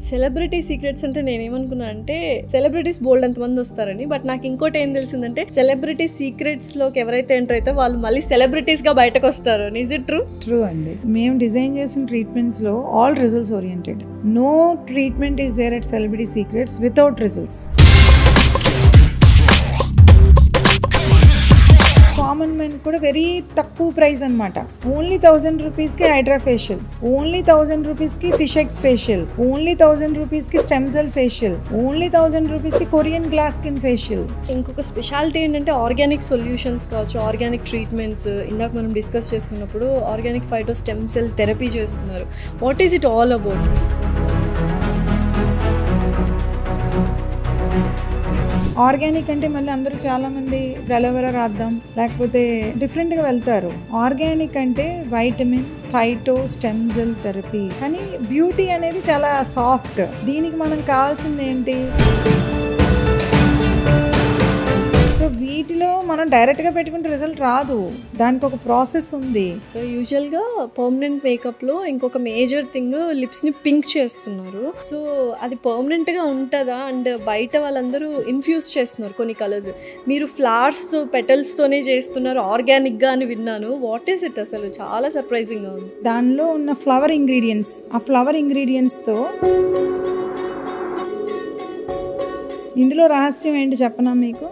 Celebrity secrets అంటే నేనేమనుకున్నా అంటే సెలబ్రిటీస్ బోల్డ్ అంతమంది వస్తారని, బట్ నాకు ఇంకోటి ఏం తెలిసిందంటే సెలబ్రిటీ సీక్రెట్స్ లోకి ఎవరైతే ఎంటర్ అయితే వాళ్ళు మళ్ళీ సెలబ్రిటీస్ గా బయటకు వస్తారు. Is it true? ట్రూ అండి. మేము డిజైన్ చేసిన ట్రీట్మెంట్స్ లో all results oriented. No treatment is there at celebrity secrets without results. Common men కూడా వెరీ తక్కువ ప్రైస్ అనమాట. ఓన్లీ 1000 రూపీస్కి హైడ్రా ఫేషియల్, ఓన్లీ 1000 రూపీస్కి ఫిష్ ఎక్స్ ఫేషియల్, ఓన్లీ 1000 రూపీస్కి స్టెమ్ సెల్ ఫేషియల్, ఓన్లీ 1000 రూపీస్కి కొరియన్ గ్లాస్ స్కిన్ ఫేషియల్. ఇంకొక speciality ఏంటంటే organic solutions కావచ్చు, ఆర్గానిక్ ట్రీట్మెంట్స్. ఇందాక మనం డిస్కస్ చేసుకున్నప్పుడు organic phyto stem cell therapy చేస్తున్నారు. What is it all about? Organic అంటే మళ్ళీ అందరూ చాలామంది అలోవెరా రాద్దాం లేకపోతే డిఫరెంట్గా వెళ్తారు. ఆర్గానిక్ అంటే vitamin, phyto, stem cell therapy. కానీ బ్యూటీ అనేది చాలా సాఫ్ట్. దీనికి మనం కావాల్సింది ఏంటి? సో వీటిలో మనం డైరెక్ట్గా పెట్టుకుంటే రిజల్ట్ రాదు, దానికి ఒక ప్రాసెస్ ఉంది. సో యూజువల్గా పర్మనెంట్ మేకప్లో ఇంకొక మేజర్ థింగ్ లిప్స్ని పింక్ చేస్తున్నారు. సో అది పర్మనెంట్గా ఉంటుందా? అండ్ బయట వాళ్ళందరూ ఇన్ఫ్యూజ్ చేస్తున్నారు కొన్ని కలర్స్. మీరు ఫ్లవర్స్తో పెటల్స్తోనే చేస్తున్నారు ఆర్గానిక్గా అని విన్నాను. వాట్ ఈస్ ఇట్ అసలు? చాలా సర్ప్రైజింగ్గా ఉంది. దానిలో ఉన్న ఫ్లవర్ ఇంగ్రీడియంట్స్, ఆ ఫ్లవర్ ఇంగ్రీడియంట్స్తో ఇందులో రహస్యం ఏంటి చెప్పనా మీకు?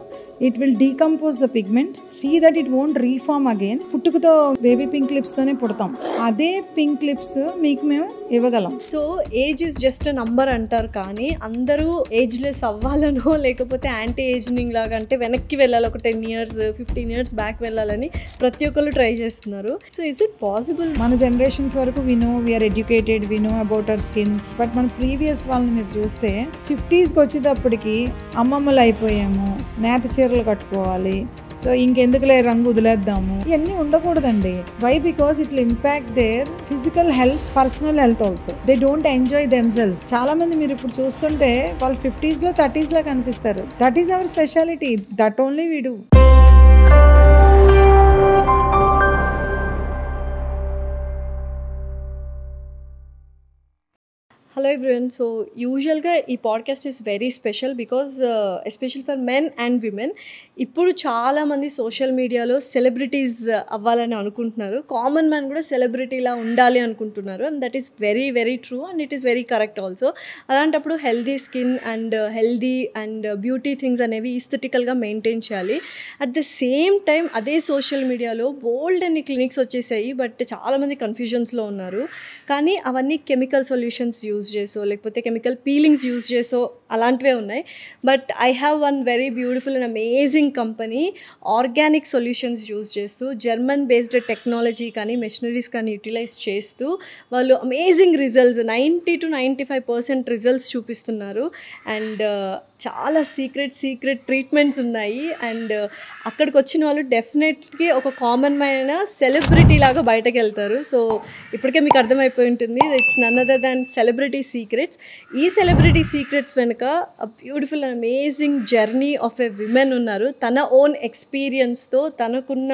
It will decompose the pigment. See that it won't reform again. పుట్టుకతో బేబీ పింక్ లిప్స్ తోనే పుడతాం. అదే పింక్ లిప్స్ మీకు మేము ఇవ్వగలం. So age is just number అంటారు, కానీ అందరూ ఏజ్లెస్ అవ్వాలనో లేకపోతే యాంటీ ఏజింగ్ లాగా అంటే వెనక్కి వెళ్ళాలి, ఒక 10 years 15 years బ్యాక్ వెళ్ళాలని ప్రతి ఒక్కరు ట్రై చేస్తున్నారు. So is it possible? మన జనరేషన్స్ వరకు we know, we are educated, we know about our skin. But మన ప్రీవియస్ వాళ్ళని మీరు చూస్తే 50sకి వచ్చేటప్పటికి అమ్మమ్మలు అయిపోయాము, నేత చీరలు కట్టుకోవాలి, సో ఇంకెందుకులే రంగు వదిలేద్దాము, ఇవన్నీ ఉండకూడదండి. Why? Because it will impact their physical health, personal health also. They don't enjoy themselves. చాలా మంది మీరు ఇప్పుడు చూస్తుంటే వాళ్ళు 50sలో 30sలో కనిపిస్తారు. That is our speciality. That only we do. Hello everyone. So యూజువల్గా ఈ podcast is very special because especial for men and women. ఇప్పుడు చాలామంది సోషల్ మీడియాలో సెలబ్రిటీస్ అవ్వాలని అనుకుంటున్నారు. కామన్ మ్యాన్ కూడా సెలబ్రిటీలా ఉండాలి అనుకుంటున్నారు. And that is very very true and it is very correct also. అలాంటప్పుడు healthy skin and healthy and beauty things అనేవి ఈస్థెటికల్గా మెయింటైన్ చేయాలి. అట్ ద సేమ్ టైం అదే సోషల్ మీడియాలో బోల్డ్ అన్ని క్లినిక్స్ వచ్చేసాయి, బట్ చాలామంది కన్ఫ్యూజన్స్లో ఉన్నారు. కానీ అవన్నీ కెమికల్ సొల్యూషన్స్ యూజ్ చేసో లేకపోతే కెమికల్ పీలింగ్స్ యూజ్ చేసో అలాంటివే ఉన్నాయి. But I have one very beautiful and amazing company organic solutions use చేస్తూ జర్మన్ బేస్డ్ టెక్నాలజీ కానీ మెషినరీస్ కానీ యూటిలైజ్ చేస్తూ వాళ్ళు అమేజింగ్ రిజల్ట్స్ 90 to 95% రిజల్ట్స్ చూపిస్తున్నారు. అండ్ చాలా సీక్రెట్ ట్రీట్మెంట్స్ ఉన్నాయి. అండ్ అక్కడికి వచ్చిన వాళ్ళు డెఫినెట్లీ ఒక కామన్ మైన సెలబ్రిటీ లాగా బయటకు వెళ్తారు. సో ఇప్పటికే మీకు అర్థమైపోయి ఉంటుంది, it's none other than celebrity secrets. ఈ సెలబ్రిటీ సీక్రెట్స్ వెనుక beautiful and amazing journey of a women ఉన్నారు. తన ఓన్ ఎక్స్పీరియన్స్తో తనకున్న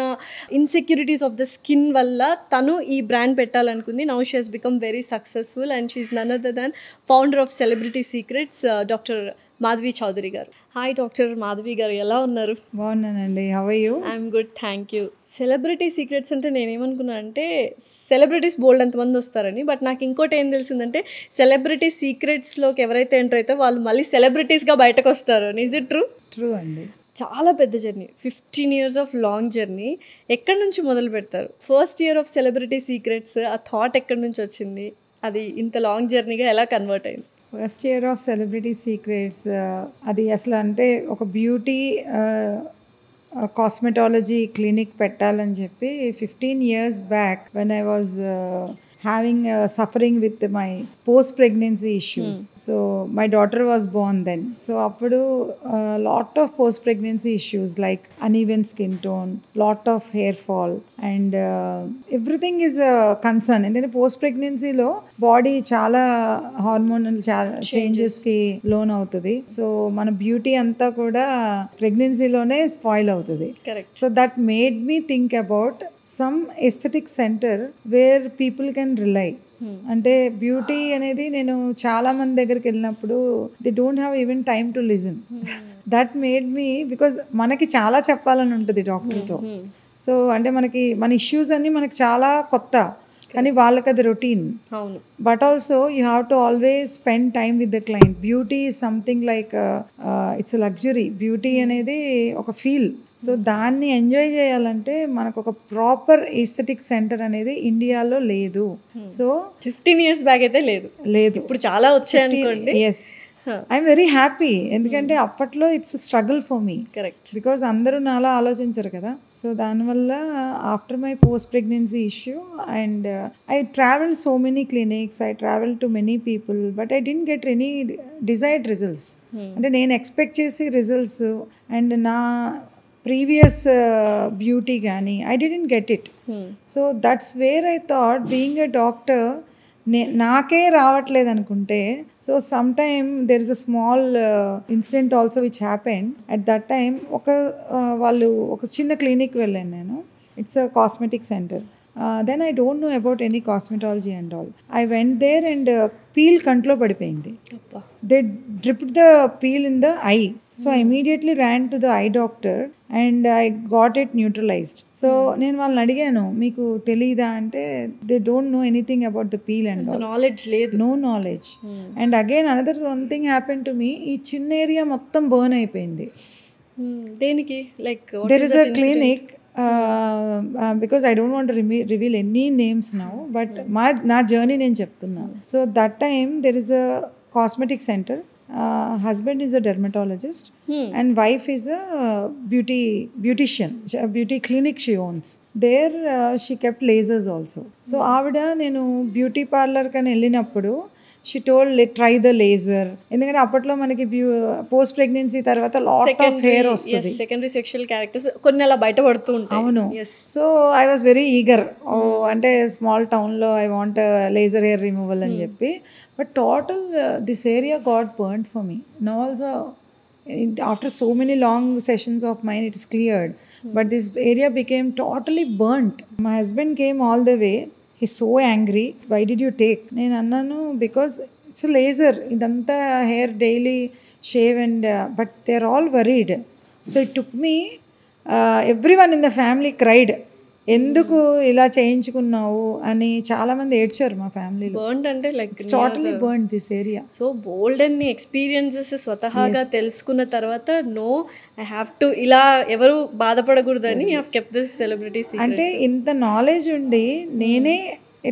ఇన్సెక్యూరిటీస్ ఆఫ్ ద స్కిన్ వల్ల తను ఈ బ్రాండ్ పెట్టాలనుకుంది. Now she has become very successful and she is none other than founder of celebrity secrets, doctor Madhavi Chaudhary garu. Hi doctor Madhavi garu, ఎలా ఉన్నారు? బాగున్నానండి. How are you? I'm good, thank you. Celebrity secrets అంటే నేనేమనుకున్నా అంటే సెలబ్రిటీస్ బోల్డ్ అంతమంది వస్తారని, బట్ నాకు ఇంకోటి ఏం తెలిసిందంటే సెలబ్రిటీ సీక్రెట్స్లోకి ఎవరైతే ఎంటర్ అయితే వాళ్ళు మళ్ళీ సెలబ్రిటీస్గా బయటకు వస్తారు. Is it true? ట్రూ అండి. చాలా పెద్ద journey, 15 years of long journey. ఎక్కడి నుంచి మొదలు పెడతారు? First year of celebrity secrets, ఆ థాట్ ఎక్కడి నుంచి వచ్చింది? అది ఇంత లాంగ్ జర్నీగా ఎలా కన్వర్ట్ అయింది? First year of celebrity secrets అది అసలు అంటే ఒక బ్యూటీ కాస్మెటాలజీ క్లినిక్ పెట్టాలని చెప్పి 15 years back when I was having suffering with my post pregnancy issues. So my daughter was born then. So appudu lot of post pregnancy issues like uneven skin tone, lot of hair fall, and everything is a concern. And then post pregnancy lo body chala hormonal changes ki loan avutadi. So mana beauty anta kuda pregnancy lone spoil avutadi. Correct. So that made me think about some aesthetic center where people can rely. అంటే beauty అనేది నేను చాలా మంది దగ్గరికి వెళ్ళినప్పుడు they don't have even time to listen. That made me, because మనకి చాలా చెప్పాలని ఉంటుంది డాక్టర్తో. సో అంటే మన ఇష్యూస్ అన్నీ మనకి చాలా కొత్త, కానీ వాళ్ళకి అది routine. But also you have to always spend time with the client. Beauty is something like it's luxury. Beauty అనేది ఒక ఫీల్. సో దాన్ని ఎంజాయ్ చేయాలంటే మనకు ఒక ప్రాపర్ ఎస్థెటిక్ సెంటర్ అనేది ఇండియాలో లేదు. సో 15 years బ్యాక్ అయితే లేదు, ఇప్పుడు చాలా వచ్చాయనుకోండి. Yes, I'm very happy. ఎందుకంటే అప్పట్లో it's struggle for me. Correct. Because అందరూ నాలా ఆలోచించరు కదా. సో దానివల్ల after my post pregnancy issue and I travel so many clinics, I travel to many people, but I didn't get any desired results. అంటే నేను expect చేసి results and నా previous beauty కానీ I didn't get it. So that's where I thought being a doctor నాకే రావట్లేదు అనుకుంటే. So some time there is a small incident also which happened at that time. వాళ్ళు ఒక చిన్న clinic వెళ్ళాను నేను. It's a cosmetic centre. Then I don't know about any cosmetology and all. I went there and peel కంట్లో పడిపోయింది. They dripped the peel in the eye. So I immediately ran to the eye doctor and I got it neutralized. So నేను వాళ్ళని అడిగాను, మీకు తెలీదా అంటే they don't know anything about the peel and knowledge లేదు, no knowledge. And again another one thing happen to me. ఈ చిన్న area మొత్తం బర్న్ అయిపోయింది. దేనికి? Like there is a clinic, because I don't want reveal any names now, but నా journey నేను చెప్తున్నా. So that time there is a cosmetic centre. Husband is a dermatologist and wife is a beautician, a beauty clinic she owns. There she kept lasers also. So avida nenu beauty parlor kani ellinappudu she told try the laser. ఎందుకంటే అప్పట్లో మనకి post pregnancy తర్వాత lot of hair వస్తుంది, secondary sexual characters కొన్ని అలా బయటపడుతూ ఉంటాయి. అవును. So I was very eager. అంటే స్మాల్ టౌన్లో I want laser hair removal అని చెప్పి. But total this area got burned for me. Now also after so many long sessions of mine it is cleared, but this area became totally burnt. My husband came all the way. He's so angry. Why did you take? నేను అన్నాను, because it's laser, ఇదంతా hair daily shave and but they are all worried. So it took me, every one in the family cried. ఎందుకు ఇలా చేయించుకున్నావు అని చాలా మంది ఏడ్చారు మా ఫ్యామిలీలో. బర్న్డ్ అంటే like totally burned this area. So బోల్డ్ అన్ని ఎక్స్పీరియన్సెస్ స్వతహాగా తెలుసుకున్న తర్వాత నో ఐ హ్యావ్ టు, ఇలా ఎవరు బాధపడకూడదని you have kept this celebrity secrets. అంటే ఇంత నాలెడ్జ్ ఉండి నేనే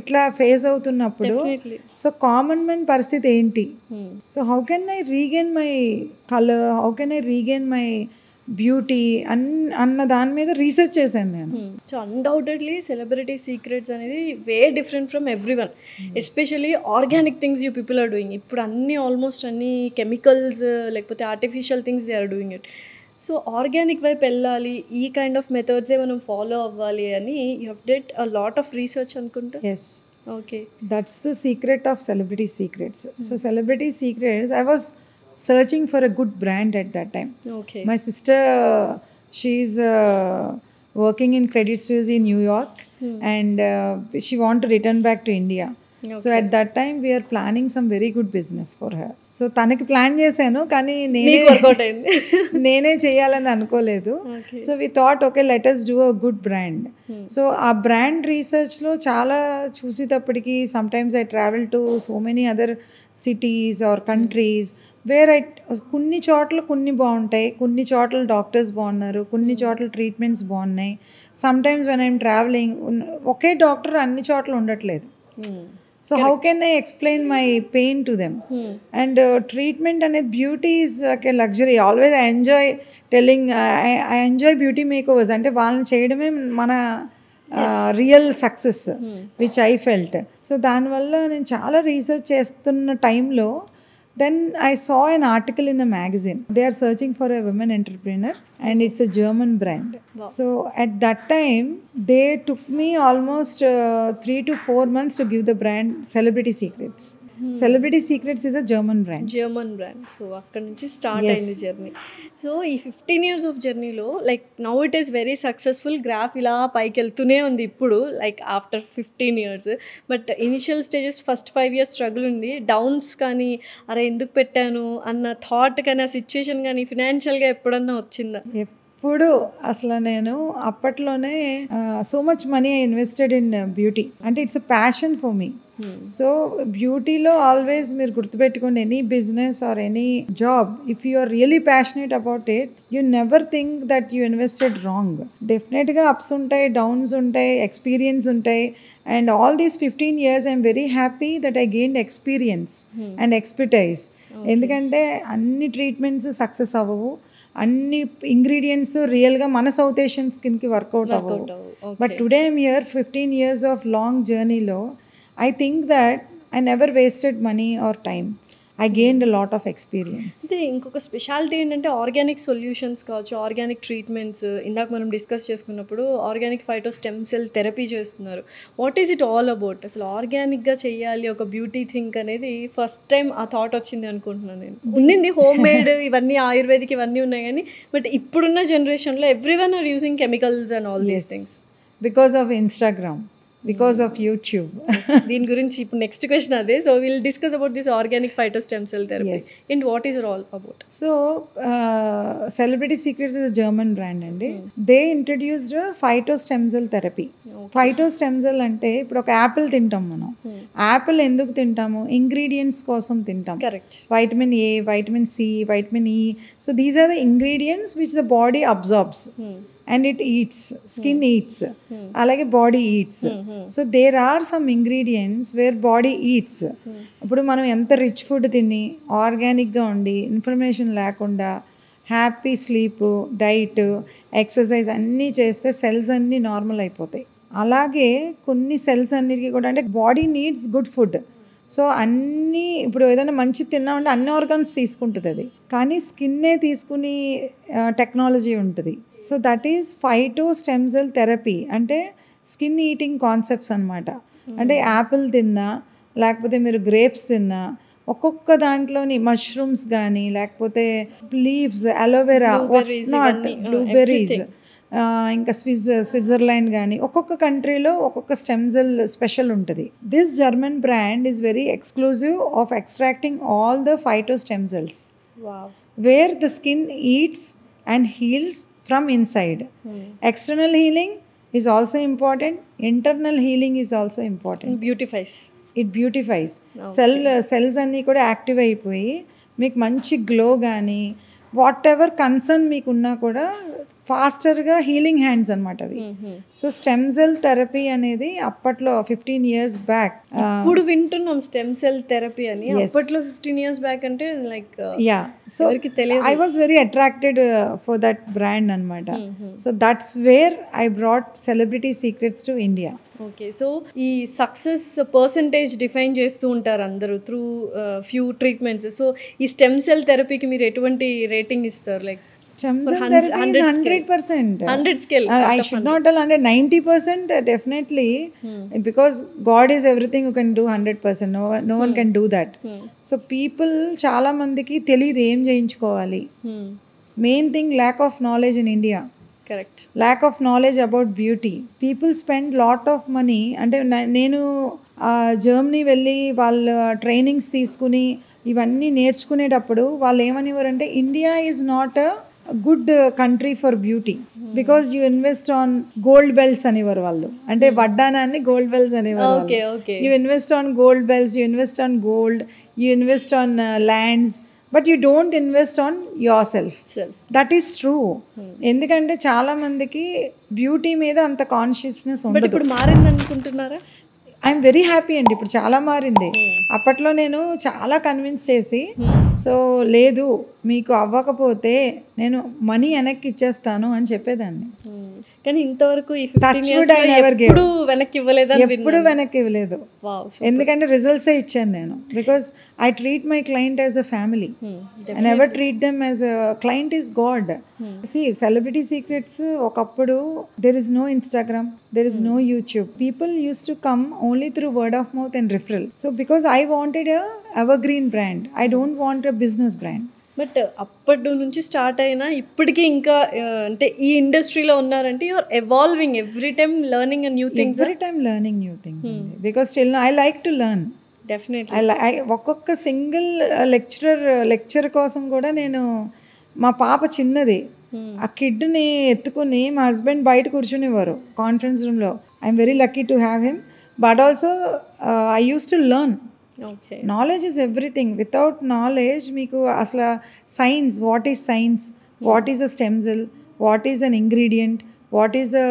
ఇట్లా ఫేస్ అవుతున్నప్పుడు సో కామన్ మ్యాన్ పరిస్థితి ఏంటి? So how can I regain my colour, how can I regain my beauty అన్న దాని మీద రీసెర్చ్ చేశాను నేను. సో అన్డౌటెడ్లీ సెలబ్రిటీ సీక్రెట్స్ అనేది way different from every one, especially organic things you people are doing. ఇప్పుడు అన్ని ఆల్మోస్ట్ అన్ని chemicals లేకపోతే artificial things they are doing it. So organic వైపు వెళ్ళాలి, ఈ కైండ్ ఆఫ్ మెథడ్సే మనం ఫాలో అవ్వాలి అని you have did a lot of research అనుకుంటా. Yes, okay, that's the secret of celebrity secrets. So celebrity secrets I was searching for a good brand at that time. Okay. My sister, she's working in Credit Suisse in New York, and she want to return back to India. Okay. So at that time we are planning some very good business for her. So తనకి plan చేశాను, కానీ నేనే చేయాలని అనుకోలేదు. So we thought okay let us do a good brand. So ఆ brand రీసెర్చ్లో చాలా చూసేటప్పటికి sometimes I travel to so many other cities or countries where కొన్ని చోట్ల కొన్ని బాగుంటాయి, కొన్ని చోట్ల డాక్టర్స్ బాగున్నారు, కొన్ని చోట్ల ట్రీట్మెంట్స్ బాగున్నాయి. సమ్టైమ్స్ వెన్ ఐఎమ్ ట్రావెలింగ్ ఒకే డాక్టర్ అన్ని చోట్ల ఉండట్లేదు. So how can I explain my pain to them? And treatment అనేది beauty is like a luxury. Always I enjoy telling, I enjoy beauty makeovers. అంటే వాళ్ళని చేయడమే మన real success which I felt. So దానివల్ల నేను చాలా research చేస్తున్న టైంలో then I saw an article in a magazine. They are searching for a women entrepreneur and it's a German brand. Wow. So at that time they took me almost 3 to 4 months to give the brand Celebrity Secrets. Celebrity secrets is a German brand. So అక్కడ నుంచి start అయింది journey. So ఈ 15 years of జర్నీలో like now it is very successful, graph ఇలా పైకి వెళ్తూనే ఉంది ఇప్పుడు, like after 15 years. But initial stages first 5 years struggle ఉంది, డౌన్స్ కానీ అరే ఎందుకు పెట్టాను అన్న థాట్ కానీ ఆ సిచ్యువేషన్ కానీ ఫినాన్షియల్గా ఎప్పుడన్నా వచ్చిందా? ఇప్పుడు అసలు నేను అప్పట్లోనే so much money I invested in beauty, అంటే it's a passion for me. So బ్యూటీలో ఆల్వేస్ మీరు గుర్తుపెట్టుకోండి, any business or any job, if you are really passionate about it, you never think that you invested wrong. డెఫినెట్గా ups ఉంటాయి, downs ఉంటాయి, experience ఉంటాయి. And all these 15 years I'm very happy that I gained experience and expertise. ఎందుకంటే అన్ని treatments success అవ్వవు, అన్ని ingredients రియల్గా మన సౌత్ ఏషియన్ స్కిన్కి వర్కౌట్ అవ్వవు. But today I'm here 15 years of long జర్నీలో I think that I never wasted money or time. I gained a lot of experience. అంటే ఇంకొక స్పెషాలిటీ ఏంటంటే ఆర్గానిక్ సొల్యూషన్స్ కావచ్చు, ఆర్గానిక్ ట్రీట్మెంట్స్. ఇందాక మనం డిస్కస్ చేసుకున్నప్పుడు organic phyto stem cell therapy చేస్తున్నారు. What is it all about? అసలు ఆర్గానిక్గా చేయాలి ఒక బ్యూటీ థింక్ అనేది ఫస్ట్ టైం ఆ థాట్ వచ్చింది అనుకుంటున్నాను నేను. ఉన్నింది హోమ్ మేడ్ ఇవన్నీ ఆయుర్వేదిక్ ఇవన్నీ ఉన్నాయి కానీ, బట్ ఇప్పుడున్న జనరేషన్లో everyone are using chemicals and all these things because of Instagram, because of YouTube. దీని గురించి ఇప్పుడు నెక్స్ట్ క్వశ్చన్ అదే. So will discuss about this organic phyto stem cell therapy and what is it all about. So celebrity secrets is a German brand అండి. They introduced phyto stem cell therapy. Phyto stem cell అంటే ఇప్పుడు ఒక Apple తింటాం మనం. Apple ఎందుకు తింటాము? Ingredients కోసం తింటాం. Correct. Vitamin A, vitamin C, vitamin E. So these are the ingredients which the body absorbs and it eats, skin eats, alage body eats. So there are some ingredients where body eats. ఇప్పుడు మనం ఎంత rich food తిని ఆర్గానిక్గా ఉండి information లేకుండా happy sleep, diet, exercise అన్నీ చేస్తే cells అన్నీ నార్మల్ అయిపోతాయి. అలాగే కొన్ని సెల్స్ అన్నిటికీ కూడా, అంటే body needs good food. So అన్నీ ఇప్పుడు ఏదైనా మంచి తిన్నామంటే అన్ని ఆర్గాన్స్ తీసుకుంటుంది అది, కానీ స్కిన్నే తీసుకుని టెక్నాలజీ ఉంటుంది. So that is phyto stem cell therapy. అంటే స్కిన్ ఈటింగ్ కాన్సెప్ట్స్ అనమాట. అంటే యాపిల్ తిన్నా, లేకపోతే మీరు గ్రేప్స్ తిన్నా, ఒక్కొక్క దాంట్లోని మష్రూమ్స్ కానీ, లేకపోతే లీవ్స్, అలోవెరా, నాట్ బ్లూబెర్రీస్, ఇంకా స్విట్జర్లాండ్ కానీ, ఒక్కొక్క కంట్రీలో ఒక్కొక్క స్టెమ్ సెల్ స్పెషల్ ఉంటుంది. This German brand is very exclusive of extracting all the phyto stem cells wear the skin eats and heels from inside. External healing is also important. Internal healing is also important. It beautifies. Cells అన్నీ కూడా active అయిపోయి మీకు మంచి glow కానీ what ever concern మీకున్నా కూడా ఫాస్టర్గా healing hands అనమాట అవి. So stem cell therapy అనేది అప్పట్లో 15 years బ్యాక్, ఇప్పుడు వింటున్నాం స్టెమ్ సెల్ థెరపీ అని. అప్పట్లో 15 years బ్యాక్ అంటే like ya. So I was very attracted for that brand అనమాట. So that's where I brought celebrity secrets to India. Okay. So ఈ success percentage define చేస్తూ ఉంటారు అందరూ త్రూ ఫ్యూ ట్రీట్మెంట్స్. సో ఈ stem cell థెరపీకి మీరు ఎటువంటి రేటింగ్ ఇస్తారు? Like stem cell therapy is 100%. 100 scale. I should not tell 90% definitely, because God is everything, you can do 100%. No one can do that. So people చాలా మందికి తెలియదు ఏం చేయించుకోవాలి. Main thing lack of knowledge in India. Correct. lack of knowledge about beauty. People spend lot of money. అంటే నేను Germany వెళ్ళి వాళ్ళ trainings తీసుకుని ఇవన్నీ నేర్చుకునేటప్పుడు వాళ్ళు ఏమనివారంటే, India is not a good country for beauty because you invest on gold belts అనేవారు వాళ్ళు. అంటే వడ్డానాన్ని గోల్డ్ బెల్ట్స్ అనేవారు. You invest on gold belts, you invest on gold, you invest on lands, but you don't invest on yourself. That is true. ఎందుకంటే చాలా మందికి beauty మీద అంత కాన్షియస్నెస్ ఉండదు. ఇప్పుడు మారింది అనుకుంటున్నారా? ఐఎమ్ వెరీ హ్యాపీ అండి, ఇప్పుడు చాలా మారింది. అప్పట్లో నేను చాలా కన్విన్స్ చేసి, సో లేదు మీకు అవ్వకపోతే నేను మనీ వెనక్కి ఇచ్చేస్తాను అని చెప్పేదాన్ని. కానీ ఇంతవరకు ఈ Touch wood I never gave. ఎప్పుడు వెనక్కి ఇవ్వలేదని ఎప్పుడు వెనక్కి ఇవ్వలేదు. ఎందుకంటే రిజల్ట్సే ఇచ్చాను నేను. Because I treat my client as a family. I never treat them as a client is God. సి సెలబ్రిటీ సీక్రెట్స్ ఒకప్పుడు there is no Instagram, there is no YouTube. People use to come only through word of mouth and referral. So because I wanted a evergreen brand, I don't want a business brand. But అప్పటి నుంచి start అయినా ఇప్పటికీ ఇంకా అంటే ఈ ఇండస్ట్రీలో ఉన్నారంటే you're evolving every time learning a new things. Every time learning new things because still I like to learn. Definitely ఒక్కొక్క సింగిల్ లెక్చర్ కోసం కూడా నేను, మా పాప చిన్నది, ఆ కిడ్ని ఎత్తుకుని మా హస్బెండ్ బయట కూర్చునేవారు కాన్ఫరెన్స్ రూమ్లో. I'm very lucky to have him. But also I use to learn. Knowledge is everything. Without knowledge మీకు అసలు science, what is science, what is a stem cell, what is an ingredient, what is a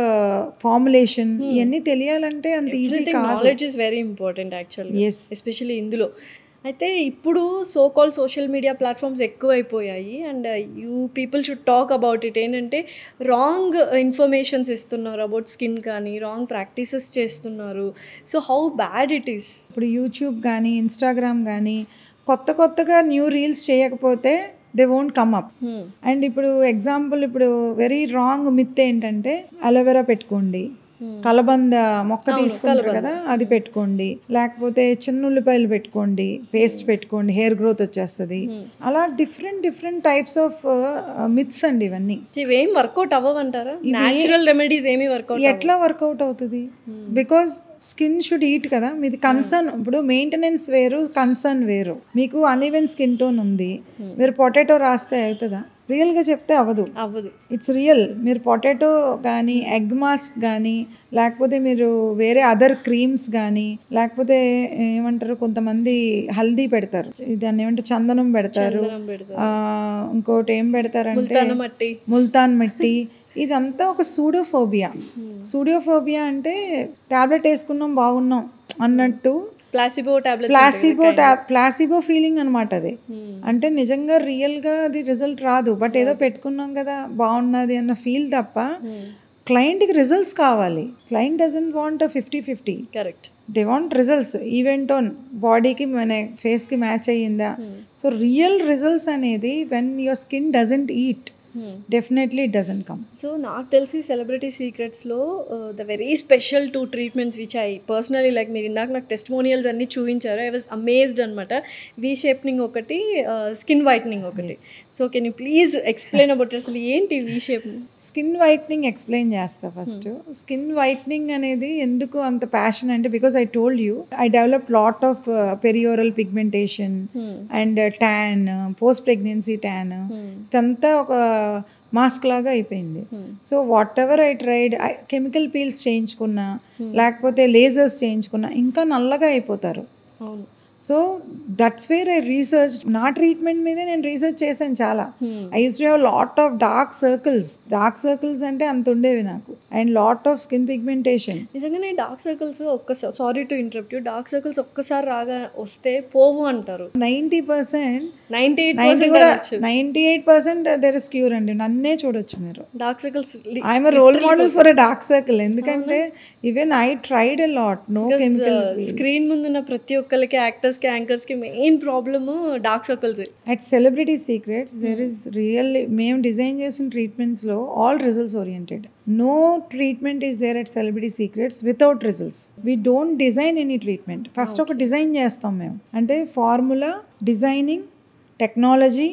formulation, ఇవన్నీ తెలియాలంటే అంత easy కాదు. Knowledge is very important actually, yes, especially ఇందులో. అయితే ఇప్పుడు so call social media platforms ఎక్కువ అయిపోయాయి and you people should talk about it. ఏంటంటే రాంగ్ ఇన్ఫర్మేషన్స్ ఇస్తున్నారు అబౌట్ స్కిన్ కానీ, రాంగ్ ప్రాక్టీసెస్ చేస్తున్నారు. So how bad it is? ఇప్పుడు యూట్యూబ్ కానీ ఇన్స్టాగ్రామ్ కానీ కొత్తగా న్యూ రీల్స్ చేయకపోతే they won't come up. And ఇప్పుడు ఎగ్జాంపుల్, ఇప్పుడు వెరీ రాంగ్ మిత్ ఏంటంటే అలోవెరా పెట్టుకోండి, కలబంద మొక్క తీసుకుంటారు కదా అది పెట్టుకోండి, లేకపోతే చిన్న ఉల్లిపాయలు పెట్టుకోండి, పేస్ట్ పెట్టుకోండి, హెయిర్ గ్రోత్ వచ్చేస్తుంది. అలా డిఫరెంట్ టైప్స్ ఆఫ్ మిత్స్ అండి ఇవన్నీ. ఇవేం వర్కౌట్ అవ్వమంటారా? న్యాచురల్ రెమెడీస్ ఏమి వర్కౌట్ ఎట్లా వర్కౌట్ అవుతుంది? బికాజ్ స్కిన్ షుడ్ ఈట్ కదా. మీది కన్సర్న్, ఇప్పుడు మెయింటెనెన్స్ వేరు, కన్సర్న్ వేరు. మీకు అన్ఈవెన్ స్కిన్ టోన్ ఉంది, మీరు పొటాటో రాస్తే అవుతుందా? రియల్గా చెప్తే అవ్వదు. It's real. మీరు పొటాటో కానీ, ఎగ్ మాస్క్ కానీ, లేకపోతే మీరు వేరే అదర్ క్రీమ్స్ కానీ, లేకపోతే ఏమంటారు కొంతమంది హల్దీ పెడతారు, దాన్ని ఏమంటారు చందనం పెడతారు, ఇంకోటి ఏం పెడతారంటే ముల్తాన్ మట్టి. ఇదంతా ఒక సూడోఫోబియా. సూడోఫోబియా అంటే టాబ్లెట్ వేసుకున్నాం బాగున్నాం అన్నట్టు, ప్లాసిబో ఫీలింగ్ అనమాట అది. అంటే నిజంగా రియల్గా అది రిజల్ట్ రాదు, బట్ ఏదో పెట్టుకున్నాం కదా బాగున్నది అన్న ఫీల్ తప్ప క్లయింట్కి రిజల్ట్స్ కావాలి. Client doesn't want 50-50. Correct. They want results. Event on బాడీకి మన ఫేస్కి మ్యాచ్ అయ్యిందా. సో రియల్ రిజల్ట్స్ అనేది when your skin doesn't eat, definitely it doesn't come. So నాకు తెలిసి సెలబ్రిటీ సీక్రెట్స్లో the very special 2 treatments which I personally like, మీరు ఇందాక నాకు టెస్టిమోనియల్స్ అన్నీ చూపించారు, ఐ వాజ్ అమేజ్డ్ అనమాట. వీ షేప్నింగ్ ఒకటి, స్కిన్ వైట్నింగ్ ఒకటి. So can you please explain about అసలు ఏంటి we shaping? Skin whitening explain చేస్తా ఫస్ట్. స్కిన్ వైట్నింగ్ అనేది ఎందుకు అంత ప్యాషన్ అంటే, because I told you I develop lot of perioral pigmentation and tan, post pregnancy tan. ఇదంతా ఒక మాస్క్ లాగా అయిపోయింది. So whatever I tried, chemical peels చేయించుకున్నా, లేకపోతే లేజర్స్ చేయించుకున్నా ఇంకా నల్లగా అయిపోతారు. So that's where I research. నా ట్రీట్మెంట్ మీదే నేను రీసెర్చ్ చేశాను చాలా. I use to have lot of dark circles అంటే అంత ఉండేవి నాకు, and lot of skin pigmentation. నిజంగానే డార్క్ సర్కిల్స్ ఒక్కసారి, sorry to interrupt you, dark circles ఒక్కసారి రాగా వస్తే పోవు అంటారు. 90%, 98% దెర్ ఇస్ క్యూర్ అండి. నన్నే చూడొచ్చు మీరు. Dark circles I'm a role model for a dark circle. ఎందుకంటే even I tried a lot, no chemical. Screen ముందున్న ప్రతి ఒక్కరికి, యాక్టర్స్కి, యాంకర్స్కి main problem dark circles. At celebrity secrets there is really, మేము డిజైన్ చేసిన ట్రీట్మెంట్స్లో all results oriented. No treatment is there at Celebrity Secrets without results. We don't design any treatment. First ఒక design చేస్తాం మేము, అంటే formula, designing, technology,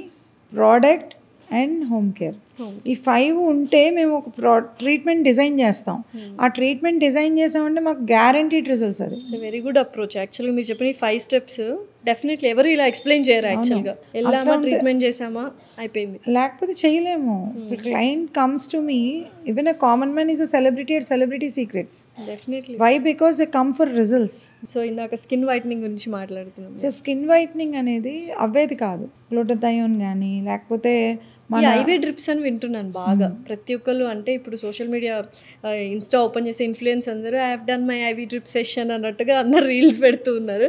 product and home care. ఈ 5 ఉంటే మేము ఒక ట్రీట్మెంట్ డిజైన్ చేస్తాం. ఆ ట్రీట్మెంట్ డిజైన్ చేసామంటే మాకు గ్యారంటీడ్ రిజల్ట్స్. అది వెరీ గుడ్ అప్రోచ్ యాక్చువల్గా. మీరు చెప్పిన 5 steps డెఫినెట్లీ ఎవరు ఇలా ఎక్స్ప్లెయిన్ చేయరు యాక్చువల్గా. వెళ్ళామా, ట్రీట్మెంట్ చేసామా, అయిపోయింది. లేకపోతే చేయలేము. Client comes to me, even a common man is a celebrity at celebrity secrets. Definitely. Why? Because they come for results. So ఇందాక స్కిన్ వైట్నింగ్ గురించి మాట్లాడుతున్నాం. సో స్కిన్ వైట్నింగ్ అనేది అవ్వేది కాదు. గ్లూటథయోన్ కానీ, లేకపోతే ఈ ఐవీ డ్రిప్స్ అని వింటున్నాను బాగా. ప్రతి ఒక్కళ్ళు అంటే ఇప్పుడు సోషల్ మీడియా ఇన్స్టా ఓపెన్ చేసే ఇన్ఫ్లుయెన్స్ అందరూ I have done my ivy drip session అన్నట్టుగా అందరు రీల్స్ పెడుతూ ఉన్నారు.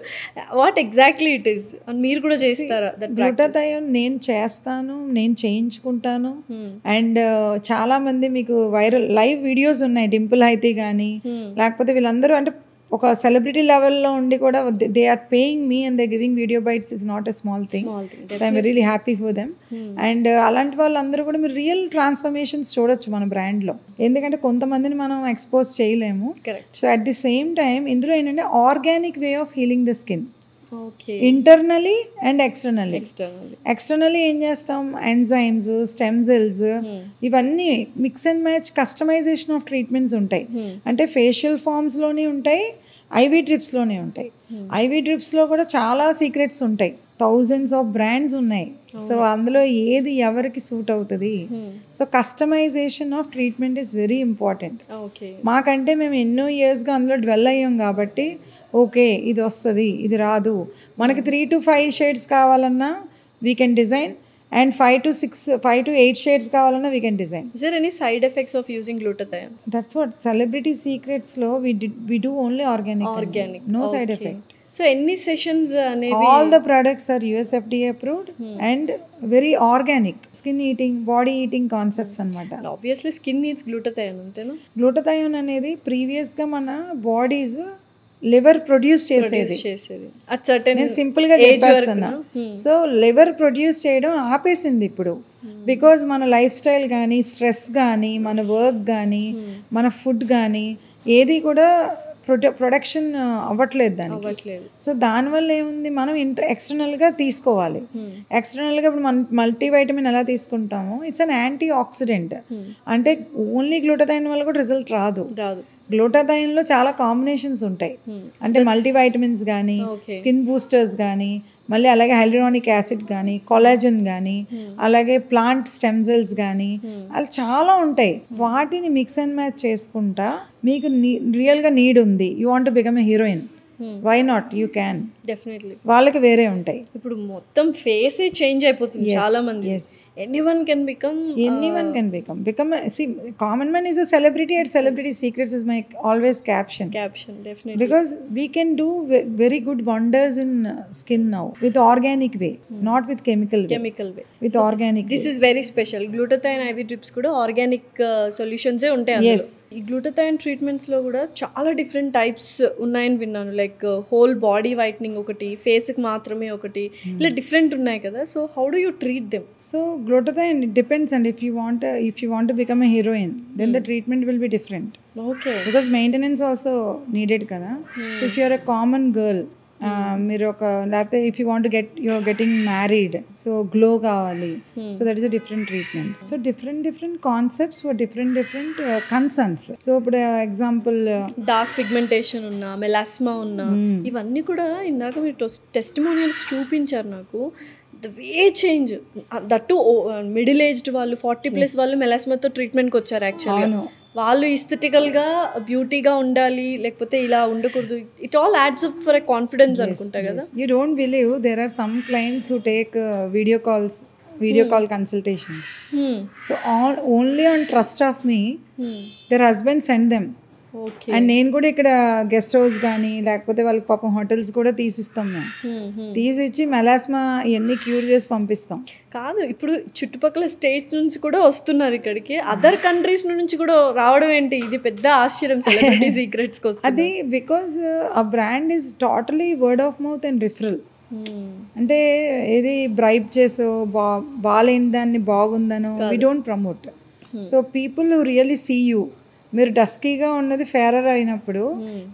వాట్ ఎగ్జాక్ట్లీ ఇట్ ఈస్ అని మీరు కూడా చేస్తారా? గ్లూటాథయోన్ నేను చేస్తాను, నేను చేయించుకుంటాను. అండ్ చాలా మంది మీకు వైరల్ లైవ్ వీడియోస్ ఉన్నాయి, డింపుల్ అయితే కానీ లేకపోతే వీళ్ళందరూ అంటే ఒక సెలబ్రిటీ లెవెల్లో ఉండి కూడా they are paying me and they giving video bytes is not a small thing. So I'm really happy for them. And అలాంటి వాళ్ళందరూ కూడా మీరు రియల్ ట్రాన్స్ఫర్మేషన్స్ చూడొచ్చు మన బ్రాండ్లో, ఎందుకంటే కొంతమందిని మనం ఎక్స్పోజ్ చేయలేము. So at the same time ఇందులో ఏంటంటే organic way of healing the skin, internally and externally ఏం చేస్తాం, ఎంజైమ్స్, స్టెమ్ సెల్స్, ఇవన్నీ mix and match customization of treatments ఉంటాయి. అంటే ఫేషియల్ ఫార్మ్స్లోనే ఉంటాయి, ఐవీ డ్రిప్స్లోనే ఉంటాయి. ఐవీ డ్రిప్స్లో కూడా చాలా సీక్రెట్స్ ఉంటాయి, థౌజండ్స్ ఆఫ్ బ్రాండ్స్ ఉన్నాయి. సో అందులో ఏది ఎవరికి సూట్ అవుతుంది. So customization of treatment is very important. మాకంటే మేము ఎన్నో ఇయర్స్గా అందులో డ్వెల్ అయ్యాం కాబట్టి ఓకే ఇది వస్తుంది, ఇది రాదు, మనకి 3 to 5 షేడ్స్ కావాలన్నా we can design, and 5 to 8 shades కావాలన్నా we can design. Is there any side effects of using glutathione? That's what celebrity secrets లో we do only organic. No side effect. So ఎన్ని sessions అనేవి? All the products are US FDA approved and very organic. Skin eating, body eating concepts అన్నమాట. Obviously skin needs glutathione అంతేనా? Glutathione అనేది ప్రీవియస్గా మన bodies liver produce చేసేది. నేను simple గా చెప్పేస్తున్నా. సో లివర్ ప్రొడ్యూస్ చేయడం ఆపేసింది ఇప్పుడు, బికాజ్ మన లైఫ్ స్టైల్ కానీ, స్ట్రెస్ కానీ, మన వర్క్ కానీ, మన ఫుడ్ కానీ ఏది కూడా ప్రొడక్షన్ అవ్వట్లేదు దానికి. సో దానివల్ల ఏముంది, మనం ఎక్స్టర్నల్గా తీసుకోవాలి. ఎక్స్టర్నల్గా ఇప్పుడు మనం మల్టీవైటమిన్ ఎలా తీసుకుంటామో ఇట్స్ అన్ యాంటీ ఆక్సిడెంట్. అంటే ఓన్లీ గ్లూటాథయోన్ వల్ల కూడా రిజల్ట్ రాదు. గ్లూటాథయోన్లో చాలా కాంబినేషన్స్ ఉంటాయి, అంటే మల్టీవైటమిన్స్ కానీ, స్కిన్ బూస్టర్స్ కానీ, మళ్ళీ అలాగే హైల్యూరానిక్ యాసిడ్ కానీ, కొలాజన్ కానీ, అలాగే ప్లాంట్ స్టెమ్ సెల్స్ కానీ, అలా చాలా ఉంటాయి. వాటిని మిక్స్ అండ్ మ్యాచ్ చేసుకుంటా మీకు రియల్గా నీడ్ ఉంది, you want to become a heroine, why not, you can. Definitely వాళ్ళకి వేరే ఉంటాయి. ఇప్పుడు మొత్తం ఫేస్ చేంజ్ అయిపోతుంది చాలా మంది. Anyone can become see common man is a celebrity at celebrity secrets is my always caption definitely, because we can do very good wonders in skin now with organic way, not with chemical way, with organic this way. Is very special. Glutathione IV drips కూడా organic solutions ఏ ఉంటాయి అందులో. ఈ glutathione treatments లో కూడా చాలా different types ఉన్నాయని విన్నాను, like whole body whitening ఒకటి, ఫేస్కి మాత్రమే ఒకటి, ఇలా డిఫరెంట్ ఉన్నాయి కదా. So how do you treat them? So glutathione depends and if you want to become a heroine then the treatment will be different. Okay, because maintenance also needed kada. So if you are a common girl, మీరు ఒక లేకపోతే if you want you're getting married, so glow కావాలి, so that is a different treatment. So different concepts for different concerns. So ఇప్పుడు example dark pigmentation ఉన్నా, melasma ఉన్నా, ఇవన్నీ కూడా ఇందాక మీరు టెస్టిమోనియల్స్ చూపించారు నాకు. The way change, that middle aged వాళ్ళు, 40+ వాళ్ళు మెలాస్మాతో ట్రీట్మెంట్కి వచ్చారు. యాక్చువల్గా వాళ్ళు ఇస్థెటికల్గా బ్యూటీగా ఉండాలి, లేకపోతే ఇలా ఉండకూడదు. It all adds up for a confidence అనుకుంటా కదా. You don't believe there are some clients who take video call consultations. So only on trust of me, their husband send them. And నేను కూడా ఇక్కడ గెస్ట్ హౌస్ కానీ లేకపోతే వాళ్ళకి పాపం hotels కూడా తీసిస్తాం. మేము తీసిచ్చి మెలాస్మా ఇవన్నీ క్యూర్ చేసి పంపిస్తాం. కాదు, ఇప్పుడు చుట్టుపక్కల స్టేట్స్ నుంచి కూడా వస్తున్నారు ఇక్కడికి, అదర్ కంట్రీస్ నుంచి కూడా రావడం ఏంటి, ఇది పెద్ద ఆశ్చర్యం. సెలబ్రిటీ సీక్రెట్స్ కోసం అది బికాజ్ ఆ brand is totally word of mouth and referral. అంటే ఏది బ్రైబ్ చేసో బాగాలేని దాన్ని బాగుందనో we don't promote. So people who really see you, మీరు డస్కీగా ఉన్నది ఫేరర్ అయినప్పుడు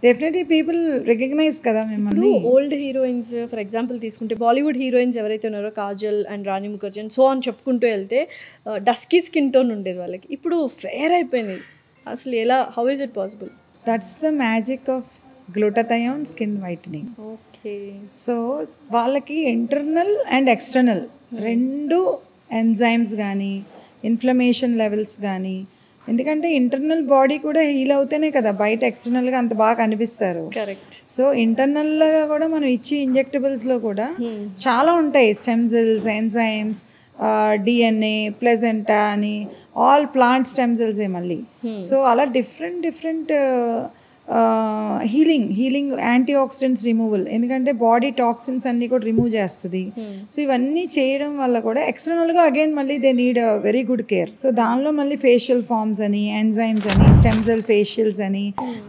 డెఫినెట్లీ పీపుల్ రికగ్నైజ్ కదా మిమ్మల్ని. ఓల్డ్ హీరోయిన్స్ ఫర్ ఎగ్జాంపుల్ తీసుకుంటే, బాలీవుడ్ హీరోయిన్స్ ఎవరైతే ఉన్నారో, కాజల్ అండ్ రాణి ముఖర్జీ సో అని చెప్పుకుంటూ వెళ్తే డస్కీ స్కిన్ టోన్ ఉండేది వాళ్ళకి, ఇప్పుడు ఫేర్ అయిపోయింది. అసలు ఎలా, how is it possible? That's the magic of glutathione skin whitening. Okay, so వాళ్ళకి ఇంటర్నల్ అండ్ ఎక్స్టర్నల్ రెండు ఎంజైమ్స్ కానీ, ఇన్ఫ్లమేషన్ లెవెల్స్ కానీ, ఎందుకంటే ఇంటర్నల్ బాడీ కూడా హీల్ అవుతేనే కదా బయట ఎక్స్టర్నల్గా అంత బాగా కనిపిస్తారు. కరెక్ట్. సో ఇంటర్నల్గా కూడా మనం ఇచ్చి ఇంజెక్టబుల్స్లో కూడా చాలా ఉంటాయి, stem cells, enzymes, DNA placenta అని ఆల్ ప్లాంట్ స్టెమ్ సెల్సే మళ్ళీ. సో అలా different healing antioxidants removal, ఎందుకంటే బాడీ టాక్సిన్స్ అన్నీ కూడా రిమూవ్ చేస్తుంది. సో ఇవన్నీ చేయడం వల్ల కూడా ఎక్స్టర్నల్గా అగైన్ మళ్ళీ they need very good care. So దానిలో మళ్ళీ ఫేషియల్ ఫార్మ్స్ అని, ఎంజైమ్స్ అని, స్టెమ్ సెల్ ఫేషియల్స్ అని,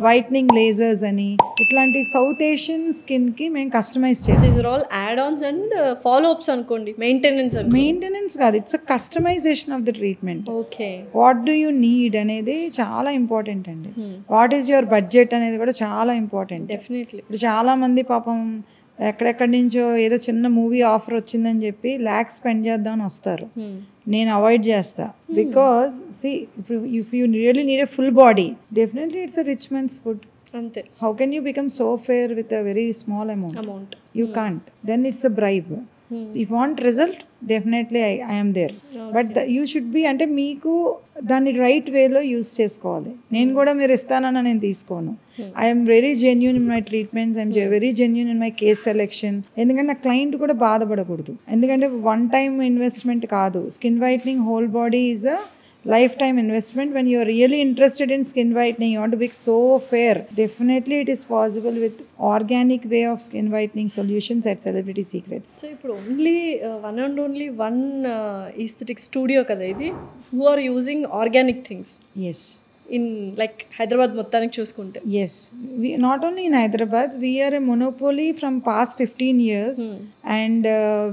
వైట్నింగ్ లేజర్స్ అని, ఇట్లాంటి సౌత్ ఏషియన్ స్కిన్కి మేము కస్టమైజ్ చేస్తాం. All add ons and follow apps అనుకోండి, మెయింటెనెన్స్ కాదు, it's a customization of the treatment. Okay, what do you need అనేది చాలా ఇంపార్టెంట్ అండి. వాట్ ఈస్ యువర్ బడ్జెట్ అనేది కూడా చాలా ఇంపార్టెంట్. డెఫినెట్లీ. ఇప్పుడు చాలా మంది పాపం ఎక్కడెక్కడి నుంచో ఏదో చిన్న మూవీ ఆఫర్ వచ్చిందని చెప్పి ల్యాక్స్ స్పెండ్ చేద్దామని వస్తారు. నేను అవాయిడ్ చేస్తా, because if you really need a full body, definitely it's a rich men's food. అంతే. How can you become so fair with a very small amount? You can't. Then it's a bribe. So if you want result, definitely I am there. Okay. But you should be, అంటే మీకు దాన్ని right వేలో use చేసుకోవాలి. నేను కూడా మీరు ఇస్తానని నేను తీసుకోను. I'm very genuine in my treatments, I'm very genuine in my case selection. ఎందుకంటే నా క్లయింట్ కూడా బాధపడకూడదు. ఎందుకంటే వన్ టైం ఇన్వెస్ట్మెంట్ కాదు. Skin whitening whole body is a lifetime investment. When you are really interested in skin whitening, you want to be so fair, definitely it is possible with organic way of skin whitening solutions at Celebrity Secrets. So ఇప్పుడు only one aesthetic studio kada idi, who are using organic things. Yes, in like Hyderabad మొత్తానికి చూసుకుంటే. Yes, we not only in Hyderabad, we are a monopoly from past 15 years and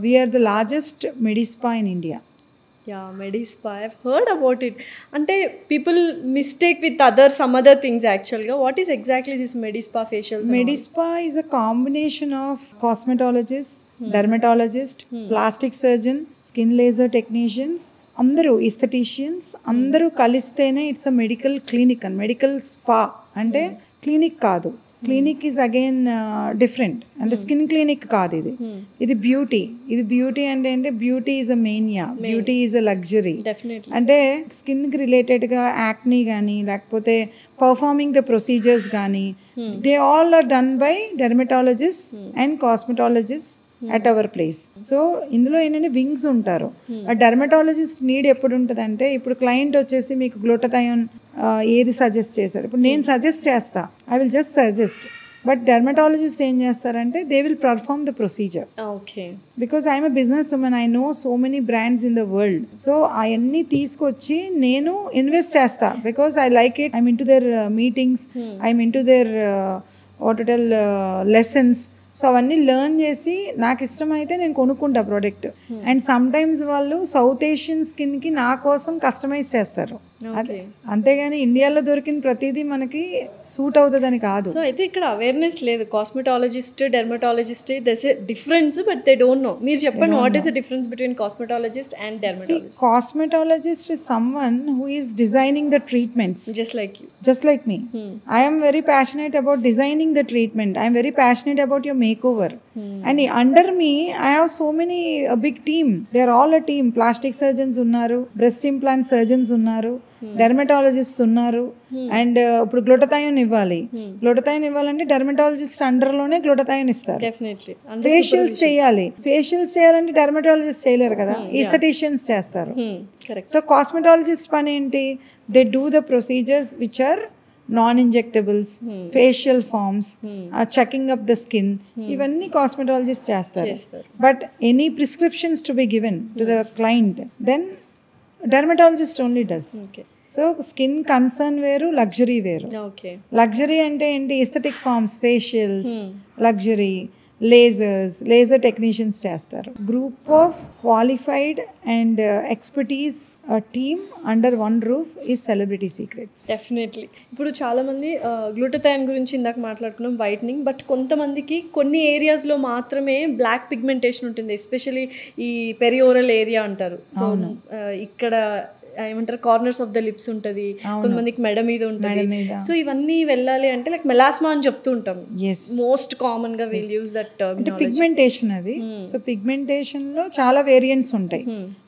we are the largest Medispa in India. Yeah, Medispa, I've heard about it. Ante people mistake with some other things actually. What is exactly this Medispa facials? Medispa is a combination of cosmetologist, dermatologist, plastic surgeon, skin laser technicians, అందరూ aestheticians అందరూ కలిస్తేనే it's a medical clinic and medical spa. అంటే clinic కాదు, clinic is again different. అంటే skin clinic కాదు ఇది. ఇది beauty అంటే beauty is a mania, beauty is a luxury. అంటే స్కిన్కి రిలేటెడ్గా యాక్నీ కానీ లేకపోతే పర్ఫార్మింగ్ ద ప్రొసీజర్స్ కానీ they all are done by dermatologist and cosmetologist at our place. So ఇందులో ఏంటంటే వింగ్స్ ఉంటారు. ఆ డెర్మటాలజిస్ట్ నీడ్ ఎప్పుడు ఉంటుంది అంటే, ఇప్పుడు క్లయింట్ వచ్చేసి మీకు గ్లూటథయోన్ ఏది సజెస్ట్ చేశారు, ఇప్పుడు నేను సజెస్ట్ చేస్తా, I will just suggest. But dermatologist ఏం చేస్తారంటే they will perform the procedure. Okay, because I'm a business women, I know so many brands in the world. So అవన్నీ తీసుకొచ్చి నేను ఇన్వెస్ట్ చేస్తా, because I like it. I'm in to their meetings, I'm in to their lessons. So అవన్నీ learn చేసి నాకు ఇష్టమైతే నేను కొనుక్కుంటా product. And some times వాళ్ళు సౌత్ ఏషియన్ స్కిన్కి నా కోసం కస్టమైజ్ చేస్తారు. అంతేగాని ఇండియాలో దొరికిన ప్రతిదీ మనకి సూట్ అవుతుందని కాదు. సో అయితే ఇక్కడ అవేర్నెస్ లేదు. Cosmetologist, dermatologist, that's a difference, but they don't no. మీరు చెప్పండి, what is the difference between cosmetologist and dermatologist? Cosmetologist is someone who is designing the treatments, just like you, just like me. I am very passionate about designing the treatment. I am very passionate about your makeover. And under me I have so many, a big team. They are all a team. Plastic surgeons unnaru, breast implant surgeons unnaru, dermatologist ఉన్నారు. And ఇప్పుడు glutathione ఇవ్వాలంటే dermatologist under లోనే glutathione ఇస్తారు. Facials చేయాలంటే dermatologist చేయలేరు కదా, aestheticians చేస్తారు. So cosmetologist పని ఏంటి? They do the procedures which are non-injectables, facial forms, checking up the skin, ఇవన్నీ కాస్మెటాలజిస్ట్ చేస్తారు. But any prescriptions to be given to the client, then dermatologist only does. So skin concern వేరు, luxury వేరు. Luxury అంటే ఏంటి? Aesthetic forms, facials, luxury, laser technicians చేస్తారు. Group of qualified and expertise team under one roof is celebrity secrets. Definitely. ఇప్పుడు చాలామంది glutathione గురించి ఇందాక మాట్లాడుకున్నాం, వైట్నింగ్. బట్ కొంతమందికి కొన్ని ఏరియాస్లో మాత్రమే బ్లాక్ పిగ్మెంటేషన్ ఉంటుంది, ఎస్పెషలీ ఈ పెరియోరల్ ఏరియా అంటారు. సో ఇక్కడ ఏమంటారు కార్నర్స్ ఆఫ్ ద లిప్స్ ఉంటుంది, కొంతమందికి మెడ మీద ఉంటుంది. మీద. సో ఇవన్నీ వెళ్ళాలి అంటే లైక్ మెలాస్మా అని చెప్తూ ఉంటాం. ఎస్, మోస్ట్ కామన్ గా will use that terminology. Pigmentation అది. సో పిగ్మెంటేషన్ లో చాలా వేరియంట్స్ ఉంటాయి.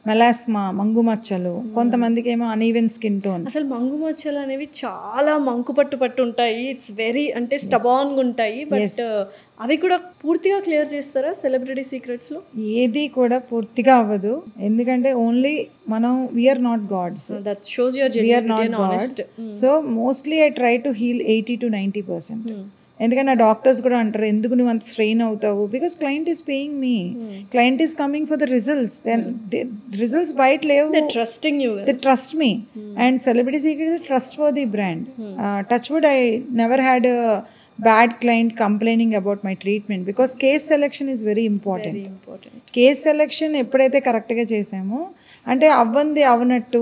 మెలాస్మా, మంగు మచ్చలు, కొంతమందికి ఏమో అన్ఈవెన్ స్కిన్ టోన్. అసలు మంగు మచ్చలు అనేవి చాలా మంకు పట్టు ఉంటాయి. ఇట్స్ వెరీ అంటే స్టబాన్ గా ఉంటాయి. బట్ అవి కూడా పూర్తిగా క్లియర్ చేస్తారా సెలబ్రిటీ సీక్రెట్స్ లో? ఏది కూడా పూర్తిగా అవ్వదు, ఎందుకంటే ఓన్లీ మనం we're not gods. That shows your we're not gods. So mostly I try to heal 80 to 90%. ఎందుకంటే నా డాక్టర్స్ కూడా అంటారు ఎందుకు నువ్వు అంత స్ట్రెయిన్ అవుతావు, because client is paying me, client is coming for the results. Then results బయట లేవు, they trust me. And celebrity secrets is trust for the brand. Touch wood, I never had bad client complaining about my treatment, because case selection is very important. Case selection ఎప్పుడైతే కరెక్ట్గా చేసామో, అంటే అవ్వంది అవనట్టు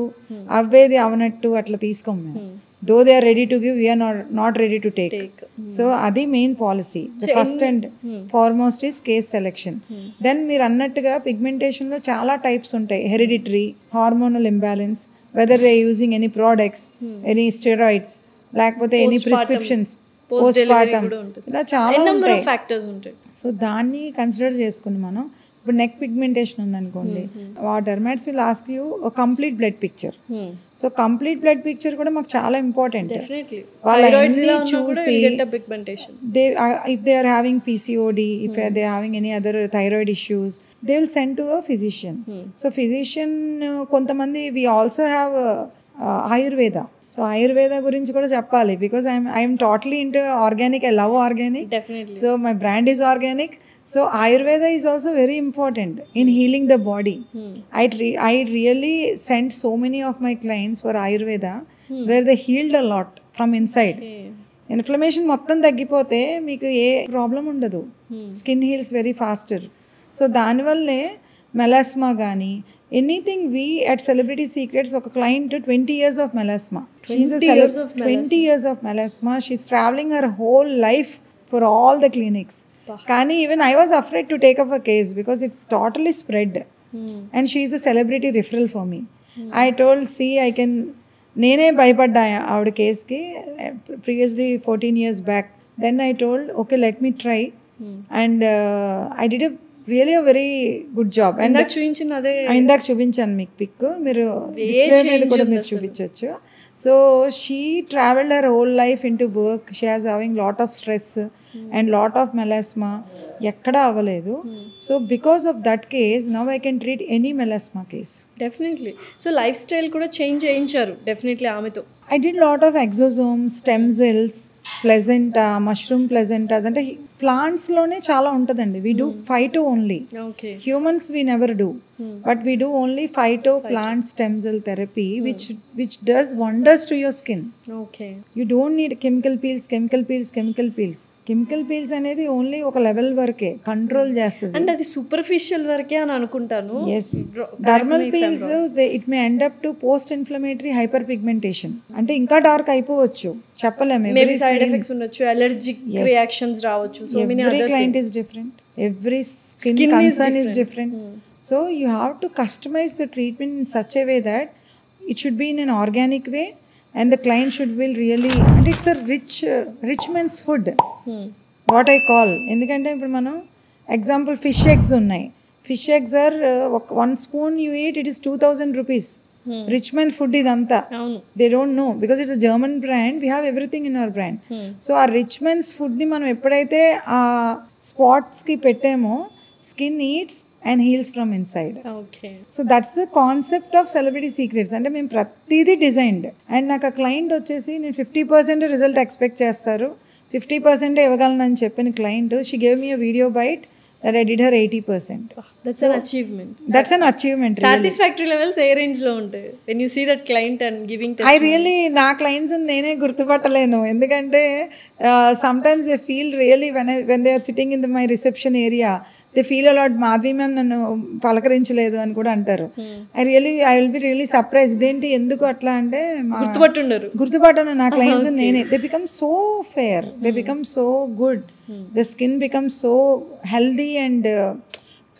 అవ్వేది అవనట్టు అట్లా తీసుకోము మేము. Though they are ready to give, we're not ready to take. So అది main policy. The first and foremost is case selection. Then మీరు అన్నట్టుగా పిగ్మెంటేషన్లో చాలా టైప్స్ ఉంటాయి. Hereditary, hormonal imbalance, whether they using any products, any steroids, లేకపోతే any prescriptions, postpartum, ఇలా చాలా ఉంటాయి. సో దాన్ని కన్సిడర్ చేసుకుని మనం ఇప్పుడు నెక్ పిగ్మెంటేషన్ ఉందనుకోండి, ఆ dermats will ask you complete blood picture. So complete blood picture కూడా మాకు చాలా ఇంపార్టెంట్. వాళ్ళన్నీ చూసి if they are having PCOD, if they are having any other thyroid issues, they will send to a physician. So physician, కొంతమంది we also have Ayurveda. So Ayurveda గురించి కూడా చెప్పాలి, because I'm totally into organic. I love organic. So my brand is organic. So Ayurveda is also very important in healing the body. I really sent so many of my clients for Ayurveda where they healed a lot from inside. Inflammation మొత్తం తగ్గిపోతే మీకు ఏ problem ఉండదు, skin heals very faster. So దానివల్లే melasma కానీ anything, we at celebrity secrets ఒక client 20 years of melasma. She's a 20 years of melasma. She's traveling her whole life for all the clinics. కానీ even I was afraid to take up a case because it's totally spread. And she is a celebrity referral for me. I told, see, I can, నేనే భయపడ్డా ఆవిడ కేస్కి previously 14 years back. Then I told, okay, let me try. And I did a really a very good job. And ఇందాక చూపించాను మీకు pick, మీరు display మీద కూడా మీరు చూపించవచ్చు. So she travelled her whole life in to work. She has having lot of stress and lot of melasma, ఎక్కడా అవ్వలేదు. So because of that case now I can treat any melasma case. Definitely. So life style కూడా change చేయించారు definitely ఆమెతో. I did lot of exosomes, stem cells, placenta, mushroom placentas. అంటే ప్లాంట్స్లోనే చాలా ఉంటుందండి. We do phyto only. Humans we never do, but we do only phyto plant stem cell therapy which does wonders to your skin. You don't need chemical peels. Chemical peels అనేది only ఒక level వరకే control చేస్తుంది. అంటే అది superficial వరకే అని అనుకుంటాను. Yes, dermal peels it may end up to post inflammatory hyperpigmentation. అంటే ఇంకా డార్క్ అయిపోవచ్చు, చెప్పలేము. మేబీ సైడ్ ఎఫెక్ట్స్ ఉండొచ్చు, అలర్జిక్ రియాక్షన్స్ రావచ్చు. So many other client is different, every skin concern is different. So you have to customize the treatment in such a way that it should be in an organic way and the client should will really, and it's a rich man's food, what I call. ఎందుకంటే ఇప్పుడు మనం example fish eggs ఉన్నాయి. Fish eggs are 1 spoon you eat, it is 2000 rupees. Rich men food ఇదంతా. They don't know because it's a German brand, we have everything in our brand. So ఆ rich men's ఫుడ్ని మనం ఎప్పుడైతే ఆ స్పాట్స్కి పెట్టామో, skin eats and heals from inside. So that's the concept of celebrity secrets. అంటే మేము ప్రతిదీ డిజైన్డ్. అండ్ నాకు ఆ క్లయింట్ వచ్చేసి నేను 50% రిజల్ట్ ఎక్స్పెక్ట్ చేస్తారు, 50% ఇవ్వగలనని చెప్పిన client, she gave me a video byte that I did her 80%. That's an achievement. That's an achievement. Satisfactory levels A range లో ఉంటాయి when you see that client and giving testimony? I really, నా clients నేనే గుర్తుపట్టలేను. ఎందుకంటే sometimes they feel really when they are sitting in my reception area, they feel a lot, Madhavi ma'am నన్ను పలకరించలేదు అని కూడా అంటారు. I will be really surprised. ఇదేంటి ఎందుకు అట్లా అంటే గుర్తుపట్టను నా క్లయింట్స్ నేనే. They become so fair, they become so good, the skin becomes so healthy and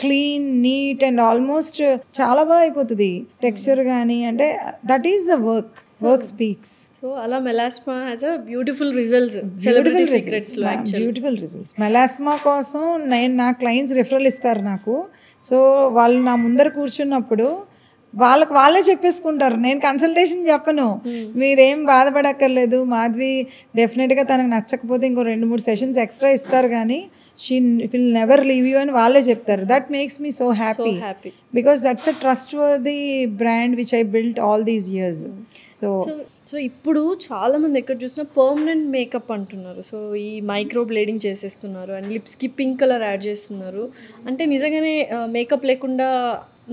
clean neat and almost చాలా బాగా అయిపోతుంది టెక్స్చర్ కానీ. అంటే that is the work speaks. So అలా melasma has a beautiful results, celebrity secrets లో actually beautiful results. Melasma కోసం నా clients referral ఇస్తారు నాకు. సో వాళ్ళు నా ముందర కూర్చున్నప్పుడు వాళ్ళే చెప్పేసుకుంటారు, నేను కన్సల్టేషన్ చెప్పను, మీరేం బాధపడక్కర్లేదు, మాధవి డెఫినెట్గా తనకు నచ్చకపోతే ఇంకో 2-3 సెషన్స్ ఎక్స్ట్రా ఇస్తారు కానీ she will never leave you అని వాళ్ళే చెప్తారు. That makes me so happy because that's a trust worthy brand which I built all these years. So ఇప్పుడు చాలామంది ఎక్కడ చూసినా పర్మనెంట్ మేకప్ అంటున్నారు. సో ఈ మైక్రో బ్లేడింగ్ చేసేస్తున్నారు అండ్ లిప్స్కి పింక్ కలర్ యాడ్ చేస్తున్నారు. అంటే నిజంగానే మేకప్ లేకుండా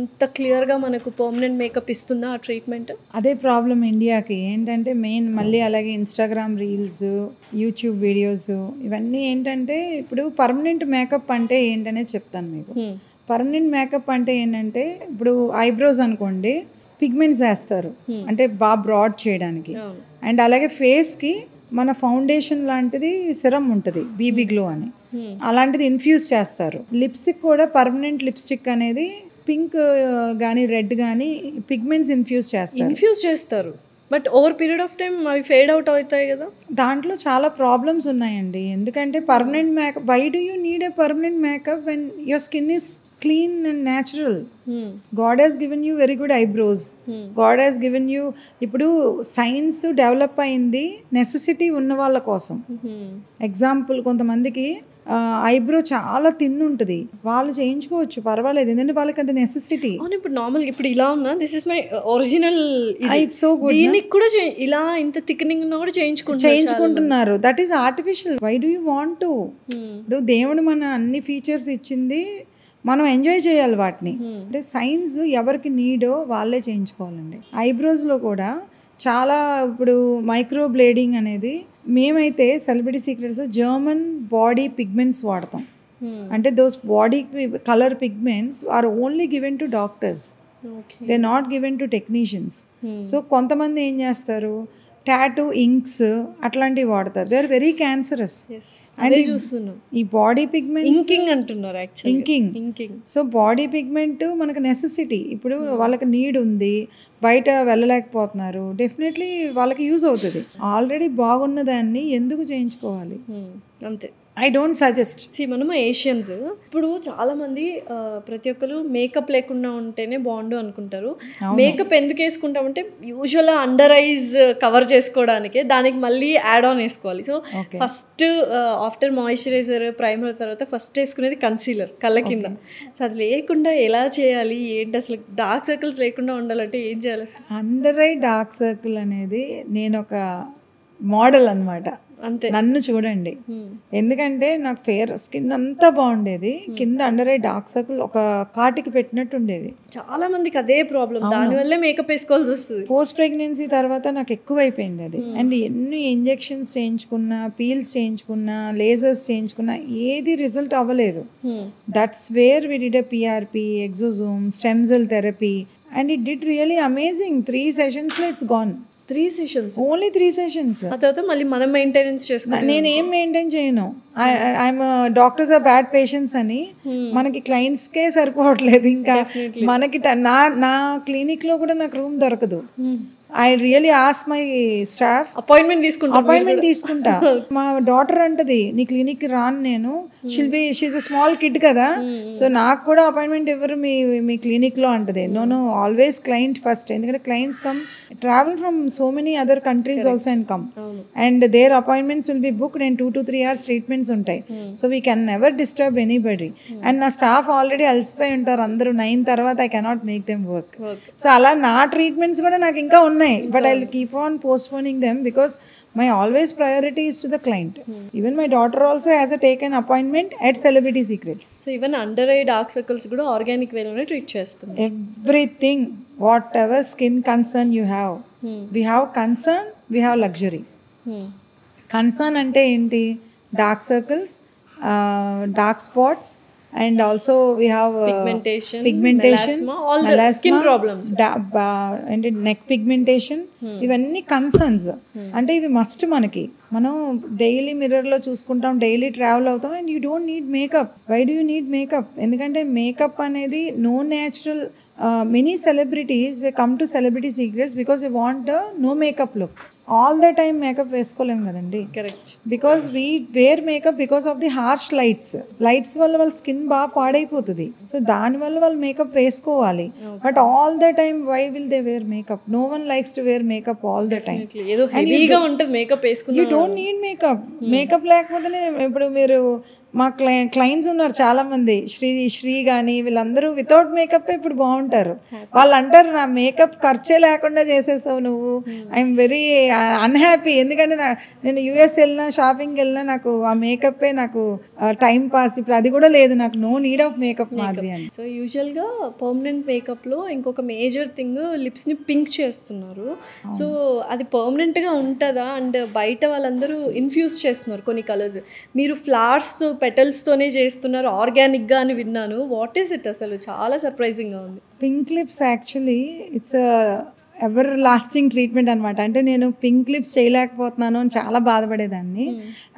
అంత క్లియర్గా మనకు పర్మనెంట్ మేకప్ ఇస్తుందా ఆ ట్రీట్మెంట్? అదే ప్రాబ్లం ఇండియాకి. ఏంటంటే మెయిన్ మళ్ళీ అలాగే ఇన్స్టాగ్రామ్ రీల్స్, యూట్యూబ్ వీడియోస్ ఇవన్నీ ఏంటంటే ఇప్పుడు పర్మనెంట్ మేకప్ అంటే ఏంటనే చెప్తాను మీకు. పర్మనెంట్ మేకప్ అంటే ఏంటంటే ఇప్పుడు ఐబ్రోస్ అనుకోండి, పిగ్మెంట్స్ వేస్తారు అంటే బాగా బ్రాడ్ చేయడానికి. అండ్ అలాగే ఫేస్కి మన ఫౌండేషన్ లాంటిది సిరం ఉంటుంది బీబీ గ్లో అని, అలాంటిది ఇన్ఫ్యూజ్ చేస్తారు. లిప్స్టిక్ కూడా పర్మనెంట్ లిప్స్టిక్ అనేది పింక్ కానీ రెడ్ కానీ పిగ్మెంట్స్ ఇన్ఫ్యూజ్ చేస్తారు. But over period of time అవి ఫేడ్ అవుట్ అవుతాయి కదా. దాంట్లో చాలా ప్రాబ్లమ్స్ ఉన్నాయండి. ఎందుకంటే permanent makeup, why do you need a permanent makeup when your skin is clean and natural. God has given you very good eyebrows. God has given you, ఇప్పుడు science develop అయింది necessity ఉన్న వాళ్ళ కోసం. Example కొంతమందికి eyebrow చాలా thin ఉంటుంది, వాళ్ళు చేయించుకోవచ్చు, పర్వాలేదు, ఎందుకంటే వాళ్ళకి అది నెసెసిటీ. ఇప్పుడు నార్మల్ ఇప్పుడు ఇలా ఉన్నా this is my original, it's so good, దీనికి కూడా ఇలా ఇంత థిక్నింగ్ ఉన్నా కూడా చేయించుకుంటున్నారు. That is artificial. Why do you want to? ఇప్పుడు దేవుడు మన అన్ని ఫీచర్స్ ఇచ్చింది, మనం ఎంజాయ్ చేయాలి వాటిని. అంటే సైన్స్ ఎవరికి నీడో వాళ్ళే చేయించుకోవాలండి. ఐబ్రోస్లో కూడా చాలా ఇప్పుడు మైక్రో బ్లేడింగ్ అనేది, మేమైతే celebrity secrets German body pigments వాడతాం. అంటే those body colour pigments are only given to doctors, they not given to technicians. So కొంతమంది ఏం చేస్తారు, టాటూ ఇంక్స్ అట్లాంటివి వాడతారు, they are very cancerous. And ఈ బాడీ పిగ్మెంట్ ఇంకింగ్ అంటున్నారు, ఇంకింగ్. సో బాడీ పిగ్మెంట్ మనకు నెసెసిటీ. ఇప్పుడు వాళ్ళకి నీడ్ ఉంది, బయట వెళ్ళలేకపోతున్నారు, డెఫినెట్లీ వాళ్ళకి యూజ్ అవుతుంది. ఆల్రెడీ బాగున్న దాన్ని ఎందుకు చేయించుకోవాలి? అంతే. I don't suggest. మనము ఏషియన్స్ ఇప్పుడు చాలామంది ప్రతి ఒక్కరు మేకప్ లేకుండా ఉంటేనే బాగుండు అనుకుంటారు. మేకప్ ఎందుకు వేసుకుంటామంటే యూజువల్గా అండర్ ఐజ్ కవర్ చేసుకోవడానికి, దానికి మళ్ళీ యాడ్ ఆన్ వేసుకోవాలి. So first after moisturiser primer తర్వాత ఫస్ట్ వేసుకునేది కన్సీలర్ కళ్ళ కింద. సో అది లేకుండా ఎలా చేయాలి ఏంటి, అసలు డార్క్ సర్కిల్స్ లేకుండా ఉండాలంటే ఏం చేయాలి? అండర్ ఐ డార్క్ సర్కిల్ అనేది నేను ఒక మోడల్ అనమాట. అంతే, నన్ను చూడండి. ఎందుకంటే నాకు ఫేర్ స్కిన్ అంతా బాగుండేది, కింద అండర్ ఐ డార్క్ సర్కిల్ ఒక కాటికి పెట్టినట్టు ఉండేది. చాలా మందికి అదే ప్రాబ్లం, దానివల్లే మేకప్ వేసుకోవాల్సి వస్తుంది. పోస్ట్ ప్రెగ్నెన్సీ తర్వాత నాకు ఎక్కువైపోయింది అది. అండ్ ఎన్ని ఇంజెక్షన్స్ చేయించుకున్నా, పీల్స్ చేయించుకున్నా, లేజర్స్ చేయించుకున్నా ఏది రిజల్ట్ అవ్వలేదు. That's where we did a PRP, exosome, stem cell therapy, and it did really amazing. 3 sessions లో it's gone. 3 sessions, only 3 sessions. ఆ తర్వాత మళ్ళీ మనం మెయింటెనెన్స్ చేసుకోవాలి. నేను ఏం మెయింటైన్ చేయను. I'm doctors are bad patients అని మనకి క్లయింట్స్కే సరిపోవట్లేదు. ఇంకా మనకి నా క్లినిక్లో కూడా నాకు రూమ్ దొరకదు. I really ask my staff, appointment తీసుకుంటా. మా డాటర్ అంటది, నీ క్లినిక్ రాను నేను, షీఈ్ అ స్మాల్ కిడ్ కదా, సో నాకు కూడా అపాయింట్మెంట్ ఇవ్వరు మీ క్లినిక్లో అంటది. నో ఆల్వేస్ క్లయింట్ ఫస్ట్, ఎందుకంటే clients come travel from so many other countries also and come, and their appointments will be booked and 2 to 3 hours treatments ఉంటాయి. So we can never disturb anybody. And నా staff already అలసిపోయి ఉంటారు అందరూ, 9 తర్వాత I cannot make them work. So అలా నా treatments కూడా నాకు ఇంకా ఉన్నాయి, but I'll keep on postponing them because my always priority is to the client. Even my daughter also has a taken appointment at Celebrity Secrets. So even under eye dark circles kuda organic way lone treat chestam. Everything, whatever skin concern you have, we have concern, we have luxury. Concern ante enti, dark circles, dark spots and also we have pigmentation, pigmentation, melasma, all the skin problems, and neck pigmentation, ఇవన్నీ concerns. అంటే ఇవి must మనకి. మనం daily మిర్రర్లో చూసుకుంటాం, daily travel అవుతాం, and you don't need makeup. Why do you need makeup? ఎందుకంటే makeup అనేది no natural. many celebrities, they come to Celebrity Secrets because they want a no makeup look. All the time makeup వేసుకోలేము కదండి. Correct. Because we wear makeup because of the harsh lights వల్ల వాళ్ళ skin బాగా పాడైపోతుంది. So దానివల్ల వాళ్ళు makeup వేసుకోవాలి. But all the time why will they wear makeup? No one likes to wear makeup all the time. You don't need makeup. Makeup లేకపోతేనే ఇప్పుడు మీరు మా క్లయింట్స్ ఉన్నారు చాలా మంది, శ్రీ కానీ వీళ్ళందరూ వితౌట్ మేకప్ ఇప్పుడు బాగుంటారు. వాళ్ళు అంటారు నా మేకప్ ఖర్చే లేకుండా చేసేసావు నువ్వు, ఐఎమ్ వెరీ అన్హ్యాపీ. ఎందుకంటే నేను యూఎస్ వెళ్ళినా షాపింగ్కి వెళ్ళినా నాకు ఆ మేకప్పే నాకు టైం పాస్. ఇప్పుడు అది కూడా లేదు నాకు, no need of makeup Madhavi అని. సో యూజువల్గా పర్మనెంట్ మేకప్లో ఇంకొక మేజర్ థింగ్ లిప్స్ని పింక్ చేస్తున్నారు. సో అది పర్మనెంట్గా ఉంటుందా? అండ్ బయట వాళ్ళందరూ ఇన్ఫ్యూజ్ చేస్తున్నారు కొన్ని కలర్స్, మీరు ఫ్లవర్స్తో పెటల్స్తోనే చేస్తున్నారు ఆర్గానిక్గా అని విన్నాను. వాట్ ఈస్ ఇట్ అసలు? చాలా సర్ప్రైజింగ్గా ఉంది. Pink lips actually it's ever lasting treatment అనమాట. అంటే నేను పింక్ లిప్స్ చేయలేకపోతున్నాను అని చాలా బాధపడేదాన్ని.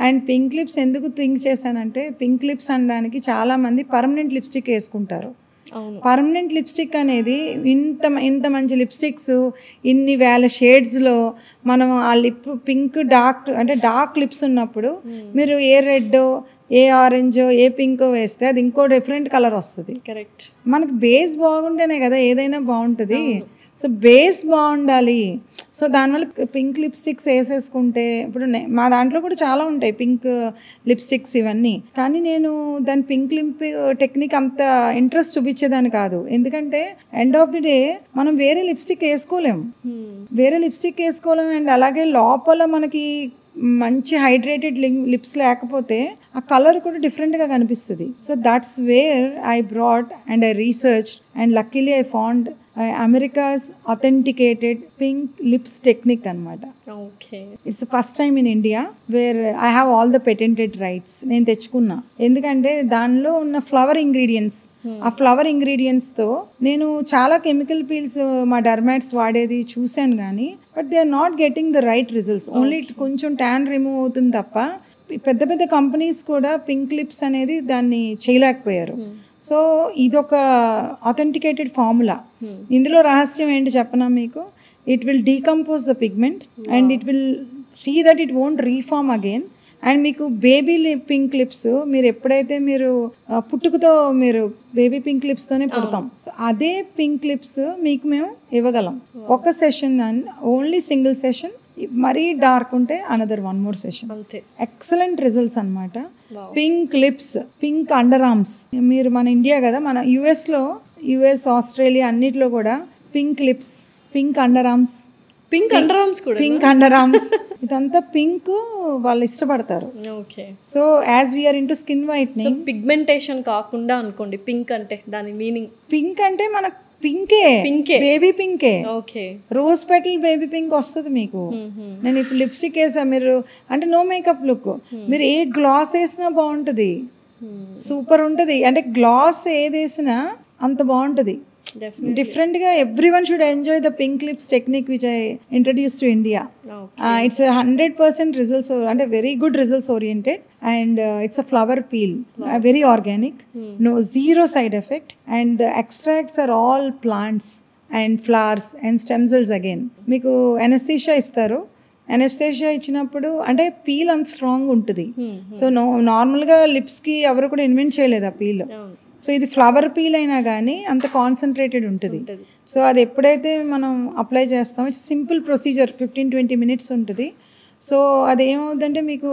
అండ్ పింక్ లిప్స్ ఎందుకు థింక్ చేశానంటే, పింక్ లిప్స్ అనడానికి చాలామంది పర్మనెంట్ లిప్స్టిక్ వేసుకుంటారు. పర్మనెంట్ లిప్స్టిక్ అనేది ఇంత మంచి లిప్స్టిక్స్ ఇన్ని వేల షేడ్స్లో మనం ఆ లిప్ పింక్ డార్క్ లిప్స్ ఉన్నప్పుడు మీరు ఏ రెడ్, ఏ ఆరెంజ్, ఏ పింక్ వేస్తే అది ఇంకో డిఫరెంట్ కలర్ వస్తుంది. కరెక్ట్. మనకు బేస్ బాగుంటేనే కదా ఏదైనా బాగుంటుంది. సో బేస్ బాగుండాలి. సో దానివల్ల పింక్ లిప్స్టిక్స్ వేసేసుకుంటే, ఇప్పుడు మా దాంట్లో కూడా చాలా ఉంటాయి పింక్ లిప్స్టిక్స్ ఇవన్నీ, కానీ నేను దాని పింక్ లిప్ టెక్నిక్ అంత ఇంట్రెస్ట్ చూపించేదాన్ని కాదు. ఎందుకంటే ఎండ్ ఆఫ్ ది డే మనం వేరే లిప్స్టిక్ వేసుకోలేము. అండ్ అలాగే లోపల మనకి మంచి హైడ్రేటెడ్ లిప్స్ లేకపోతే ఆ కలర్ కూడా డిఫరెంట్గా కనిపిస్తుంది. So that's where I brought and I research and luckily I found America's authenticated pink lips technique అనమాట. It's first time in India where I have all the patented rights. నేను తెచ్చుకున్నా ఎందుకంటే దానిలో ఉన్న ఫ్లవర్ ఇంగ్రీడియంట్స్, ఆ flower ఇంగ్రీడియంట్స్తో నేను చాలా కెమికల్ పీల్స్ మా డర్మాట్స్ వాడేది చూశాను, కానీ but they are not getting the right results. Only కొంచెం ట్యాన్ రిమూవ్ అవుతుంది తప్ప పెద్ద కంపెనీస్ కూడా పింక్ లిప్స్ అనేది దాన్ని చేయలేకపోయారు. సో ఇదొక అథెంటికేటెడ్ ఫార్ములా. ఇందులో రహస్యం ఏంటి చెప్పనా మీకు? It will decompose the pigment and it will see that it won't reform again. And మీకు బేబీ పింక్ లిప్స్ మీరు ఎప్పుడైతే మీరు పుట్టుకతో మీరు బేబీ పింక్ లిప్స్తోనే పుడతాం, సో అదే పింక్ లిప్స్ మీకు మేము ఇవ్వగలం. ఒక సెషన్ ఓన్లీ సింగిల్ సెషన్, మరీ డార్క్ ఉంటే another 1 more session. Excellent results అనమాట. Pink lips, pink underarms. మీరు మన ఇండియా కదా, మన యుఎస్ ఆస్ట్రేలియా అన్నిట్లో కూడా pink lips, pink underarms, pink underarms ఇదంతా పింక్ వాళ్ళు ఇష్టపడతారు. So as we're into skin whitening, pigmentation కాకుండా అనుకోండి పింక్ అంటే దాని మీనింగ్. పింక్ అంటే మన పింకే, బేబీ పింకే. రోజ్ పెటల్ బేబీ పింక్ వస్తుంది మీకు. నేను ఇప్పుడు లిప్స్టిక్ వేసా, మీరు అంటే నో మేకప్ లుక్, మీరు ఏ గ్లాస్ వేసినా బాగుంటుంది, సూపర్ ఉంటుంది. అంటే గ్లాస్ ఏది వేసినా అంత బాగుంటుంది. డిఫరెంట్గా everyone should enjoy the pink lips technique which I introduce to India. It's 100% results, అంటే very good results oriented, and it's a flower peel, very organic, no zero side effect, and the extracts are all plants and flowers and stem cells. Again మీకు anaesthesia ఇస్తారు. Anaesthesia ఇచ్చినప్పుడు అంటే peel అంత strong ఉంటుంది. So నార్మల్గా లిప్స్కి ఎవరు కూడా invent చేయలేదు ఆ పీల్. సో ఇది ఫ్లవర్ పీల్ అయినా కానీ అంత కాన్సన్ట్రేటెడ్ ఉంటుంది. సో అది ఎప్పుడైతే మనం అప్లై చేస్తామో ఇట్స్ సింపుల్ ప్రొసీజర్, 15-20 minutes ఉంటుంది. సో అది ఏమవుతుందంటే మీకు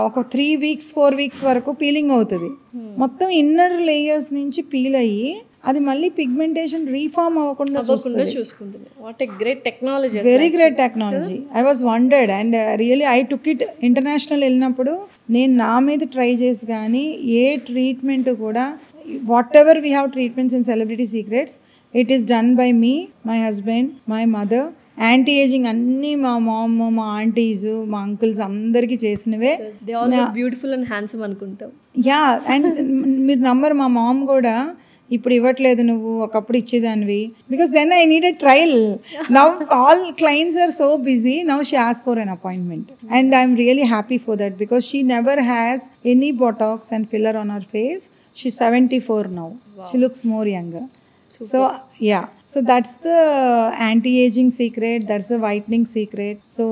ఒక 3 weeks 4 weeks వరకు పీలింగ్ అవుతుంది. మొత్తం ఇన్నర్ లేయర్స్ నుంచి పీల్ అయ్యి అది మళ్ళీ పిగ్మెంటేషన్ రీఫార్మ్ అవ్వకుండా చూసుకుంటుంది. What a great technology, very great technology. I was wondered and really I took it. International వెళ్ళినప్పుడు నేను నా మీద ట్రై చేసి, కానీ ఏ ట్రీట్మెంట్ కూడా what ever we have treatments in celebrity secrets, it is done by me, my husband, my mother anti ageing అన్నీ మా ma'am, మా ఆంటీస్, మా అంకుల్స్ అందరికీ చేసినవే. They all beautiful and handsome అనుకుంటాం. యా, అండ్ మీరు నమ్మరు, మా మామ్ కూడా ఇప్పుడు ఇవ్వట్లేదు, నువ్వు ఒకప్పుడు ఇచ్చేదానివి. Because then I need a trial. Now all clients are so busy, now she ask for an appointment and I'm really happy for that because she never has any botox and filler on her face. She's 74 now. Wow. She looks more younger. Super. So yeah, so that's the anti-aging secret, that's the whitening secret. So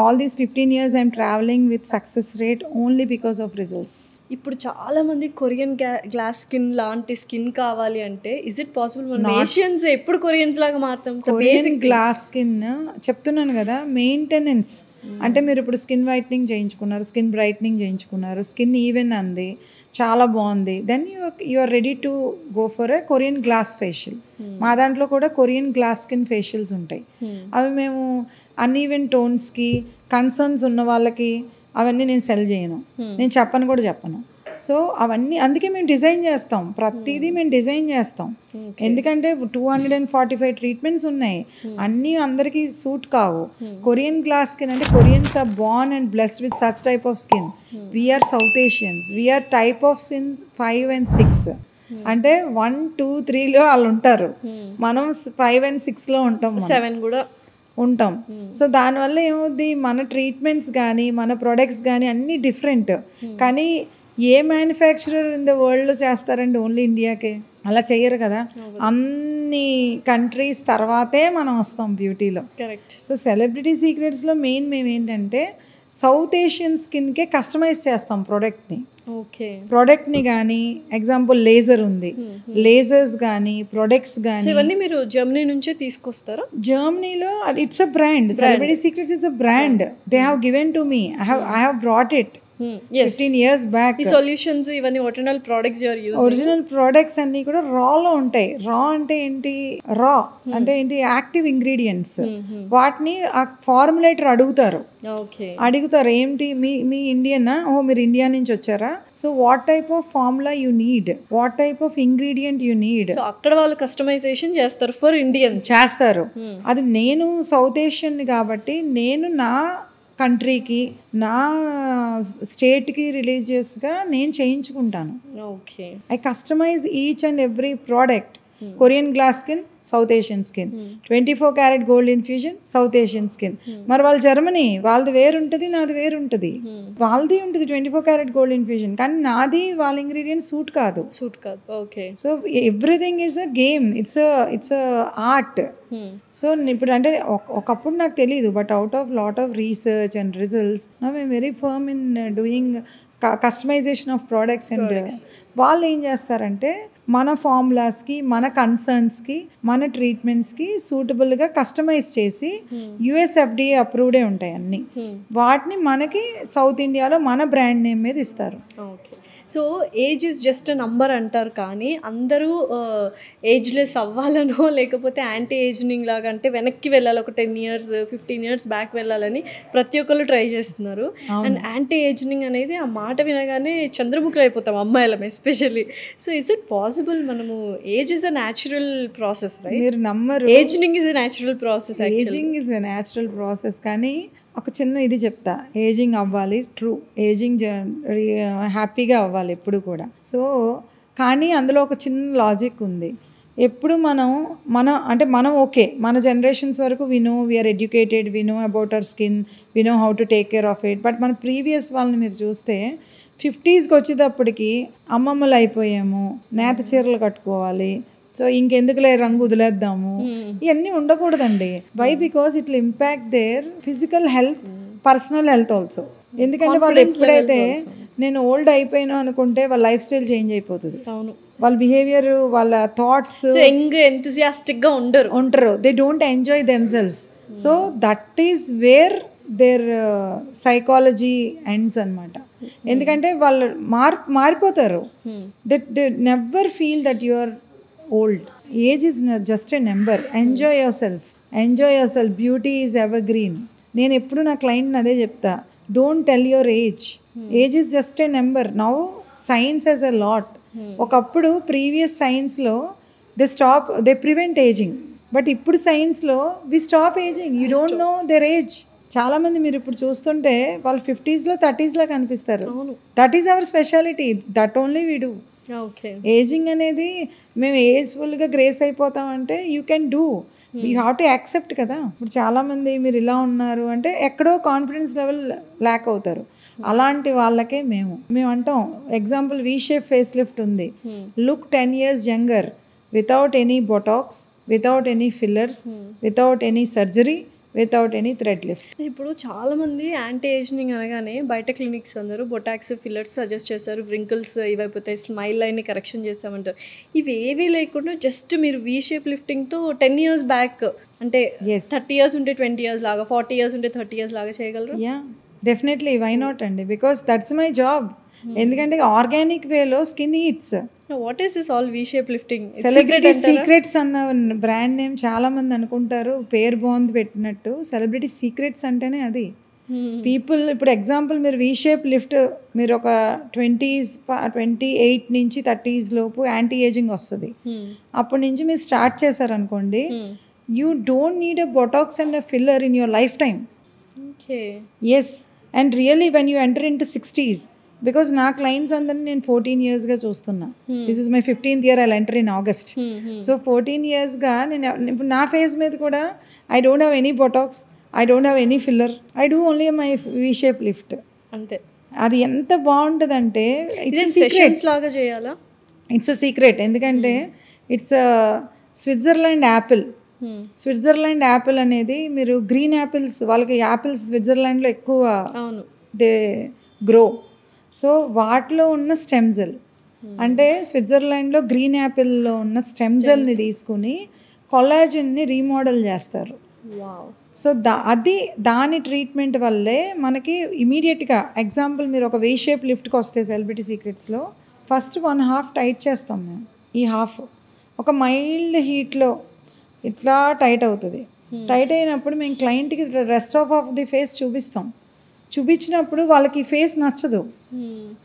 all these 15 years I'm traveling with success rate only because of results. ఇప్పుడు చాలా మంది Korean glass skin లాంటి skin కావాలి అంటే is it possible? మన Asians ఎప్పుడు Koreans లాగా మారుతాం. Korean glass skin చెప్తున్నాను కదా, మెయింటెనెన్స్ అంటే మీరు ఇప్పుడు స్కిన్ వైట్నింగ్ చేయించుకున్నారు, స్కిన్ బ్రైట్నింగ్ చేయించుకున్నారు, స్కిన్ ఈవెన్ అంది, చాలా బాగుంది, then you are ready to go for a Korean glass facial. మా దాంట్లో కూడా కొరియన్ గ్లాస్ స్కిన్ ఫేషియల్స్ ఉంటాయి. అవి మేము అన్ఈవెన్ టోన్స్కి, కన్సర్న్స్ ఉన్న వాళ్ళకి అవన్నీ నేను సెల్ చేయను, నేను చెప్పను కూడా చెప్పను. సో అవన్నీ అందుకే మేము డిజైన్ చేస్తాం, ప్రతిదీ మేము డిజైన్ చేస్తాం. ఎందుకంటే 245 ట్రీట్మెంట్స్ ఉన్నాయి, అన్నీ అందరికీ సూట్ కావు. కొరియన్ గ్లాస్ స్కిన్ అంటే Koreans are born and blessed with such type of skin. We are South Asians, we are type of skin 5 and 6. అంటే 1, 2, 3లో వాళ్ళు ఉంటారు, మనం 5 and 6లో ఉంటాం, 7 కూడా ఉంటాం. సో దానివల్ల ఏమవుద్ది, మన ట్రీట్మెంట్స్ కానీ మన ప్రొడక్ట్స్ కానీ అన్నీ డిఫరెంట్. కానీ ఏ మ్యానుఫ్యాక్చరర్ ఇన్ ద వరల్డ్లో చేస్తారండి ఓన్లీ ఇండియాకే? అలా చెయ్యరు కదా, అన్ని కంట్రీస్ తర్వాతే మనం వస్తాం బ్యూటీలో. కరెక్ట్. సో సెలబ్రిటీ సీక్రెట్స్లో మెయిన్ మేము ఏంటంటే సౌత్ ఏషియన్ స్కిన్కే కస్టమైజ్ చేస్తాం ప్రోడక్ట్ని. ఓకే. ప్రోడక్ట్ని కానీ ఎగ్జాంపుల్ లేజర్ ఉంది, లేజర్స్ కానీ ప్రొడక్ట్స్ కానీ ఇవన్నీ మీరు జర్మనీ నుంచే తీసుకొస్తారా? జర్మనీలో అది it's a brand, Celebrity Secrets it's a brand. They have given to me, I have brought it 15 years back. ఈ సొల్యూషన్స్ ఇవన్నీ original products you are using. Original products అన్ని కూడా రాలో ఉంటాయి. రా అంటే ఏంటి? రా అంటే ఏంటి? Active ingredients. వాటిని ఆ ఫార్ములేటర్ అడుగుతారు. అడుగుతారు ఏంటి, మీ ఇండియనా? ఓ మీరు ఇండియా నుంచి వచ్చారా? So what type of formula you need, what type of ingredient you need. So అక్కడ వాళ్ళు కస్టమైజేషన్ చేస్తారు ఫర్ ఇండియన్ చేస్తారు. అది నేను సౌత్ ఏషియన్ కాబట్టి నేను నా కంట్రీకి, నా స్టేట్కి రిలీజియస్గా నేను చేయించుకుంటాను. Okay. I customise each and every product. Korean glass skin, South Asian skin. 24 karat gold infusion, South Asian skin. మరి వాళ్ళు జర్మనీ, వాళ్ళది వేరుంటుంది, నాది వేరుంటుంది. వాళ్ళది ఉంటుంది 24 karat గోల్డ్ ఇన్ఫ్యూజన్, కానీ నాది వాళ్ళ ఇంగ్రీడియంట్ సూట్ కాదు. Okay. So everything is a game, it's a art. So ఇప్పుడు అంటే ఒకప్పుడు నాకు తెలియదు, but out of lot of research and results now I'm very firm in doing customization of products. And వాళ్ళు ఏం చేస్తారంటే మన ఫార్ములాస్కి, మన కన్సర్న్స్కి, మన ట్రీట్మెంట్స్కి సూటబుల్గా కస్టమైజ్ చేసి USFDA అప్రూవ్డే ఉంటాయి అన్నీ. వాటిని మనకి సౌత్ ఇండియాలో మన బ్రాండ్ నేమ్ మీద ఇస్తారు. Okay. So age is just number అంటారు, కానీ అందరూ ఏజ్లెస్ అవ్వాలనో లేకపోతే యాంటీ ఏజింగ్ లాగా అంటే వెనక్కి వెళ్ళాలి, ఒక 10 years 15 years బ్యాక్ వెళ్ళాలని ప్రతి ఒక్కళ్ళు ట్రై చేస్తున్నారు. అండ్ యాంటీ ఏజింగ్ అనేది ఆ మాట వినగానే చంద్రముఖులు అయిపోతాం అమ్మాయిలం especially. So is it possible? మనము age is a natural process, right? మీరు నమ్మరు, aging is a natural process. Aging is a natural process. కానీ ఒక చిన్న ఇది చెప్తా, ఏజింగ్ అవ్వాలి, ట్రూ ఏజింగ్ హ్యాపీగా అవ్వాలి ఎప్పుడు కూడా. సో కానీ అందులో ఒక చిన్న లాజిక్ ఉంది. ఎప్పుడు మనం ఓకే, మన జనరేషన్స్ వరకు we are educated, we know about our skin, we know how to take care of it. But మన ప్రీవియస్ వాళ్ళని మీరు చూస్తే 50sకి వచ్చేటప్పటికి అమ్మమ్మలు అయిపోయాము, నేత చీరలు కట్టుకోవాలి, సో ఇంకెందుకులే రంగు వదిలేద్దాము, ఇవన్నీ ఉండకూడదండి. Why? Because it will impact their physical health, personal health also. ఎందుకంటే వాళ్ళు ఎప్పుడైతే నేను ఓల్డ్ అయిపోయాను అనుకుంటే వాళ్ళ లైఫ్ స్టైల్ చేంజ్ అయిపోతుంది, వాళ్ళ బిహేవియర్, వాళ్ళ థాట్స్ ఎంతూసియాస్టిక్గా ఉండరు, they don't enjoy themselves. So that is where their psychology ends అనమాట. ఎందుకంటే వాళ్ళు మారిపోతారు. They never feel that you are old. Age is just a number. Enjoy yourself. Beauty is evergreen. నేను ఎప్పుడు నా క్లయింట్ని అదే చెప్తా, don't tell your age. Age is just a number. Now science has a lot. ఒకప్పుడు previous సైన్స్లో they prevent aging. But ఇప్పుడు సైన్స్లో we stop aging, you don't know their age. చాలామంది మీరు ఇప్పుడు చూస్తుంటే వాళ్ళు 50s, 30s కనిపిస్తారు. That is our speciality, that only we do. Aging అనేది మేము ఏజ్ఫుల్గా గ్రేస్ అయిపోతామంటే you can do, you have to accept కదా. ఇప్పుడు చాలామంది మీరు ఇలా ఉన్నారు అంటే ఎక్కడో కాన్ఫిడెన్స్ లెవెల్ ల్యాక్ అవుతారు. అలాంటి వాళ్ళకే మేము అంటాం, example V shape face lift ఉంది, look 10 years younger without any botox, without any fillers, without any surgery, without any thread lift. ఇప్పుడు చాలామంది యాంటీ ఏజింగ్ అనగానే బయట క్లినిక్స్ అందరూ బొటాక్స్ ఫిల్లర్స్ సజెస్ట్ చేస్తారు, వ్రింకిల్స్ ఇవైపోతాయి, స్మైల్ లైన్ని కరెక్షన్ చేస్తామంటారు. ఇవి ఏవీ లేకుండా జస్ట్ మీరు వీ షేప్ లిఫ్టింగ్తో 10 years బ్యాక్ అంటే 30 years ఉంటే 20 years లాగా, 40 years ఉంటే 30 years లాగా చేయగలరు? యా డెఫినెట్లీ, వై నాట్ అండి, బికాస్ దట్స్ మై జాబ్. ఎందుకంటే ఆర్గానిక్ వేలో skin eats. What is this all we shape lifting? Celebrity secrets అన్న బ్రాండ్ నేమ్ చాలా మంది అనుకుంటారు, పేరు బాగుంది పెట్టినట్టు. సెలబ్రిటీ సీక్రెట్స్ అంటేనే అది. పీపుల్ ఇప్పుడు ఎగ్జాంపుల్ మీరు వీ షేప్ లిఫ్ట్ మీరు ఒక 28 నుంచి 30s లోపు యాంటీ ఏజింగ్ వస్తుంది. అప్పటి నుంచి మీరు స్టార్ట్ చేశారనుకోండి, you don't need a Botox and a filler in your life time. Yes, and really when you enter in to 60s, because నా క్లయింట్స్ అందరినీ నేను 14 yearsగా చూస్తున్నా. This is my 15th year, I'll enter in August. So 14 yearsగా నేను ఇప్పుడు నా face మీద కూడా I don't have any Botox, I don't have any filler, I do only my V shape lift. అంతే. అది ఎంత బాగుంటుందంటే లాగా చేయాలా? It's a secret. ఎందుకంటే it's Switzerland apple. Switzerland apple అనేది మీరు గ్రీన్ యాపిల్స్, వాళ్ళకి యాపిల్స్ స్విట్జర్లాండ్లో ఎక్కువ దే గ్రో. సో వాటిలో ఉన్న స్టెమ్ సెల్ అంటే స్విట్జర్లాండ్లో గ్రీన్ యాపిల్లో ఉన్న స్టెమ్ సెల్ని తీసుకుని కొల్లాజన్ని రీమోడల్ చేస్తారు. సో అది దాని ట్రీట్మెంట్ వల్లే మనకి ఇమీడియట్గా, ఎగ్జాంపుల్ మీరు ఒక వే షేప్ లిఫ్ట్కి వస్తే సెలబ్రిటీ సీక్రెట్స్లో ఫస్ట్ 1/2 టైట్ చేస్తాం మేము. ఈ హాఫ్ ఒక మైల్డ్ హీట్లో ఇట్లా టైట్ అవుతుంది. టైట్ అయినప్పుడు మేము క్లయింట్కి రెస్ట్ ఆఫ్ ది ఫేస్ చూపించినప్పుడు వాళ్ళకి ఈ ఫేస్ నచ్చదు.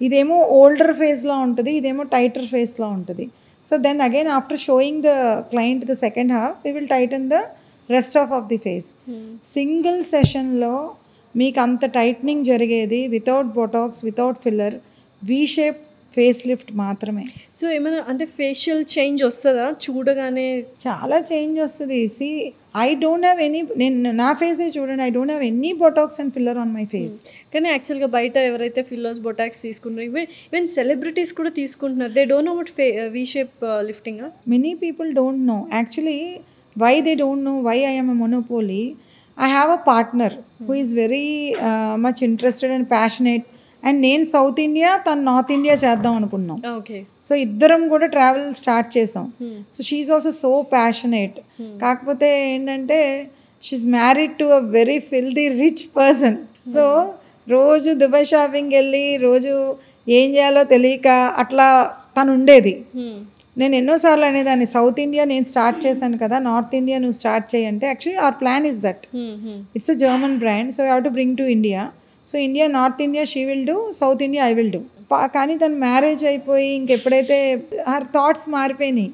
ఇదేమో ఓల్డర్ ఫేస్లో ఉంటుంది, ఇదేమో టైటర్ ఫేస్లో ఉంటుంది. So then again after showing the client the second half, we will tighten the rest of the face. Single సెషన్లో మీకు అంత టైట్నింగ్ జరిగేది without Botox, without filler, V shape face lift మాత్రమే. సో ఏమైనా అంటే ఫేషియల్ చేంజ్ వస్తుందా చూడగానే? చాలా చేంజ్ వస్తుంది. See I don't have any, నేను నా ఫేసే చూడండి, I don't have any Botox and filler on my face. కానీ యాక్చువల్గా బయట ఎవరైతే ఫిల్లర్స్ బొటాక్స్ తీసుకుంటారు, ఈవెన్ సెలబ్రిటీస్ కూడా తీసుకుంటున్నారు, they don't know what V shape lifting. Many people don't know actually. Why they don't know? Why I am a monopoly? I have a partner who is very much interested and passionate. And నేను South India, తను North India చేద్దాం అనుకున్నాం. So ఇద్దరం కూడా travel start చేసాం. So she's also so passionate. కాకపోతే ఏంటంటే she's married to a very filthy rich person. So రోజు దుబాయ్ షాపింగ్కి వెళ్ళి రోజు ఏం చేయాలో తెలియక అట్లా తను ఉండేది. నేను ఎన్నోసార్లు అనేదాన్ని, సౌత్ ఇండియా నేను స్టార్ట్ చేశాను కదా, నార్త్ ఇండియా నువ్వు స్టార్ట్ చేయంటే, actually our plan is that it's a German brand, so you have to bring to India. So India, North India she will do, South India I will do. కానీ తను marriage అయిపోయి ఇంకెప్పుడైతే her thoughts మారిపోయినాయి,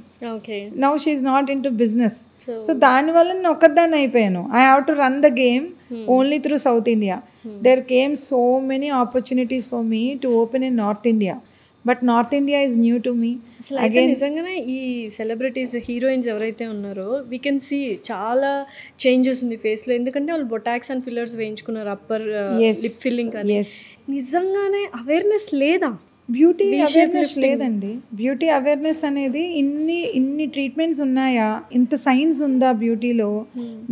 now she is not into business. So దానివల్ల నేను ఒక్కదాన్ని అయిపోయాను. I have to run the game only through South India. There came so many opportunities for me to open in North India, but North India is new to me. అసలు అయితే నిజంగానే ఈ celebrities, heroines ఎవరైతే ఉన్నారో we can see చాలా changes ఉంది ఫేస్లో. ఎందుకంటే వాళ్ళు బొటాక్స్ అండ్ ఫిల్లర్స్ వేయించుకున్నారు, అప్పర్ లిప్ ఫిల్లింగ్ కానీ. నిజంగానే అవేర్నెస్ లేదా? బ్యూటీ అవేర్నెస్ లేదండి. బ్యూటీ అవేర్నెస్ అనేది ఇన్ని ట్రీట్మెంట్స్ ఉన్నాయా, ఇంత సైన్స్ ఉందా బ్యూటీలో,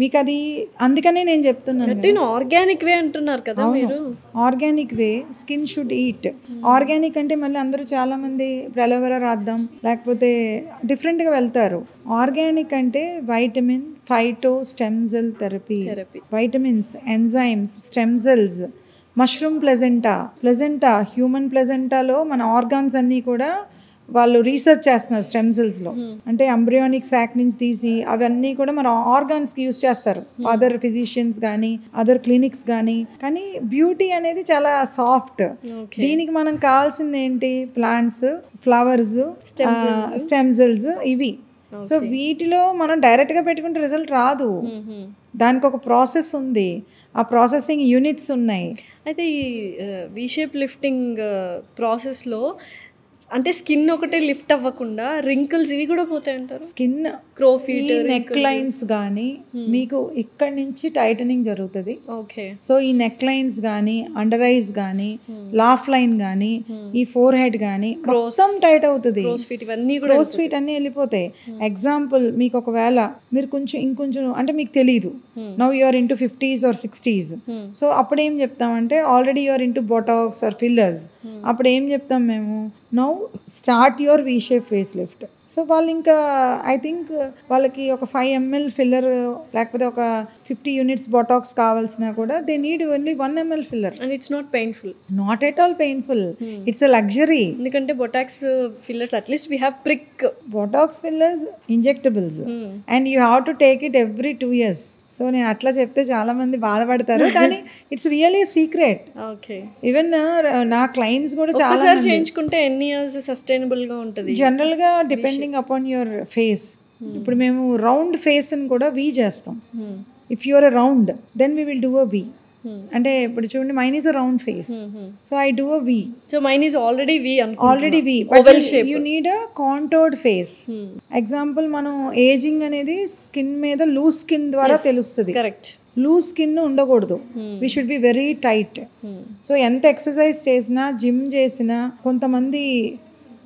మీకు అది అందుకనే నేను చెప్తున్నాను. ఆర్గానిక్ వే అంటున్నారు కదా మీరు. Organic way, skin should eat. Organic అంటే మళ్ళీ అందరూ చాలా మంది ఇప్పుడు అలోవెరా రాద్దాం లేకపోతే డిఫరెంట్గా వెళ్తారు. ఆర్గానిక్ అంటే vitamin, phyto stem cell therapy, vitamins, enzymes, stem cells, mushroom placenta, human ప్లెజెంటాలో మన ఆర్గాన్స్ అన్నీ కూడా వాళ్ళు రీసెర్చ్ చేస్తున్నారు స్టెమ్ సెల్స్లో. అంటే ఎంబ్రియానిక్ సాక్ నుంచి తీసి అవన్నీ కూడా మన ఆర్గాన్స్కి యూజ్ చేస్తారు అదర్ ఫిజిషియన్స్ కానీ, అదర్ క్లినిక్స్ కానీ. కానీ బ్యూటీ అనేది చాలా సాఫ్ట్. దీనికి మనం కావాల్సింది ఏంటి? ప్లాంట్స్, ఫ్లవర్స్, స్టెమ్ సెల్స్, ఇవి. సో వీటిలో మనం డైరెక్ట్గా పెట్టుకుంటే రిజల్ట్ రాదు, దానికి ఒక ప్రాసెస్ ఉంది, ఆ ప్రాసెసింగ్ యూనిట్స్ ఉన్నాయి. అయితే ఈ వి షేప్ లిఫ్టింగ్ ప్రాసెస్లో అంటే స్కిన్ ఒకటే లిఫ్ట్ అవ్వకుండా రింకిల్స్ ఇవి కూడా పోతాయి అంటారు. స్కిన్ క్రోఫీట్ నెక్ లైన్స్ కానీ మీకు ఇక్కడ నుంచి టైటనింగ్ జరుగుతుంది. ఓకే. సో ఈ నెక్ లైన్స్ కానీ, అండర్ ఐస్ కానీ, లాఫ్ లైన్ కానీ, ఈ ఫోర్ హెడ్ కానీ మొత్తం టైట్ అవుతుంది. క్రోస్ ఫీట్ అన్నీ వెళ్ళిపోతాయి. ఎగ్జాంపుల్ మీకు ఒకవేళ మీరు ఇంకొంచెం అంటే మీకు తెలియదు, now you're into 50s or 60s. So అప్పుడు ఏం చెప్తామంటే already you're into botox or fillers. అప్పుడు ఏం చెప్తాం మేము, now start your V shape face lift. So వాళ్ళు ఇంకా ఐ థింక్ వాళ్ళకి ఒక 5 ml ఫిల్లర్ లేకపోతే ఒక 50 units బొటాక్స్ కావాల్సినా కూడా they need only 1 ml filler. And it's not painful. Not at all painful, it's a luxury. ఎందుకంటే botox fillers at least we have prick. Botox fillers injectables and you have to take it every 2 years. So నేను అట్లా చెప్తే చాలా మంది బాధపడతారు, కానీ it's really secret. Okay. Even నా clients కూడా చాలా చేయించుకుంటే ఎన్ని ఇయర్స్ సస్టైనబుల్ గా ఉంటుంది జనరల్ గా డిపెండింగ్ అపాన్ యువర్ ఫేస్. ఇప్పుడు మేము రౌండ్ ఫేస్ ని కూడా వీ చేస్తాం. If your a round then we will do a V. అంటే ఇప్పుడు చూడండి, mine is a round face, so I do a V. So mine is already V, but you need a contoured face. Example మనం aging అనేది skin మీద loose skin ద్వారా తెలుస్తుంది. Correct. Loose skin ఉండకూడదు, we should be very tight. So ఎంత exercise చేసినా, gym చేసినా కొంతమంది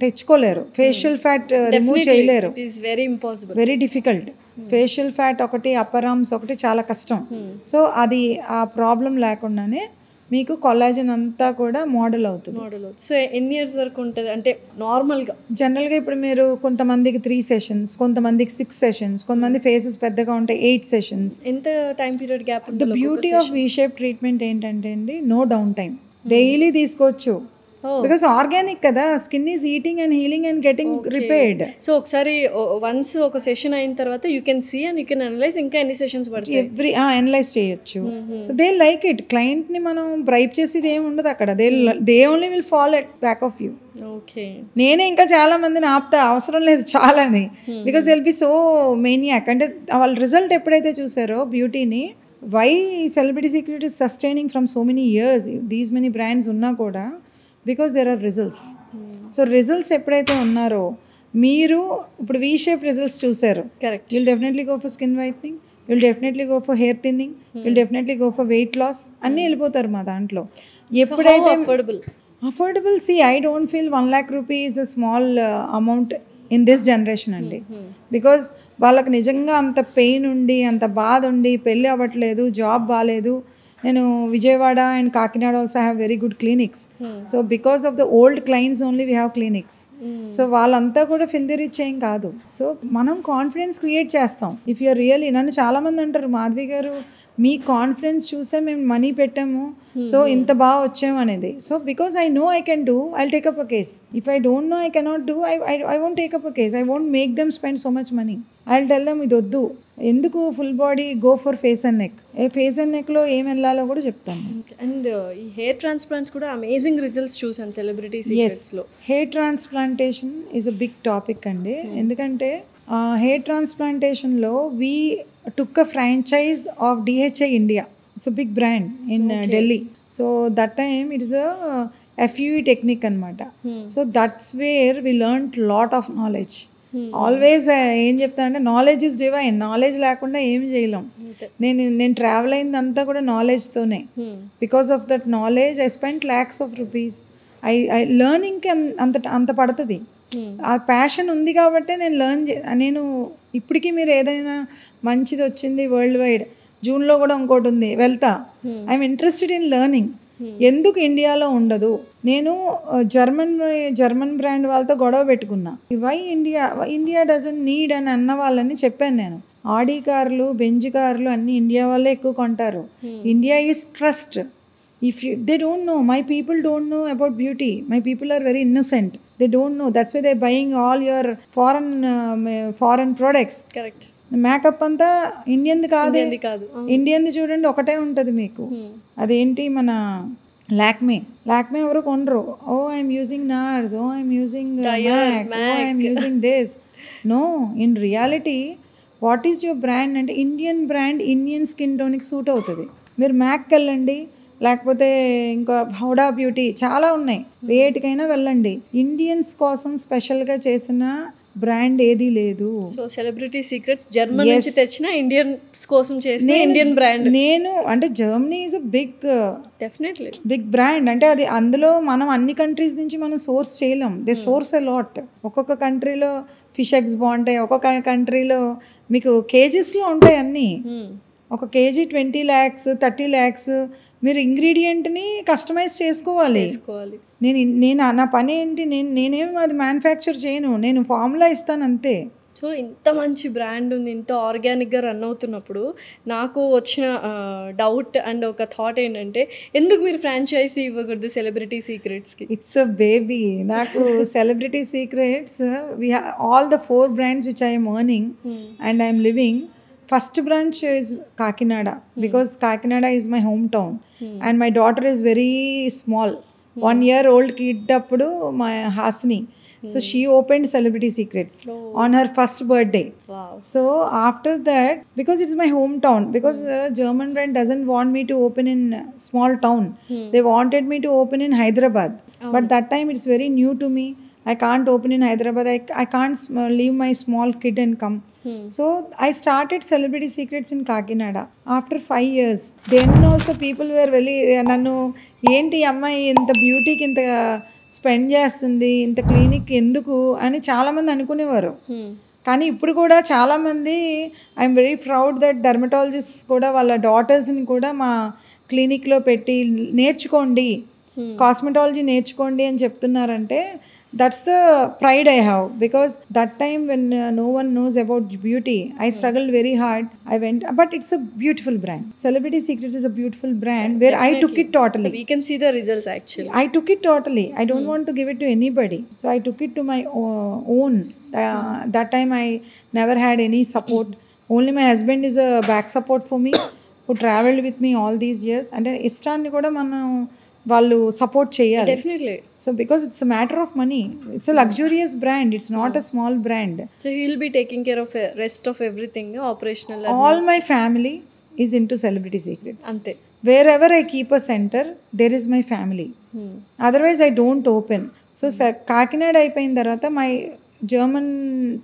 తెచ్చుకోలేరు, ఫేషియల్ ఫ్యాట్ రిమూవ్ చేయలేరు, వెరీ డిఫికల్ట్. ఫేషియల్ ఫ్యాట్ ఒకటి, అప్పర్ ఆర్మ్స్ ఒకటి చాలా కష్టం. సో అది ఆ ప్రాబ్లం లేకుండానే మీకు కొల్లాజన్ అంతా కూడా మోడల్ అవుతుంది. సో ఎన్ని ఇయర్స్ వరకు ఉంటుంది అంటే నార్మల్గా? జనరల్గా ఇప్పుడు మీరు కొంతమందికి 3 sessions, కొంతమందికి 6 sessions, కొంతమంది ఫేసెస్ పెద్దగా ఉంటాయి 8 sessions. ఎంత time period gap? The beauty of V shape treatment ఏంటంటే అండి, నో డౌన్ టైం. డైలీ తీసుకోవచ్చు, బికాస్ ఆర్గానిక్ కదా, skin is eating and healing and getting repaired. So ఒకసారి వన్స్ ఒక సెషన్ అయిన తర్వాత you can see and you can analyze ఇంకా ఎన్ని సెషన్స్ పడుతుంది అనలైజ్ చేయొచ్చు. So they like it. Client ని మనం బ్రైప్ చేసేది ఏమి ఉండదు అక్కడ, they only will follow at back of you. Okay. నేనే ఇంకా చాలా మందిని ఆపుతా, అవసరం లేదు చాలని, because they will be so maniac. అంటే వాళ్ళ రిజల్ట్ ఎప్పుడైతే చూసారో బ్యూటీని, why celebrity secret is sustaining from so many years, these many brands ఉన్నా కూడా, because there are results. So results ఎప్పుడైతే ఉన్నారో, మీరు ఇప్పుడు వీ షేప్ రిజల్ట్స్ చూసారు, correct, will definitely go for skin whitening, will definitely go for hair thinning, will definitely go for weight loss, అన్నీ వెళ్ళిపోతారు మా దాంట్లో. ఎప్పుడైతే affordable, see I don't feel 1 lakh rupees a small amount in this generation అండి. Because వాళ్ళకి నిజంగా అంత pain ఉండి, అంత బాధ ఉండి, పెళ్ళి అవ్వట్లేదు, జాబ్ బాగాలేదు. నేను Vijayawada and Kakinada also have very good clinics. So because of the old clients only we have clinics. So వాళ్ళంతా కూడా ఫిల్దీ రిచ్ ఏం కాదు. సో మనం కాన్ఫిడెన్స్ క్రియేట్ చేస్తాం. ఇఫ్ యూఆర్ రియల్లీ, నన్ను చాలామంది అంటారు, మాధవి గారు మీ కాన్ఫిడెన్స్ చూసే మేము మనీ పెట్టాము, సో ఇంత బాగా వచ్చాము అనేది. So because I know I can do, I take up a case. If I don't know I cannot do, I won't take up a case. I won't make them spend so much money. I will tell them ఇది వద్దు, ఎందుకు full body, go for face and neck. Face and నెక్లో ఏం వెళ్ళాలో కూడా చెప్తాను. అండ్ ఈ హెయిర్ ట్రాన్స్ప్లాంట్స్ కూడా అమేజింగ్ రిజల్ట్స్ చూసాను సెలబ్రిటీ సీక్రెట్స్లో. Hair transplantation is a big topic అండి. ఎందుకంటే హెయిర్ ట్రాన్స్ప్లాంటేషన్లో we took a franchise of DHI India. It's a big brand in Delhi. So that time it is a FUE technique anamata. So that's where we learned lot of knowledge. Always ఏం చెప్తానంటే, knowledge is divine. Knowledge లేకుండా ఏం చేయలేం. నేను travel అయిందంతా కూడా నాలెడ్జ్తోనే. Because of that knowledge I spent lakhs of rupees. I లెర్నింగ్కి అంత పడుతుంది. ఆ ప్యాషన్ ఉంది కాబట్టి నేను ఇప్పటికీ మీరు ఏదైనా మంచిది వచ్చింది వరల్డ్ వైడ్, జూన్లో కూడా ఇంకోటి ఉంది, వెళ్తా. I'm interested in learning. ఎందుకు ఇండియాలో ఉండదు? నేను జర్మన్ బ్రాండ్ వాళ్ళతో గొడవ పెట్టుకున్నా, వై ఇండియా డజంట్ నీడ్ అని అన్న వాళ్ళని చెప్పాను నేను. ఆడి కార్లు, బెంజ్ కార్లు అన్నీ ఇండియా వాళ్ళే ఎక్కువ కొంటారు. India is trust. If they don't know, my people don't know about beauty. My people are very innocent. They don't know. That's why they're buying all your foreign products. Correct. Makeup అంతా ఇండియన్ది కాదు. ఇండియన్ది చూడండి ఒకటే ఉంటుంది మీకు. అదేంటి మన లాక్మే ఎవరు కొనరు. Oh I'm using Nars, oh I'm using MAC, oh I'm using this. No, in reality what is your brand అంటే ఇండియన్ బ్రాండ్ ఇండియన్ స్కిన్ టోన్కి సూట్ అవుతుంది. మీరు మ్యాక్కి వెళ్ళండి, లేకపోతే ఇంకా హౌడా బ్యూటీ, చాలా ఉన్నాయి, వేటికైనా వెళ్ళండి. ఇండియన్స్ కోసం స్పెషల్గా చేసిన బ్రాండ్ ఏదీ లేదు. సో సెలబ్రిటీ సీక్రెట్స్ జర్మనీ నుంచి తెచ్చిన ఇండియన్స్ కోసం చేసిన ఇండియన్ బ్రాండ్. నేను అంటే Germany is a definitely big brand. అంటే అది అందులో మనం అన్ని కంట్రీస్ నుంచి మనం సోర్స్ చేయలేం. They source a lot. ఒక్కొక్క కంట్రీలో ఫిష్ ఎగ్స్ బాగుంటాయి, ఒక్కొక్క కంట్రీలో మీకు కేజీస్లో ఉంటాయి అన్నీ. ఒక కేజీ 20 lakhs 30 lakhs. మీరు ఇంగ్రీడియంట్ని కస్టమైజ్ చేసుకోవాలి. నేను నా పని ఏంటి, నేనేం అది మ్యానుఫ్యాక్చర్ చేయను, నేను ఫార్ములా ఇస్తాను అంతే. సో ఇంత మంచి బ్రాండ్ ఉంది, ఇంత ఆర్గానిక్గా రన్ అవుతున్నప్పుడు నాకు వచ్చిన డౌట్ అండ్ ఒక థాట్ ఏంటంటే, ఎందుకు మీరు ఫ్రాంచైజీ ఇవ్వకూడదు సెలబ్రిటీ సీక్రెట్స్కి? It's a baby. నాకు celebrity secrets all the 4 brands which I am earning and I am living. First branch is Kakinada because Kakinada is my hometown and my daughter is very small, 1 year old kid appudu my Hasini. So she opened Celebrity Secrets on her first birthday. Wow. So after that, because it's my hometown, because German brand doesn't want me to open in small town. They wanted me to open in Hyderabad, but that time it's very new to me. I can't open in Hyderabad. I can't leave my small kid and come. So I started Celebrity Secrets in Kakinada after 5 years. Then also people were really nannu enti ammayi inta beauty ki inta spend చేస్తుంది, ఇంత clinic ఎందుకు అని చాలామంది అనుకునేవారు. కానీ ఇప్పుడు కూడా చాలామంది I'm very proud that dermatologist కూడా వాళ్ళ డాటర్స్ని కూడా మా క్లినిక్లో పెట్టి నేర్చుకోండి, కాస్మెటాలజీ నేర్చుకోండి అని చెప్తున్నారంటే that's the pride I have, because that time when no one knows about beauty, I struggled very hard. I went, but it's a beautiful brand. Celebrity Secrets is a beautiful brand where definitely. I took it totally. We can see the results actually. I took it totally. I don't want to give it to anybody. So I took it to my own. That time I never had any support. Only my husband is a back support for me, who traveled with me all these years. And ఇష్టాన్ని కూడా మనం వాళ్ళు support చేయాలి. Definitely. So because it's a matter of money. It's a luxurious brand, it's not a small brand. So he will be taking care of rest of everything operational. All my family is into celebrity secrets. అంతే. Wherever I keep a centre there is my family. Otherwise I don't open. So Kakinada అయిపోయిన తర్వాత my German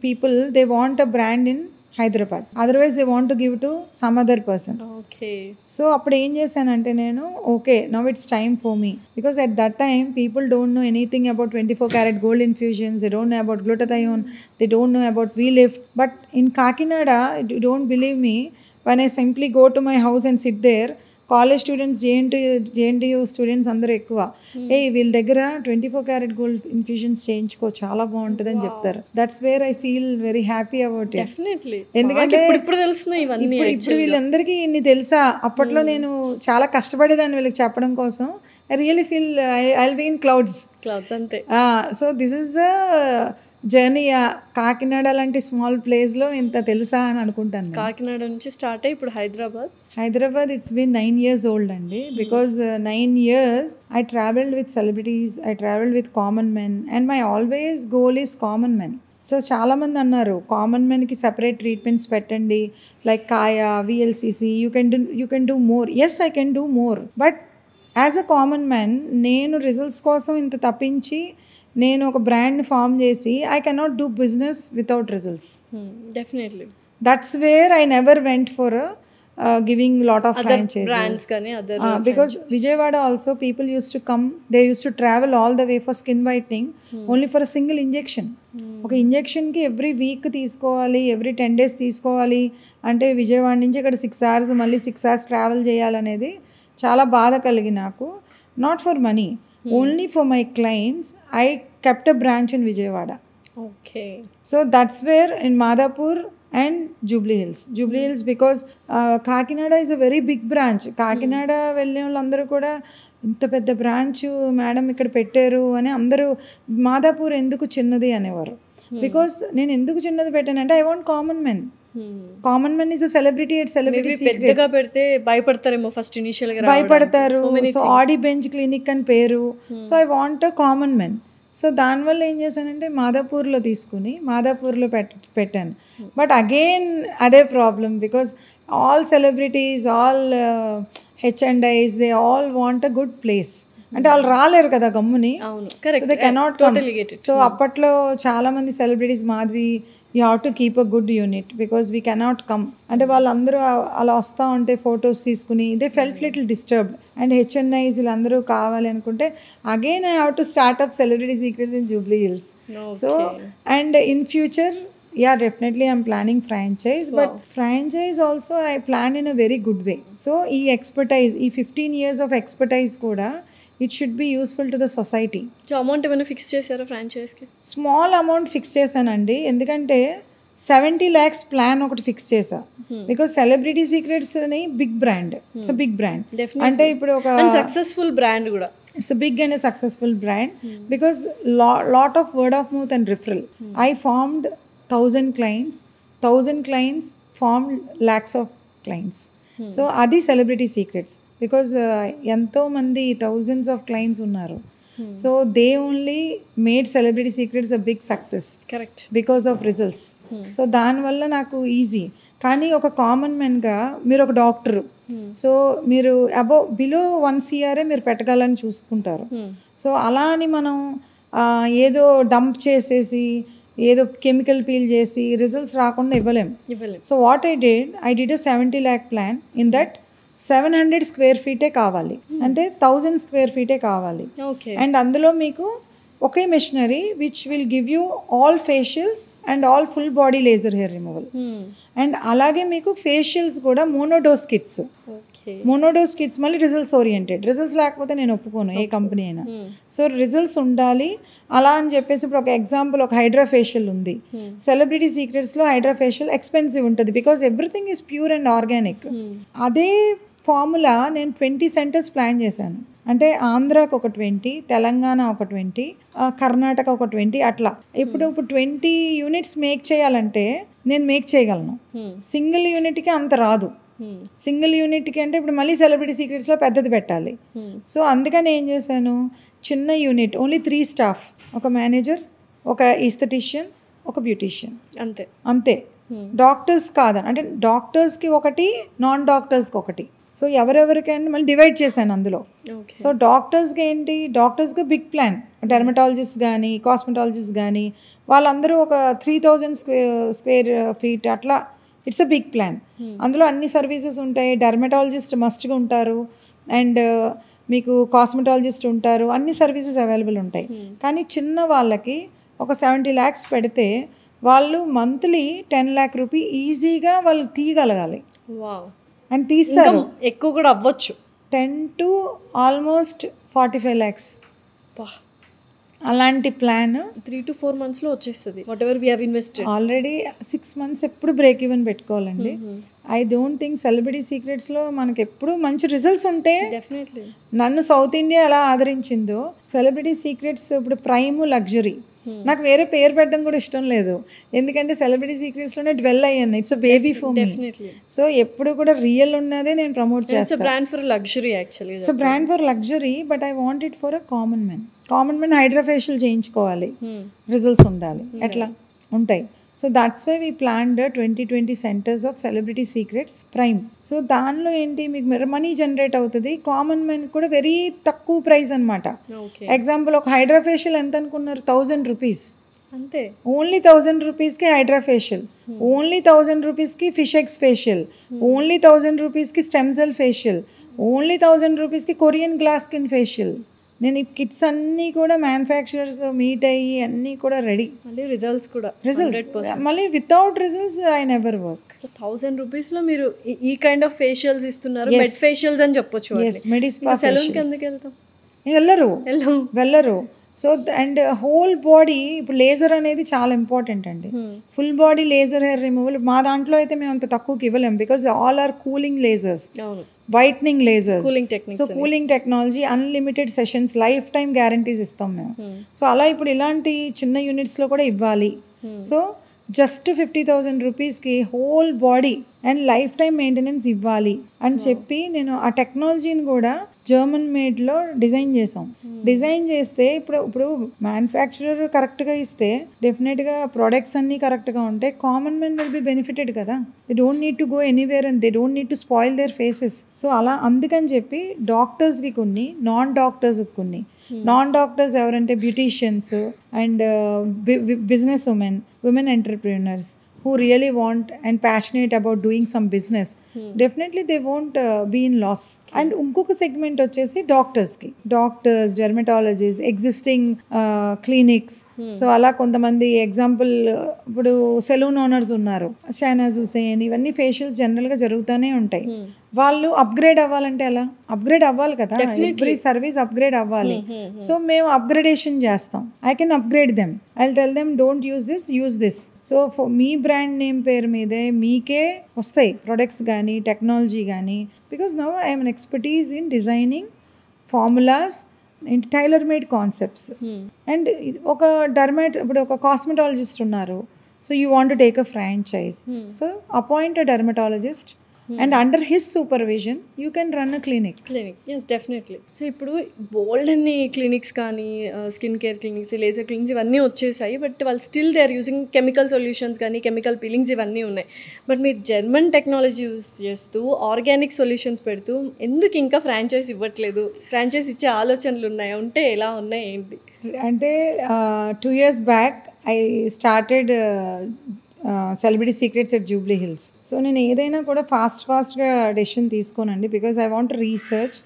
people they want a brand in Hyderabad. Otherwise they want to give to some other person. Okay. So appudu em chesanante nenu okay, now it's time for me, because at that time people don't know anything about 24 karat gold infusions, they don't know about glutathione, they don't know about V-Lift. But in Kakinada, you don't believe me, when I simply go to my house and sit there, college students JNTU students అందరూ ఎక్కువ వీళ్ళ దగ్గర 24 karat gold infusions చేయించుకో, చాలా బాగుంటుంది అని చెప్తారు. That's where I feel very happy about it. ఎందుకంటే ఇప్పుడు వీళ్ళందరికీ ఇన్ని తెలుసా, అప్పట్లో నేను చాలా కష్టపడేదాన్ని వీళ్ళకి చెప్పడం కోసం. I really feel I will be in clouds అంతే. So this is the journey. Kakinada లాంటి స్మాల్ ప్లేస్లో ఇంత తెలుసా అని అనుకుంటాను. కాకినాడ నుంచి స్టార్ట్ అయ్యి ఇప్పుడు Hyderabad it's been 9 years old అండి. Because 9 years I traveled with celebrities, I traveled with common men, and my always goal is common men. So చాలామంది అన్నారు కామన్ మెన్కి సెపరేట్ ట్రీట్మెంట్స్ పెట్టండి, like Kaya, VLCC, you can do more. Yes, I can do more, but as a common man నేను results కోసం ఇంత తప్పించి నేను ఒక బ్రాండ్ ఫామ్ చేసి I cannot do business without results. Definitely. That's where I never went for giving lot of franchises, because Vijayawada also people used to come, they used to travel all the way for skin whitening only for a single injection. ఒక ఇంజెక్షన్కి every week తీసుకోవాలి, every 10 days తీసుకోవాలి అంటే విజయవాడ నుంచి ఇక్కడ 6 hours మళ్ళీ 6 hours travel చేయాలనేది చాలా బాధ కలిగి నాకు. Not for money, only for my clients I kept a branch in Vijayawada. Okay. So that's wear in Madhapur and Jubilee Hills, because Kakinada is a very big branch. Kakinada వెళ్ళే వాళ్ళందరూ కూడా ఇంత పెద్ద బ్రాంచ్ మేడం ఇక్కడ పెట్టారు అని అందరూ మాదాపూర్ ఎందుకు చిన్నది అనేవారు. బికాస్ నేను ఎందుకు చిన్నది పెట్టానంటే I want common men. Common men is a celebrity at celebrity secrets. పెడితే భయపడతారేమో ఫస్ట్ ఇనిషియల్ గా, భయపడతారు. సో ఆడి బెంచ్ క్లినిక్ అని పేరు. So I want a common men. So దానివల్ల ఏం చేశానంటే మాదాపూర్లో తీసుకుని మాదాపూర్లో పెట్టాను. బట్ అగైన్ అదే problem, because all celebrities, all H&Is, they all want a good place. అంటే వాళ్ళు రాలేరు కదా గమ్ముని, so they cannot come. So అప్పట్లో చాలామంది celebrities, Madhavi, you have to keep a good unit because we cannot come అంటే వాళ్ళందరూ అలా వస్తూ ఉంటే ఫొటోస్ తీసుకుని they felt little disturbed. And H&Is వీళ్ళందరూ కావాలి అనుకుంటే again I have to start up celebrity secrets in Jubilee Hills. So and in future, yeah, definitely I'm planning franchise. Wow. But franchise also I plan in a very good way. So ee expertise, ee 15 years of expertise kuda, it should be useful to the society. So amount ఏమైనా fix చేశారా franchise కి? Small amount fix చేశానండి, ఎందుకంటే 70 lakhs plan ఒకటి fix చేశా. Because Celebrity Secrets అని big brand, it's big brand. అంటే ఇప్పుడు ఒక సక్సెస్ఫుల్ బ్రాండ్ కూడా, it's a big and a successful brand because lot of word of mouth and referral. I formed 1,000 clients, 1,000 clients formed lakhs of clients. So adi celebrity secrets, because ఎంతో మంది thousands of clients ఉన్నారు. So they only made celebrity secrets a big success. Correct. Because of results. So దానివల్ల నాకు easy. కానీ ఒక common మ్యాన్గా మీరు ఒక doctor, so మీరు బిలో 1 CR మీరు పెట్టగలని చూసుకుంటారు. సో అలా అని మనం ఏదో డంప్ చేసేసి ఏదో కెమికల్ పీల్ చేసి రిజల్ట్స్ రాకుండా ఇవ్వలేం. So what I did a 70 lakh plan. In that 700 square feet కావాలి, అంటే 1000 square feet కావాలి. అండ్ అందులో మీకు ఒకే machinery which will give you all facials and all full body laser hair removal. And అలాగే మీకు ఫేషియల్స్ కూడా మోనోడోస్ కిట్స్. మోనోడోస్ కిట్స్ మళ్ళీ రిజల్ట్స్ ఓరియంటెడ్. రిజల్ట్స్ లేకపోతే నేను ఒప్పుకోను ఏ కంపెనీ అయినా. సో రిజల్ట్స్ ఉండాలి అలా అని చెప్పేసి ఇప్పుడు ఒక ఎగ్జాంపుల్, ఒక హైడ్రా ఫేషియల్ ఉంది. సెలబ్రిటీ సీక్రెట్స్లో హైడ్రా ఫేషియల్ ఎక్స్పెన్సివ్ ఉంటుంది because everything is pure and organic. అదే ఫార్ములా నేను 20 centers ప్లాన్ చేశాను. అంటే ఆంధ్రాకి ఒక 20, తెలంగాణ ఒక 20, కర్ణాటక ఒక 20, అట్లా. ఇప్పుడు 20 units మేక్ చేయాలంటే నేను మేక్ చేయగలను. సింగిల్ యూనిట్కి అంత రాదు. సింగిల్ యూనిట్కి అంటే ఇప్పుడు మళ్ళీ సెలబ్రిటీ సీక్రెట్స్లో పెద్దది పెట్టాలి. సో అందుకని ఏం చేశాను, చిన్న యూనిట్, ఓన్లీ 3 staff, ఒక మేనేజర్, ఒక ఈస్థెటిషియన్, ఒక బ్యూటీషియన్, అంతే. డాక్టర్స్ కాదని, అంటే డాక్టర్స్కి ఒకటి, నాన్ డాక్టర్స్కి ఒకటి. సో ఎవరెవరికైనా మళ్ళీ డివైడ్ చేశాను అందులో. సో డాక్టర్స్కి ఏంటి, డాక్టర్స్కి బిగ్ ప్లాన్, డెర్మటాలజిస్ట్ కానీ కాస్మెటాలజిస్ట్ కానీ వాళ్ళందరూ ఒక 3000 square feet అట్లా. It's a big plan. అందులో అన్ని సర్వీసెస్ ఉంటాయి. డెర్మటాలజిస్ట్ మస్ట్గా ఉంటారు, అండ్ మీకు కాస్మెటాలజిస్ట్ ఉంటారు, అన్ని సర్వీసెస్ అవైలబుల్ ఉంటాయి. కానీ చిన్న వాళ్ళకి ఒక 70 lakhs పెడితే వాళ్ళు మంత్లీ 10 lakh రూపీ ఈజీగా వాళ్ళు తీయగలగాలి. అండ్ తీస్తారు, ఎక్కువ కూడా అవ్వచ్చు. 10 to almost 45 lakhs అలాంటి ప్లాన్ 3 to 4 months వచ్చేస్తుంది. Whatever we have invested already 6 months ఎప్పుడు బ్రేక్ ఈవెన్ పెట్టుకోవాలండి. ఐ డోంట్ థింక్ సెలబ్రిటీ సీక్రెట్స్లో మనకి ఎప్పుడు మంచి రిజల్ట్స్ ఉంటే, డెఫినెట్లీ నన్ను సౌత్ ఇండియా ఎలా ఆదరించిందో సెలబ్రిటీ సీక్రెట్స్ ఇప్పుడు ప్రైమ్, లగ్జరీ. నాకు వేరే పేరు పెట్టడం కూడా ఇష్టం లేదు, ఎందుకంటే సెలబ్రిటీ సీక్రెట్స్లోనే డ్వెల్ అయ్యాను. It's a baby for me. So ఎప్పుడు కూడా రియల్ ఉన్నదే నేను ప్రమోట్ చేస్తాను. Brand for luxury actually. It's brand for luxury, but I want it for a common man. Common man hydra facial చేయించుకోవాలి, రిజల్ట్స్ ఉండాలి, ఎట్లా ఉంటాయి. So that's why we planned 20 centers of celebrity secrets prime. So దానిలో ఏంటి, మీకు money generate అవుతుంది. Common man కూడా very తక్కువ ప్రైస్ అనమాట. ఎగ్జాంపుల్, ఒక హైడ్రా ఫేషియల్ ఎంత అనుకున్నారు, 1000 rupees అంతే. ఓన్లీ 1000 rupeesకి హైడ్రా ఫేషియల్, ఓన్లీ 1000 rupeesకి ఫిష్ ఎగ్స్ ఫేషియల్, ఓన్లీ 1000 rupeesకి స్టెమ్ సెల్ ఫేషియల్, ఓన్లీ 1000 rupeesకి కొరియన్ గ్లాస్ స్కిన్ ఫేషియల్. నేను ఈ కిట్స్ అన్నీ కూడా మ్యానుఫ్యాక్చరర్స్ మీట్ అయ్యి అన్నీ కూడా రెడీ. మళ్ళీ రిజల్ట్స్ కూడా మళ్ళీ without results I never work. 1000 rupeesలో మీరు ఈ కైండ్ ఆఫ్ ఫేషియల్స్ ఇస్తున్నారు. మెడ్ ఫేషియల్స్ అని చెప్పొచ్చు. సెలూన్కి ఎందుకు వెళ్తాం, వెళ్ళరు. సో అండ్ హోల్ బాడీ, ఇప్పుడు లేజర్ అనేది చాలా ఇంపార్టెంట్ అండి. Full body laser hair removal మా దాంట్లో అయితే మేము అంత తక్కువకి ఇవ్వలేం, because all are cooling lasers, whitening lasers. So cooling technology, unlimited sessions, life time guarantees ఇస్తాం మేము. సో అలా ఇప్పుడు ఇలాంటి చిన్న యూనిట్స్లో కూడా ఇవ్వాలి. సో జస్ట్ 50,000 rupeesకి whole body and lifetime maintenance ఇవ్వాలి అని చెప్పి నేను ఆ టెక్నాలజీని కూడా జర్మన్ మేడ్లో డిజైన్ చేసాం. డిజైన్ చేస్తే ఇప్పుడు మ్యానుఫ్యాక్చరర్ కరెక్ట్గా ఇస్తే డెఫినెట్గా ప్రొడక్ట్స్ అన్నీ కరెక్ట్గా ఉంటే common men will be benefited కదా. They don't need to go anywhere and they don't need to spoil their faces. So అలా అందుకని చెప్పి డాక్టర్స్కి కొన్ని, నాన్ డాక్టర్స్కి కొన్ని. నాన్ డాక్టర్స్ ఎవరంటే beauticians and business women entrepreneurs who really want and passionate about doing some business, definitely they won't be in loss. And ఇంకొక segment వచ్చేసి డాక్టర్స్కి, doctors, dermatologist, existing clinics. So అలా కొంతమంది ఎగ్జాంపుల్ ఇప్పుడు salon owners ఉన్నారు, షహనాజ్ హుసేన్, ఇవన్నీ facials జనరల్గా జరుగుతూనే ఉంటాయి. వాళ్ళు అప్గ్రేడ్ అవ్వాలంటే ఎలా అప్గ్రేడ్ అవ్వాలి కదా, ఎవ్రీ సర్వీస్ అప్గ్రేడ్ అవ్వాలి. సో మేము అప్గ్రేడేషన్ చేస్తాం. I can upgrade them, I tell them don't use this, use this. So మీ బ్రాండ్ నేమ్ పేరు మీదే మీకే వస్తాయి ప్రొడక్ట్స్ కానీ టెక్నాలజీ కానీ. Because now I'm an expertise in designing formulas in tailor made concepts. And ఒక ఇప్పుడు ఒక కాస్మెటాలజిస్ట్ ఉన్నారు, so you want to take a franchise, so appoint a dermatologist and under his supervision you can run a clinic. Yes, definitely. So ఇప్పుడు బోల్డ్ అన్ని clinics కానీ skin care clinics, laser clinics ఇవన్నీ వచ్చేసాయి. బట్ వాళ్ళు still they are using chemical solutions కానీ chemical peelings ఇవన్నీ ఉన్నాయి. బట్ మీరు జర్మన్ టెక్నాలజీ యూజ్ చేస్తూ ఆర్గానిక్ సొల్యూషన్స్ పెడుతూ ఎందుకు ఇంకా ఫ్రాంచైజ్ ఇవ్వట్లేదు? ఫ్రాంచైజ్ ఇచ్చే ఆలోచనలు ఉన్నాయా? ఉంటే ఎలా ఉన్నాయి ఏంటి? అంటే 2 years back I started celebrity secrets at Jubilee Hills. So నేను ఏదైనా కూడా ఫాస్ట్గా డెసిషన్ తీసుకోనండి, because I want research,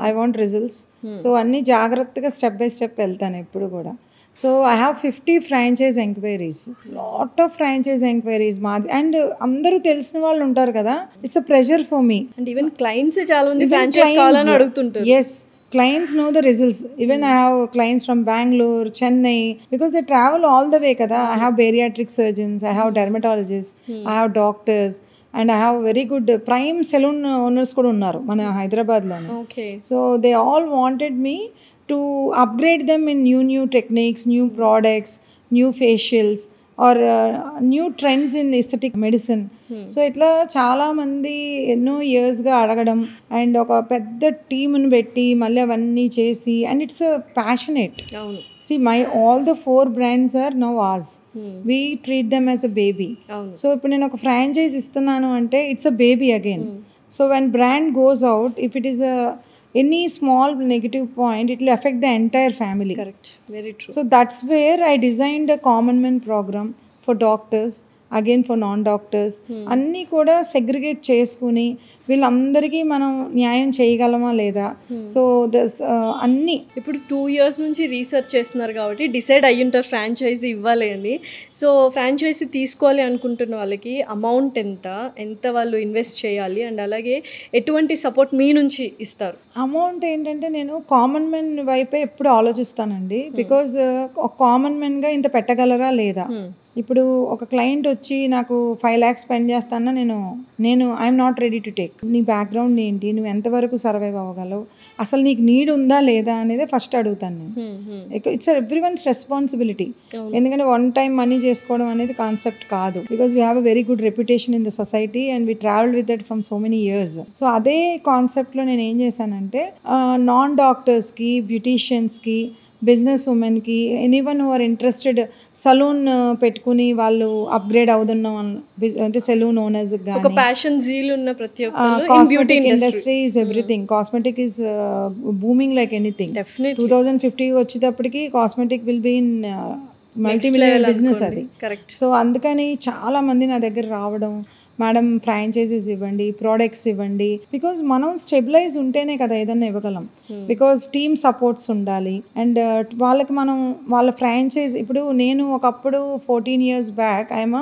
I want results. So అన్నీ జాగ్రత్తగా స్టెప్ బై స్టెప్ వెళ్తాను ఎప్పుడు కూడా. So I have 50 franchise enquiries, lot of franchise enquiries మాది. అండ్ అందరూ తెలిసిన వాళ్ళు ఉంటారు కదా, it's a pressure for me. And even clients చాలా మంది ఫ్రాంచైజ్ కావాలని అడుగుతుంటారు. Yes, clients know the results. Even I have clients from Bangalore, Chennai, because they travel all the way kada. I have bariatric surgeons, I have dermatologists, I have doctors, and I have very good prime salon owners kuda unnaru mana Hyderabad lo. Okay. So they all wanted me to upgrade them in new techniques, new products, new facials or new trends in aesthetic medicine. So ఇట్లా చాలామంది ఎన్నో ఇయర్స్గా అడగడం and ఒక పెద్ద టీమ్ని పెట్టి మళ్ళీ అవన్నీ చేసి, and it's passionate. See all the 4 brands are now ours. We treat them as a baby. So ఇప్పుడు నేను ఒక ఫ్రాంచైజ్ ఇస్తున్నాను అంటే it's a baby again. So when brand goes out, if it is any small negative point, it will affect the entire family. Correct, very true. So that's where I designed a common man program for doctors, again for non-doctors. అన్నీ కూడా segregate చేసుకుని వీళ్ళందరికీ మనం న్యాయం చేయగలమా లేదా. So అన్నీ ఇప్పుడు 2 years నుంచి రీసెర్చ్ చేస్తున్నారు కాబట్టి డిసైడ్ అయ్యింటారు ఫ్రాంచైజీ ఇవ్వాలి అని. సో ఫ్రాంచైజీ తీసుకోవాలి అనుకుంటున్న వాళ్ళకి అమౌంట్ ఎంత వాళ్ళు ఇన్వెస్ట్ చేయాలి, అండ్ అలాగే ఎటువంటి సపోర్ట్ మీ నుంచి ఇస్తారు? అమౌంట్ ఏంటంటే నేను కామన్ మెన్ వైపే ఎప్పుడు ఆలోచిస్తానండి, బికాజ్ ఒక కామన్ మెన్గా ఇంత పెట్టగలరా లేదా. ఇప్పుడు ఒక క్లయింట్ వచ్చి నాకు 5 lakhs స్పెండ్ చేస్తానా, నేను I'm not ready to take. నీ బ్యాక్గ్రౌండ్ ఏంటి, నువ్వు ఎంతవరకు సర్వైవ్ అవ్వగలవు, అసలు నీకు నీడ్ ఉందా లేదా అనేది ఫస్ట్ అడుగుతాను నేను. It's everyone's responsibility. ఎందుకంటే వన్ టైం మనీ చేసుకోవడం అనేది కాన్సెప్ట్ కాదు, because we have a very good reputation in the society and we travel with that from so many years. So అదే కాన్సెప్ట్లో నేను ఏం చేశానంటే నాన్ డాక్టర్స్కి, బ్యూటీషియన్స్కి, బిజినెస్ ఉమెన్కి, anyone who are interested salon పెట్టుకుని వాళ్ళు అప్గ్రేడ్ అవుతున్నాం అంటే సెలూన్ ఓనర్స్ కానీ, ప్యాషన్ జీల్ ఉన్న ప్రతి ఒక్కరు. Cosmetic industry is everything. Cosmetic is booming like anything. 2050 వచ్చేటప్పటికి cosmetic will be in multimillion business అది. సో అందుకని చాలా మంది నా దగ్గర రావడం, మేడం ఫ్రాంచైజీస్ ఇవ్వండి, ప్రోడక్ట్స్ ఇవ్వండి, బికాజ్ మనం స్టెబిలైజ్ ఉంటేనే కదా ఏదన్నా ఇవ్వగలం. బికాజ్ టీమ్ సపోర్ట్స్ ఉండాలి అండ్ వాళ్ళకి మనం వాళ్ళ ఫ్రాంచైజ్. ఇప్పుడు నేను ఒకప్పుడు 14 years back I'm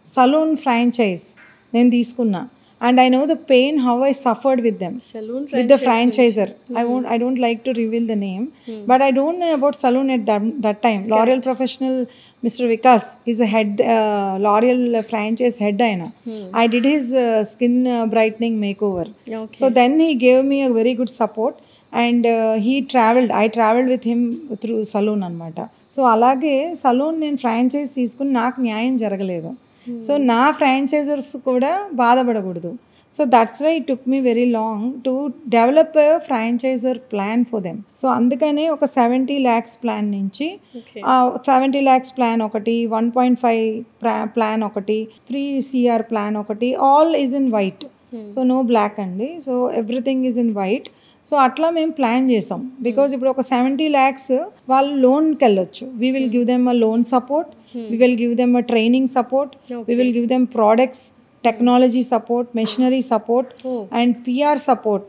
salon franchise నేను తీసుకున్నా, and I know the pain how I suffered with them, with the franchisor. I don't like to reveal the name, but I don't know about saloon at that time. L'Oreal Professional Mr. Vikas is a head, L'Oreal franchise head aina. I did his skin brightening makeover. So then he gave me a very good support and I traveled with him through saloon anamata. So alage saloon నేను franchise తీసుకుని నాకు న్యాయం జరగలేదు. So నా ఫ్రాంచైజర్స్ కూడా బాధపడకూడదు. So that's why it took me very long to develop a franchisor plan for them. So అందుకనే ఒక 70 lakhs ప్లాన్ నుంచి 70 lakhs ప్లాన్ ఒకటి, 1.5 ప్లాన్ ఒకటి, 3 CR ప్లాన్ ఒకటి, all is in white. So no black అండి. So everything is in white. So అట్లా మేము plan చేసాం. బికాజ్ ఇప్పుడు ఒక 70 lakhs వాళ్ళు లోన్కి వెళ్ళొచ్చు. We will give them a loan support, we will give them a training support, we will give them products, technology support, machinery support and PR support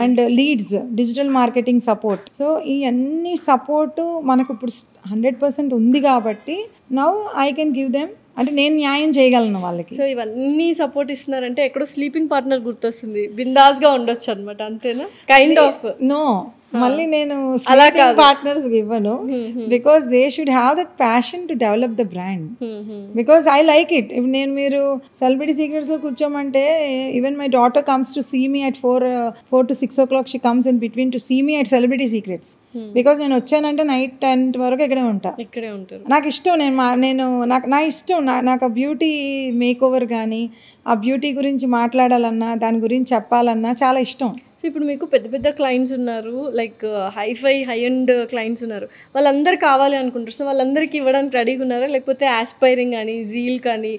and leads, digital marketing support. So ఈ అన్ని support మనకు ఇప్పుడు 100% ఉంది కాబట్టి now I can give them, అంటే నేను న్యాయం చేయగలను వాళ్ళకి. సో ఇవన్నీ సపోర్ట్ ఇస్తున్నారంటే ఎక్కడో స్లీపింగ్ పార్ట్నర్ గుర్తొస్తుంది, బిందాస్గా ఉండొచ్చు అనమాట, అంతేనా? కైండ్ ఆఫ్ నో, మళ్ళీ నేను స్లీపింగ్ పార్ట్నర్స్ ఇవ్వను. Because they should have that passion to develop the brand. Because I like it. ఇప్పుడు నేను మీరు సెలబ్రిటీ సీక్రెట్స్ లో కూర్చోమంటే, even my daughter comes to see me at 4 to 6 o'clock she comes in between to see me at celebrity Secrets. Because నేను వచ్చానంటే night 10 వరకు ఇక్కడే ఉంటాను. నాకు ఇష్టం, నా ఇష్టం, నాకు ఆ బ్యూటీ మేక్ ఓవర్ కానీ, ఆ బ్యూటీ గురించి మాట్లాడాలన్నా, దాని గురించి చెప్పాలన్నా చాలా ఇష్టం. సో ఇప్పుడు మీకు పెద్ద పెద్ద క్లయింట్స్ ఉన్నారు, లైక్ హై అండ్ క్లయింట్స్ ఉన్నారు, వాళ్ళందరూ కావాలి అనుకుంటారు. సో వాళ్ళందరికీ ఇవ్వడానికి రెడీగా ఉన్నారా, లేకపోతే ఆస్పైరింగ్ కానీ, జీల్ కానీ,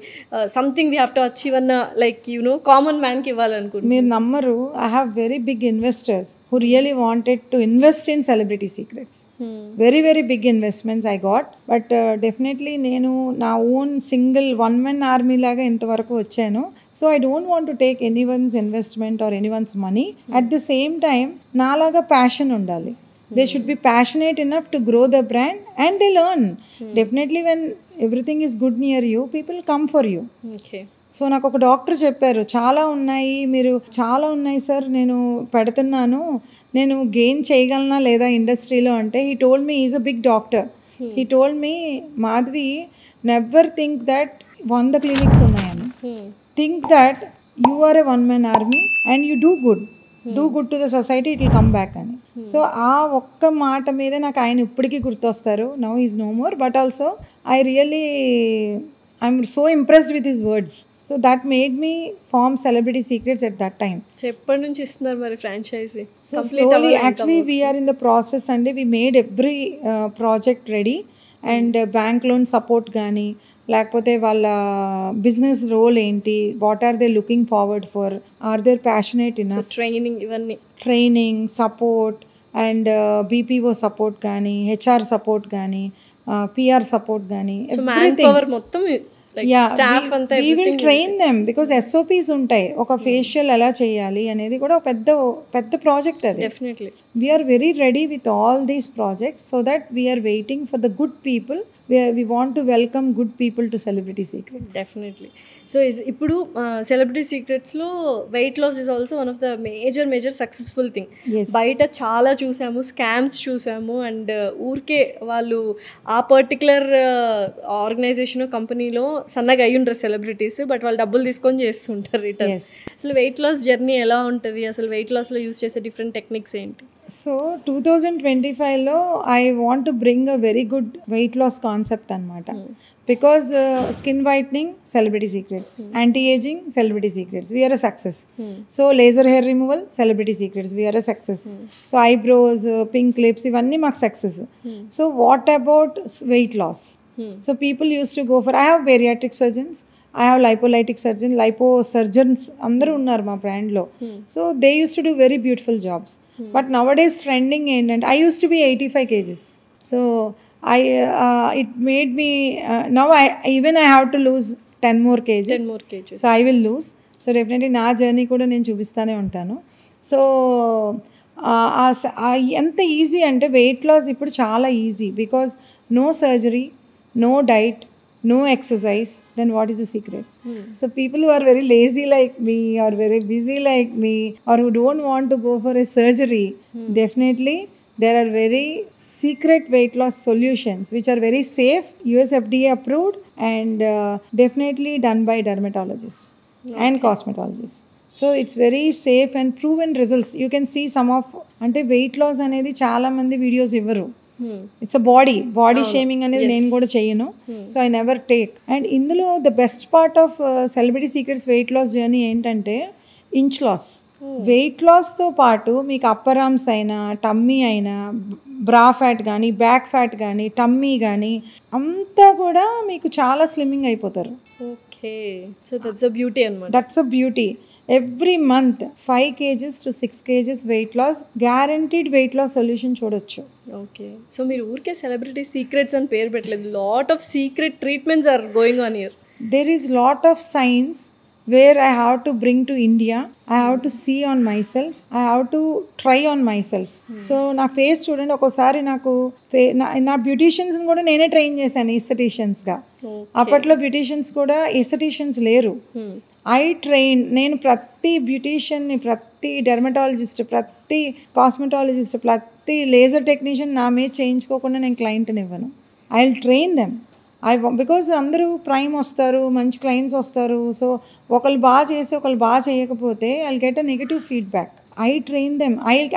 something we have to achieve అన్న, లైక్ కామన్ మ్యాన్కి ఇవ్వాలనుకుంటున్నారు? మీరు నమ్మరు, I have very big investors who really wanted to invest in Celebrity Secrets. Very, very big investments I got. But definitely నేను నా own single one men army లాగా ఇంతవరకు వచ్చాను. So I don't want to take anyone's investment or anyone's money. At the same time నాలాగా passion ఉండాలి. They should be passionate enough to grow the brand and they learn. Definitely when everything is good near you, people come for you. Okay. So నాకు ఒక doctor చెప్పారు, చాలా ఉన్నాయి sir, నేను పెడుతున్నాను, నేను గెయిన్ చేయగలనా లేదా ఇండస్ట్రీలో అంటే, he told me, is a big doctor, he told me, Madhavi, never think that 100 clinics ఉన్నాయని, think that you are a one man army and you do good to the society, it will come back అని. So ఆ ఒక్క మాట మీద నాకు ఆయన ఇప్పటికీ గుర్తొస్తారు. Now is no more, but also I'm so impressed with his words. So that made me form Celebrity secrets at that time. ఎప్పటి నుంచి ఇస్తున్నారు మరి franchisee? So slowly, actually we're in the process అండి. We made every project ready and bank loan support కానీ, లేకపోతే వాళ్ళ business role ఏంటి, what are they looking forward for, are they passionate in training, ఇవన్నీ training support and BPO support కానీ, HR support కానీ, PR support కానీ, మొత్తం we will train them because SOPs ఉంటాయి. ఒక ఫేషియల్ ఎలా చేయాలి అనేది కూడా పెద్ద ప్రాజెక్ట్ అది. Definitely we are very ready with all these projects so that we are waiting for the good people. We want to welcome good people to Celebrity Secrets. Definitely. So ఇప్పుడు Celebrity సీక్రెట్స్లో weight loss is also one of the major successful thing. బయట చాలా చూసాము, scams చూసాము, and ఊరికే వాళ్ళు ఆ particular organisation కంపెనీలో సన్నగా అయ్యి ఉంటారు సెలబ్రిటీస్, బట్ వాళ్ళు డబ్బులు తీసుకొని చేస్తుంటారు రిటర్న్. అసలు వెయిట్ లాస్ జర్నీ ఎలా ఉంటుంది, అసలు వెయిట్ లాస్లో యూజ్ చేసే డిఫరెంట్ టెక్నిక్స్ ఏంటి? సో 2025లో I want to bring a very good weight loss concept అనమాట. Because skin whitening Celebrity Secrets, anti ageing Celebrity Secrets, we're a success. So laser hair removal Celebrity Secrets, we're a success. So eyebrows, pink lips, ఇవన్నీ మాకు success. So what about weight loss? So people use to go for, I have bariatric surgeons, I have లైపోలైటిక్ surgeon, lipo surgeons అందరూ ఉన్నారు మా బ్రాండ్లో. So they used to do very beautiful jobs. But nowadays trending ఏంటంటే, I use to be 85 kgs. So it made me now I have to lose 10 more kgs. So I will lose. So definitely నా journey కూడా నేను చూపిస్తూనే ఉంటాను. So ఎంత easy అంటే wait loss ఇప్పుడు చాలా easy, because no surgery, no diet, no exercise. Then what is the secret? So people who are very lazy like me or very busy like me or who don't want to go for a surgery, definitely there are very secret weight loss solutions which are very safe, US FDA approved, and definitely done by dermatologists and cosmetologists. So it's very safe and proven results. You can see some of, ante weight loss anedi chaala mandi videos ivaru. It's a body shaming అనేది నేను కూడా చేయను. So I never take. And ఇందులో the best part of celebrity Secrets weight loss journey ఏంటంటే, inch loss. Weight లాస్తో పాటు మీకు upper arms అయినా, టమ్మీ అయినా, బ్రా ఫ్యాట్ కానీ, బ్యాక్ ఫ్యాట్ కానీ, టమ్మీ కానీ అంతా కూడా మీకు చాలా స్లిమ్మింగ్ అయిపోతారు. Okay, so that's a beauty అన్నమాట. That's a beauty. Every month 5 kgs to 6 kgs weight loss, guaranteed weight loss solution చూడొచ్చు. ఓకే, సో మీరు ఊరికే సెలబ్రిటీ సీక్రెట్స్ అని పేరు పెట్టలేదు, lot of secret treatments are going on here. There is lot of science where I have to bring to India. I have to see on myself. I have to try on myself. So నా face చూడండి, ఒక్కోసారి నాకు నా బ్యూటీషియన్స్ని కూడా నేనే train చేశాను ఈస్థెటిషియన్స్గా. అప్పట్లో beauticians కూడా ఈస్థెటిషియన్స్ లేరు. నేను ప్రతి బ్యూటీషియన్ని, ప్రతి డెర్మటాలజిస్ట్, ప్రతి కాస్మెటాలజిస్ట్, ప్రతి లేజర్ టెక్నీషియన్ నా మీద చేయించుకోకుండా నేను క్లయింట్ని ఇవ్వను. I will train them. Because అందరూ ప్రైమ్ వస్తారు, మంచి క్లయింట్స్ వస్తారు. సో ఒకళ్ళు బాగా చేసి ఒకళ్ళు బాగా చేయకపోతే I get a negative feedback. I train them.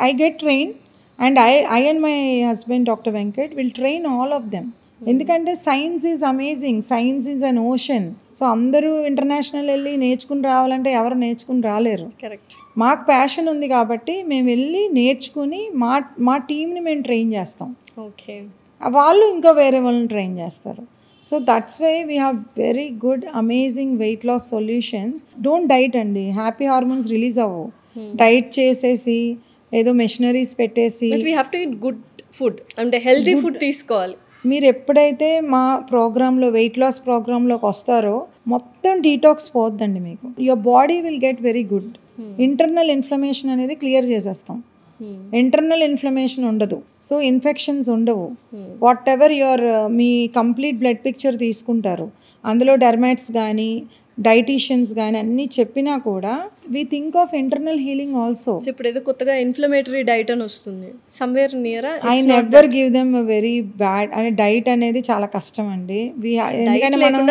I get train and I and my husband doctor Venkat will train all of them. ఎందుకంటే science is amazing, science is an ocean. So అందరూ international వెళ్ళి నేర్చుకుని రావాలంటే ఎవరు నేర్చుకుని రాలేరు. Correct. మాకు passion ఉంది కాబట్టి మేము వెళ్ళి నేర్చుకుని మా టీంని మేము ట్రైన్ చేస్తాం. ఓకే, వాళ్ళు ఇంకా వేరే వాళ్ళని ట్రైన్ చేస్తారు. So that's why we have very good amazing weight loss solutions. Don't diet అండి, హ్యాపీ హార్మోన్స్ రిలీజ్ అవ్వవు. డైట్ చేసేసి ఏదో మెషినరీస్ పెట్టేసి. We have to eat good food, అంటే హెల్తీ ఫుడ్ తీసుకోవాలి. మీరు ఎప్పుడైతే మా ప్రోగ్రాంలో, వెయిట్ లాస్ ప్రోగ్రాంలోకి వస్తారో మొత్తం డీటాక్స్ పోద్దండి మీకు. Your body will get very good. Internal inflammation అనేది క్లియర్ చేసేస్తాం. ఇంటర్నల్ ఇన్ఫ్లమేషన్ ఉండదు, సో ఇన్ఫెక్షన్స్ ఉండవు. What ever me complete blood picture తీసుకుంటారు, అందులో డెర్మాట్స్ కానీ డైటీషియన్స్ కానీ అన్నీ చెప్పినా కూడా we think of internal healing also. ఇప్పుడు ఏదో కొత్తగా ఇన్ఫ్లమేటరీ డైట్ అని వస్తుంది, somewhere near. I never give them very bad. అంటే డైట్ అనేది చాలా కష్టం అండి, ఎందుకంటే మనం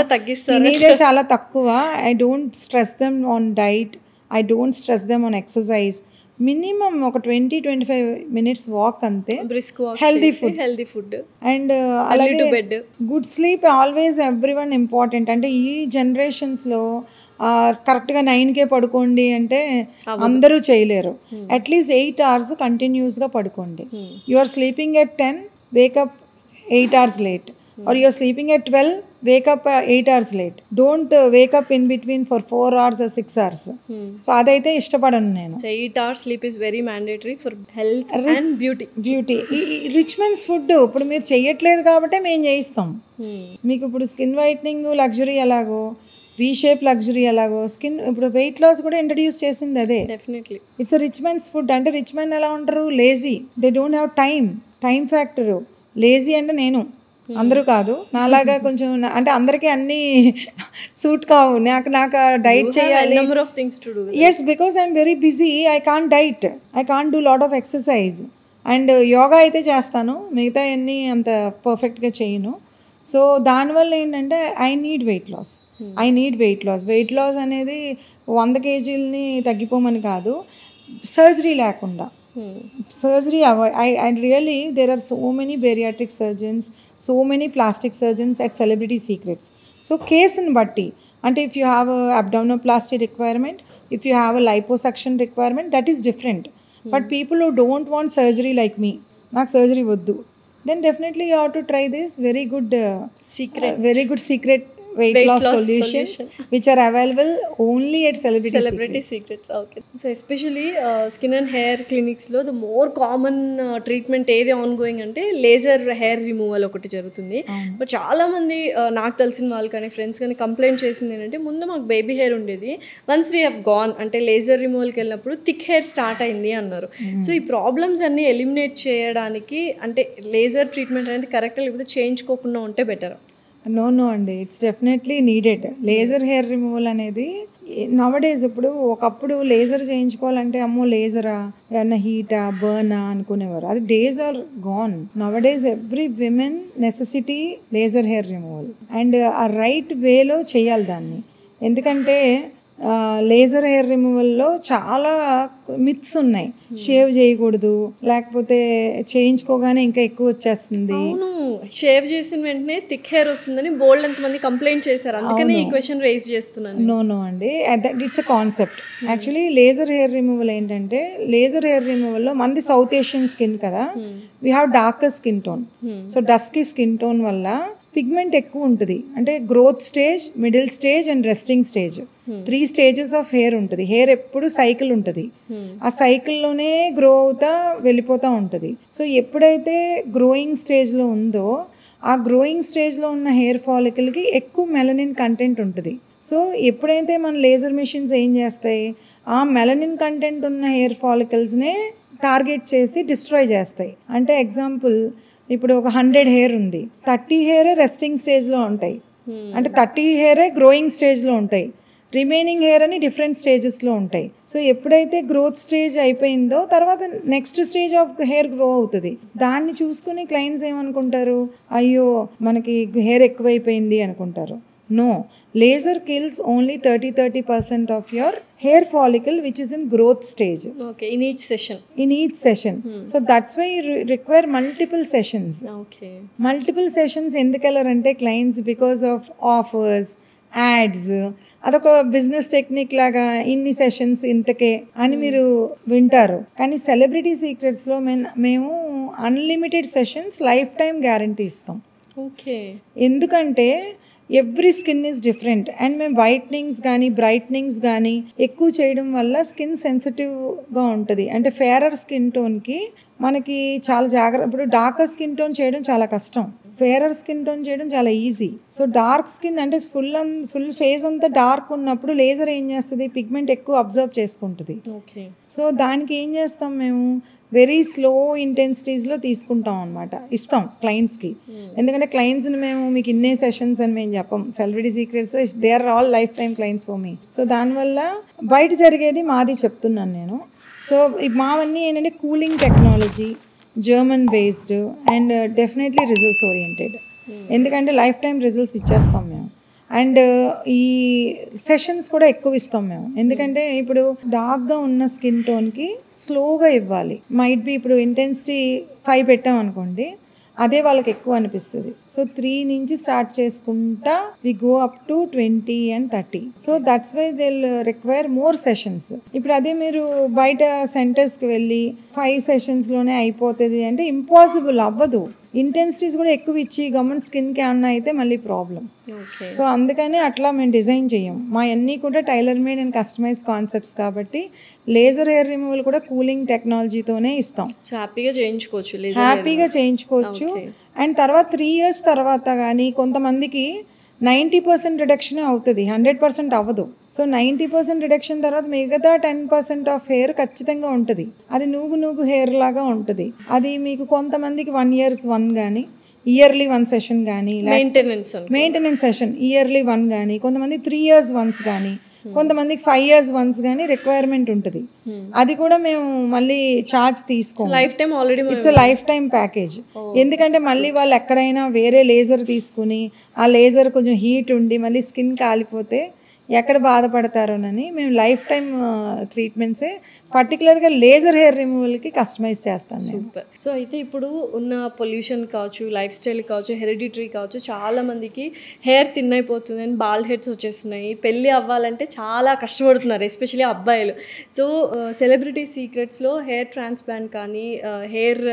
తినేదే చాలా తక్కువ. I don't stress them on diet, I don't stress them on exercise. Minimum ఒక 20-25 minutes వాక్ అంతే. హెల్దీ ఫుడ్ అండ్ అలాగే good sleep always everyone important. అంటే ఈ జనరేషన్స్లో కరెక్ట్గా 9 పడుకోండి అంటే అందరూ చేయలేరు. అట్లీస్ట్ 8 hours కంటిన్యూస్గా పడుకోండి. You are sleeping at 10, wake up 8 hours late. Or you are sleeping at 12, wake up 8 hours late. Don't wake up in between for 4 hours or 6 hours. So అదైతే ఇష్టపడను నేను. 8 hours sleep is very mandatory for health and beauty. Rich men's food ఇప్పుడు మీరు చెయ్యట్లేదు కాబట్టి మేము చేయిస్తాం. మీకు ఇప్పుడు స్కిన్ వైట్నింగ్ లగ్జరీ ఎలాగో, వీ షేప్ లగ్జరీ ఎలాగో, స్కిన్ ఇప్పుడు వెయిట్ లాస్ కూడా ఇంట్రడ్యూస్ చేసింది అదే. Definitely it's rich men's food. అంటే రిచ్ మెన్ ఎలా ఉంటారు? Lazy, they don't have time factor. Lazy అంటే నేను, అందరూ కాదు, నాలాగా కొంచెం. అంటే అందరికీ అన్నీ సూట్ కావు. నాకు డైట్ చేయాలి. Yes, because I'm very busy, I can't diet, I can't do lot of exercise. And yoga అయితే చేస్తాను, మిగతా అన్నీ అంత పర్ఫెక్ట్గా చేయను. సో దానివల్ల ఏంటంటే I need weight loss. Weight loss అనేది 100 kgs తగ్గిపోమని కాదు, సర్జరీ లేకుండా. Surgery avoid. I really, there are so many bariatric surgeons, so many plastic surgeons at Celebrity Secrets. So case in batti, and if you have a abdominoplasty requirement, if you have a liposuction requirement, that is different. But people who don't want surgery like me, నాకు surgery వద్దు, then definitely you have to try this very good secret weight loss solutions which are available only at Celebrity Secrets. Okay, so especially skin and hair clinics lo the more common treatment ఏది ongoing అంటే laser hair removal ఒకటి జరుగుతుంది. But చాలా మంది నాకు తెలిసిన వాళ్ళు కానీ ఫ్రెండ్స్ కానీ కంప్లైంట్ చేసింది ఏంటంటే, ముందు మాకు బేబీ హెయిర్ ఉండేది, వన్స్ వీ హ్యావ్ గాన్ అంటే లేజర్ రిమూవల్కి వెళ్ళినప్పుడు థిక్ హెయిర్ స్టార్ట్ అయింది అన్నారు. సో ఈ ప్రాబ్లమ్స్ అన్నీ ఎలిమినేట్ చేయడానికి అంటే లేజర్ ట్రీట్మెంట్ అనేది కరెక్ట్, లేకపోతే చేయించుకోకుండా ఉంటే బెటర్? నో అండి, it's definitely needed. Laser hair removal అనేది నవడేస్. ఇప్పుడు ఒకప్పుడు లేజర్ చేయించుకోవాలంటే అమ్మో లేజరా, ఏమన్నా హీటా, బర్నా అనుకునేవారు. అది days are gone. Nowadays every women necessity laser hair removal. And ఆ రైట్ వేలో చేయాలి దాన్ని. ఎందుకంటే లేజర్ హెయిర్ రిమూవల్లో చాలా మిత్స్ ఉన్నాయి. షేవ్ చేయకూడదు, లేకపోతే చేయించుకోగానే ఇంకా ఎక్కువ వచ్చేస్తుంది. షేవ్ చేసిన వెంటనే థిక్ హెయిర్ వస్తుందని బోల్డ్ ఎంతమంది కంప్లైంట్ చేశారు, అందుకని ఈ క్వశ్చన్ రేజ్ చేస్తున్నాను. నో అండి, it's a concept. Actually laser hair removal ఏంటంటే, లేజర్ హెయిర్ రిమూవల్లో మంది సౌత్ ఏషియన్ స్కిన్ కదా, we have darker skin tone. So dusky skin tone వల్ల పిగ్మెంట్ ఎక్కువ ఉంటుంది. అంటే growth stage, middle stage and resting stage, 3 stages of hair ఉంటుంది. Hair ఎప్పుడు cycle ఉంటుంది, ఆ సైకిల్లోనే గ్రో అవుతా వెళ్ళిపోతూ ఉంటుంది. సో ఎప్పుడైతే గ్రోయింగ్ స్టేజ్లో ఉందో, ఆ గ్రోయింగ్ స్టేజ్లో ఉన్న హెయిర్ ఫాలికల్కి ఎక్కువ మెలనిన్ కంటెంట్ ఉంటుంది. సో ఎప్పుడైతే మన లేజర్ మెషిన్స్ ఏం చేస్తాయి, ఆ మెలనిన్ కంటెంట్ ఉన్న హెయిర్ ఫాలికల్స్నే టార్గెట్ చేసి డిస్ట్రాయ్ చేస్తాయి. అంటే ఎగ్జాంపుల్, ఇప్పుడు ఒక 100 హెయిర్ ఉంది, 30 హెయిరే రెస్టింగ్ స్టేజ్లో ఉంటాయి, అంటే 30 హెయిరే గ్రోయింగ్ స్టేజ్లో ఉంటాయి, రిమైనింగ్ హెయిర్ అని డిఫరెంట్ స్టేజెస్లో ఉంటాయి. సో ఎప్పుడైతే గ్రోత్ స్టేజ్ అయిపోయిందో తర్వాత next stage of hair grow అవుతుంది. దాన్ని చూసుకుని క్లయింట్స్ ఏమనుకుంటారు, అయ్యో మనకి హెయిర్ ఎక్కువైపోయింది అనుకుంటారు. No, laser kills only 30% of your hair follicle which is in growth stage. Okay, in each session. So that's why you require multiple sessions. Okay. Multiple sessions ఎందుకెళ్ళారంటే clients because of offers, ads, అదొక business technique లాగా ఇన్ని sessions ఇంతకే అని మీరు వింటారు. కానీ celebrity సీక్రెట్స్లో మేము unlimited sessions life time guarantee ఇస్తాం. ఓకే. ఎందుకంటే every skin is different and మేము వైట్నింగ్స్ కానీ బ్రైట్నింగ్స్ కానీ ఎక్కువ చేయడం వల్ల స్కిన్ సెన్సిటివ్గా ఉంటుంది. అంటే ఫేరర్ స్కిన్ టోన్కి మనకి చాలా జాగ్రత్త. ఇప్పుడు డార్కర్ స్కిన్ టోన్ చేయడం చాలా కష్టం, ఫేరర్ స్కిన్ టోన్ చేయడం చాలా ఈజీ. సో డార్క్ స్కిన్ అంటే ఫుల్ ఫేస్ అంతా డార్క్ ఉన్నప్పుడు లేజర్ ఏం చేస్తుంది, పిగ్మెంట్ ఎక్కువ అబ్జర్వ్ చేసుకుంటుంది. సో దానికి ఏం చేస్తాం, మేము వెరీ స్లో ఇంటెన్సిటీస్లో తీసుకుంటాం అనమాట, ఇస్తాం క్లయింట్స్కి. ఎందుకంటే క్లయింట్స్ని మేము మీకు ఇన్నే సెషన్స్ అని మేము చెప్పం. Celebrity secrets they are all life time clients for me. So దానివల్ల బయట జరిగేది మాది చెప్తున్నాను నేను. సో మావన్నీ ఏంటంటే cooling technology, German based and definitely results oriented. ఎందుకంటే లైఫ్ టైం రిజల్ట్స్ ఇచ్చేస్తాం మేము. అండ్ ఈ సెషన్స్ కూడా ఎక్కువ ఇస్తాం మేము. ఎందుకంటే ఇప్పుడు డార్క్గా ఉన్న స్కిన్ టోన్కి స్లోగా ఇవ్వాలి. మైట్ బి ఇప్పుడు ఇంటెన్సిటీ 5 పెట్టాం అనుకోండి, అదే వాళ్ళకి ఎక్కువ అనిపిస్తుంది. సో 3 నుంచి స్టార్ట్ చేసుకుంటా we go up to 20 and 30. So that's why they require more sessions. ఇప్పుడు అదే మీరు బయట సెంటర్స్కి వెళ్ళి 5 సెషన్స్లోనే అయిపోతుంది అంటే ఇంపాసిబుల్, అవ్వదు. ఇంటెన్సిటీస్ కూడా ఎక్కువ ఇచ్చి గమన్ స్కిన్కి ఏమన్నా అయితే మళ్ళీ ప్రాబ్లం. సో అందుకని అట్లా మేము డిజైన్ చేయం. మా అన్నీ కూడా tailor made and customise concepts కాబట్టి లేజర్ హెయిర్ రిమూవల్ కూడా కూలింగ్ టెక్నాలజీతోనే ఇస్తాం. హ్యాపీగా చేయించుకోవచ్చు. అండ్ తర్వాత 3 years తర్వాత కానీ కొంతమందికి 90% రిడక్షన్ అవుతుంది, 100% అవ్వదు. సో 90% రిడక్షన్ తర్వాత మిగతా 10% ఆఫ్ హెయిర్ ఖచ్చితంగా ఉంటుంది. అది నూగు హెయిర్ లాగా ఉంటుంది. అది మీకు కొంతమందికి 1 year వన్ కానీ, ఇయర్లీ 1 session కానీ, మెయింటెనెన్స్ సెషన్ ఇయర్లీ 1 కానీ, కొంతమంది 3 years వన్స్ కానీ, కొంతమందికి 5 years వన్స్ కానీ రిక్వైర్మెంట్ ఉంటుంది. అది కూడా మేము మళ్ళీ ఛార్జ్ తీసుకోం. It's lifetime package. ఎందుకంటే మళ్ళీ వాళ్ళు ఎక్కడైనా వేరే లేజర్ తీసుకుని ఆ లేజర్ కొంచెం హీట్ ఉండి మళ్ళీ స్కిన్ కాలిపోతే ఎక్కడ బాధపడతారోనని మేము లైఫ్ టైం ట్రీట్మెంట్సే పర్టికులర్గా లేజర్ హెయిర్ రిమూవల్కి కస్టమైజ్ చేస్తాను. సూపర్. సో అయితే ఇప్పుడు ఉన్న పొల్యూషన్ కావచ్చు, లైఫ్ స్టైల్ కావచ్చు, హెరిడిటరీ కావచ్చు, చాలామందికి హెయిర్ థిన్ అయిపోతుంది అని బాల్డ్ హెడ్స్ వచ్చేస్తున్నాయి. పెళ్ళి అవ్వాలంటే చాలా కష్టపడుతున్నారు, ఎస్పెషల్లీ అబ్బాయిలు. సో సెలబ్రిటీ సీక్రెట్స్లో హెయిర్ ట్రాన్స్ప్లాంట్ కానీ హెయిర్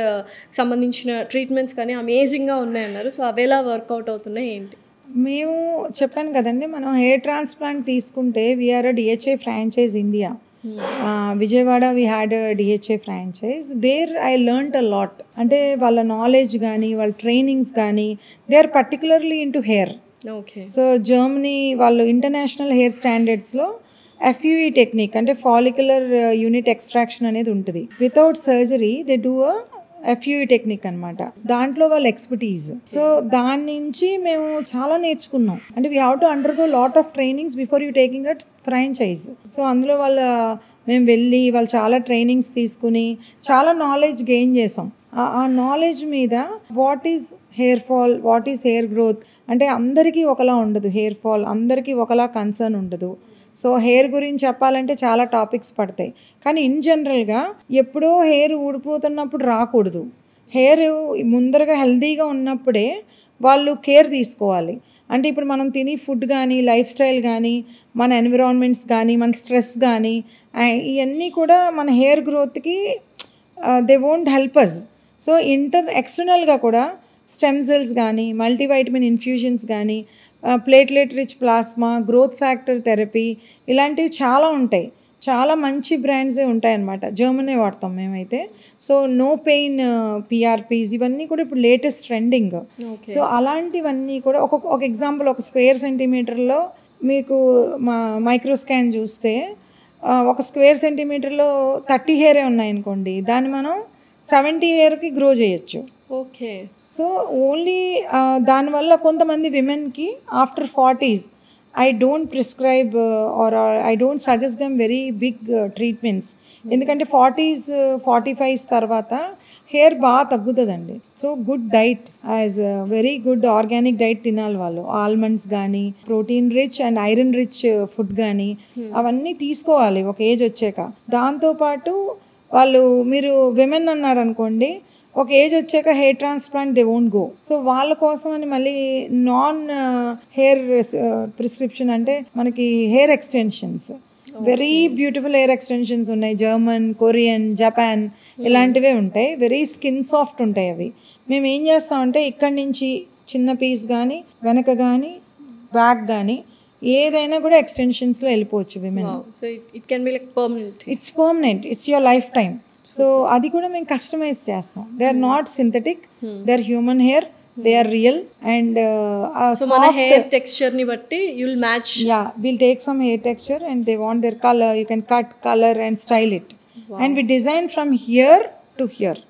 సంబంధించిన ట్రీట్మెంట్స్ కానీ అమేజింగ్గా ఉన్నాయన్నారు. సో అవి ఎలా వర్కౌట్ అవుతున్నాయి ఏంటి? మేము చెప్పాను కదండి, మనం హెయిర్ ట్రాన్స్ప్లాంట్ తీసుకుంటే we're DHA franchise India. Vijayawada we had DHA franchise. There I learned a lot. అంటే వాళ్ళ నాలెడ్జ్ కానీ వాళ్ళ ట్రైనింగ్స్ కానీ they are particularly into hair. So Germany వాళ్ళు ఇంటర్నేషనల్ హెయిర్ స్టాండర్డ్స్లో FUE టెక్నిక్ అంటే ఫాలిక్యులర్ యూనిట్ ఎక్స్ట్రాక్షన్ అనేది ఉంటుంది. Without surgery they do FUE technique అనమాట. దాంట్లో వాళ్ళ ఎక్స్పర్టీజ్. సో దాని నుంచి మేము చాలా నేర్చుకున్నాం. అంటే we have to undergo lot of trainings before you taking at franchise. So అందులో మేము వెళ్ళి వాళ్ళు చాలా ట్రైనింగ్స్ తీసుకుని చాలా నాలెడ్జ్ గెయిన్ చేసాం. ఆ నాలెడ్జ్ మీద what is hair fall, what is hair growth, అంటే అందరికీ ఒకలా ఉండదు హెయిర్ ఫాల్, అందరికీ ఒకలా కన్సర్న్ ఉండదు. సో హెయిర్ గురించి చెప్పాలంటే చాలా టాపిక్స్ పడతాయి. కానీ ఇన్ జనరల్గా ఎప్పుడో హెయిర్ ఊడిపోతున్నప్పుడు రాకూడదు. హెయిర్ ముందరగా హెల్తీగా ఉన్నప్పుడే వాళ్ళు కేర్ తీసుకోవాలి. అంటే ఇప్పుడు మనం తిని ఫుడ్ కానీ, లైఫ్ స్టైల్ కానీ, మన ఎన్విరాన్మెంట్స్ కానీ, మన స్ట్రెస్ కానీ, ఇవన్నీ కూడా మన హెయిర్ గ్రోత్కి they won't help us. So ఎక్స్టర్నల్గా కూడా స్టెమ్ సెల్స్ కానీ, మల్టీవైటమిన్ ఇన్ఫ్యూజన్స్ కానీ, platelet rich plasma, growth factor therapy, ఇలాంటివి చాలా ఉంటాయి. చాలా మంచి బ్రాండ్సే ఉంటాయన్నమాట. జర్మనే వాడతాం మేమైతే. సో నో పెయిన్ పిఆర్పీస్ ఇవన్నీ కూడా ఇప్పుడు లేటెస్ట్ ట్రెండింగ్. సో అలాంటివన్నీ కూడా ఒక ఎగ్జాంపుల్, ఒక స్క్వేర్ సెంటీమీటర్లో మీకు మైక్రోస్కాన్ చూస్తే ఒక స్క్వేర్ సెంటీమీటర్లో 30 హెయిరే ఉన్నాయనుకోండి, దాన్ని మనం 70 హెయిర్కి గ్రో చేయొచ్చు. ఓకే. సో ఓన్లీ దానివల్ల కొంతమంది విమెన్కి after 40s I don't prescribe or I don't suggest them very big treatments. ఎందుకంటే 40s 45s తర్వాత హెయిర్ బాగా తగ్గుతుందండి. So good diet, as very good organic diet తినాలి వాళ్ళు. ఆల్మండ్స్ కానీ, protein rich and iron rich food కానీ అవన్నీ తీసుకోవాలి ఒక ఏజ్ వచ్చాక. దాంతోపాటు వాళ్ళు, మీరు విమెన్ అన్నారనుకోండి, ఒక ఏజ్ వచ్చాక hair transplant they won't go. So వాళ్ళ కోసం అని మళ్ళీ నాన్ హెయిర్ ప్రిస్క్రిప్షన్ అంటే మనకి hair extensions, very beautiful hair extensions ఉన్నాయి. జర్మన్, కొరియన్, జపాన్ ఇలాంటివే ఉంటాయి. వెరీ స్కిన్ సాఫ్ట్ ఉంటాయి అవి. మేము ఏం చేస్తామంటే ఇక్కడి నుంచి చిన్న పీస్ కానీ, వెనక కానీ, బ్యాక్ కానీ ఏదైనా కూడా ఎక్స్టెన్షన్స్లో వెళ్ళిపోవచ్చు women. So it can be like permanent. It's permanent, it's your life time. So అది కూడా మేము కస్టమైజ్ చేస్తాం. They are not synthetic, they are human hair, they are real. And మన హెయిర్ టెక్స్చర్ ని బట్టి you will match. Yeah, will take some hair texture and they want their colour, you can cut colour and style it. And we design from here to here.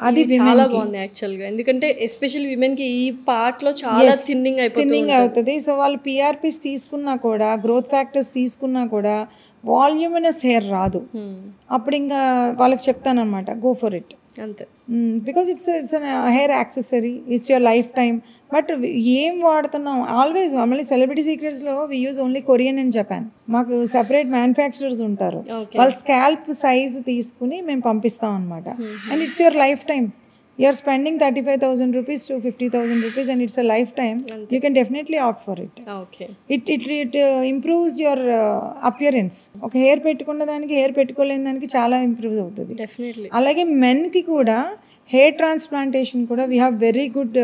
అది చాలా బాగుంది యాక్చువల్గా. ఎందుకంటే especially women కి ఈ part లో చాలా thinning అవుతుంది. సో వాళ్ళు పిఆర్పీస్ తీసుకున్నా కూడా, గ్రోత్ ఫ్యాక్టర్స్ తీసుకున్నా కూడా వాల్యూమినస్ హెయిర్ రాదు. అప్పుడు ఇంకా వాళ్ళకి చెప్తానమాట, గో ఫర్ ఇట్ అంతే. Because it's hair accessory, it's your life time. But ఏం వాడుతున్నాం ఆల్వేస్, మళ్ళీ సెలబ్రిటీ సీక్రెట్స్లో we use only Korean and Japan. మాకు సెపరేట్ మ్యానుఫ్యాక్చరర్స్ ఉంటారు. వాళ్ళ స్కాల్ప్ సైజ్ తీసుకుని మేము పంపిస్తాం అనమాట. And it's your life time. You are spending 35,000 rupees to 50,000 rupees and it's a lifetime. You can definitely opt for it. Okay. It improves your appearance. Okay, hair పెట్టుకున్న దానికి hair పెట్టుకోలేని దానికి చాలా improve అవుతుంది. Definitely. అలాగే men కి కూడా hair transplantation కూడా we have very good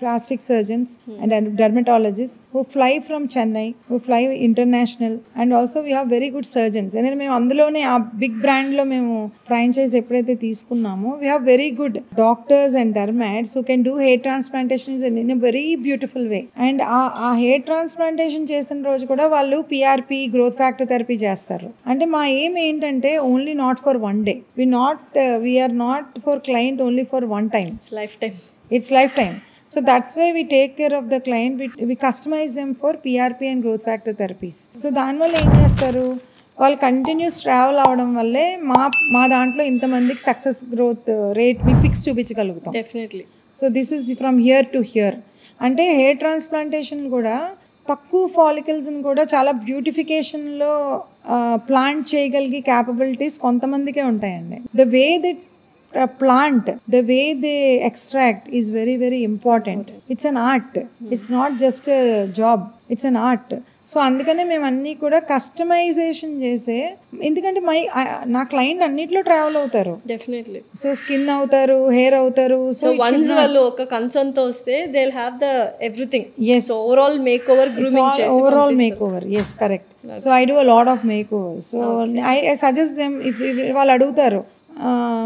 plastic surgeons and dermatologist who fly from Chennai, who fly international. And also we have very good surgeons. ఎందుకంటే మేము అందులోనే ఆ బిగ్ బ్రాండ్లో మేము ఫ్రాంచైజ్ ఎప్పుడైతే తీసుకున్నామో we have very good doctors and dermats who can do hair transplantation in a very beautiful way. And ఆ hair transplantation చేసిన రోజు కూడా వాళ్ళు పిఆర్పీ, గ్రోత్ ఫ్యాక్టర్ థెరపీ చేస్తారు. అంటే మా ఎయిమ్ ఏంటంటే only not for one day, we're not for client only for one time. It's lifetime. So that's why we take care of the client. We customize them for PRP and growth factor therapies. So దానివల్ల ఏం చేస్తారు, వాళ్ళు continuous travel అవడం వల్లే మా దాంట్లో ఇంతమందికి success growth rate మీ పిక్స్ చూపించగలుగుతాం. Definitely. So this is from here to here. అంటే హెయిర్ ట్రాన్స్ప్లాంటేషన్ కూడా తక్కువ ఫాలికల్స్ని కూడా చాలా బ్యూటిఫికేషన్లో ప్లాంట్ చేయగలిగే క్యాపబిలిటీస్ కొంతమందికే ఉంటాయండి. The way that plant, the way they extract is very very important. It's an art. It's not just a job, it's an art. So అందుకనే మేము అన్నీ కూడా కస్టమైజేషన్ చేసే, ఎందుకంటే నా క్లయింట్ అన్నిట్లో ట్రావెల్ అవుతారు. డెఫినెట్లీ. సో స్కిన్ అవుతారు, హెయిర్ అవుతారు. సో వన్స్ వాళ్ళు ఒక కన్సర్న్ తో వస్తే they will have the everything. yes, so overall makeover, grooming చేసి overall makeover. yes, correct. So I do a lot of makeovers. So I suggest them, if వాళ్ళు అడుగుతారు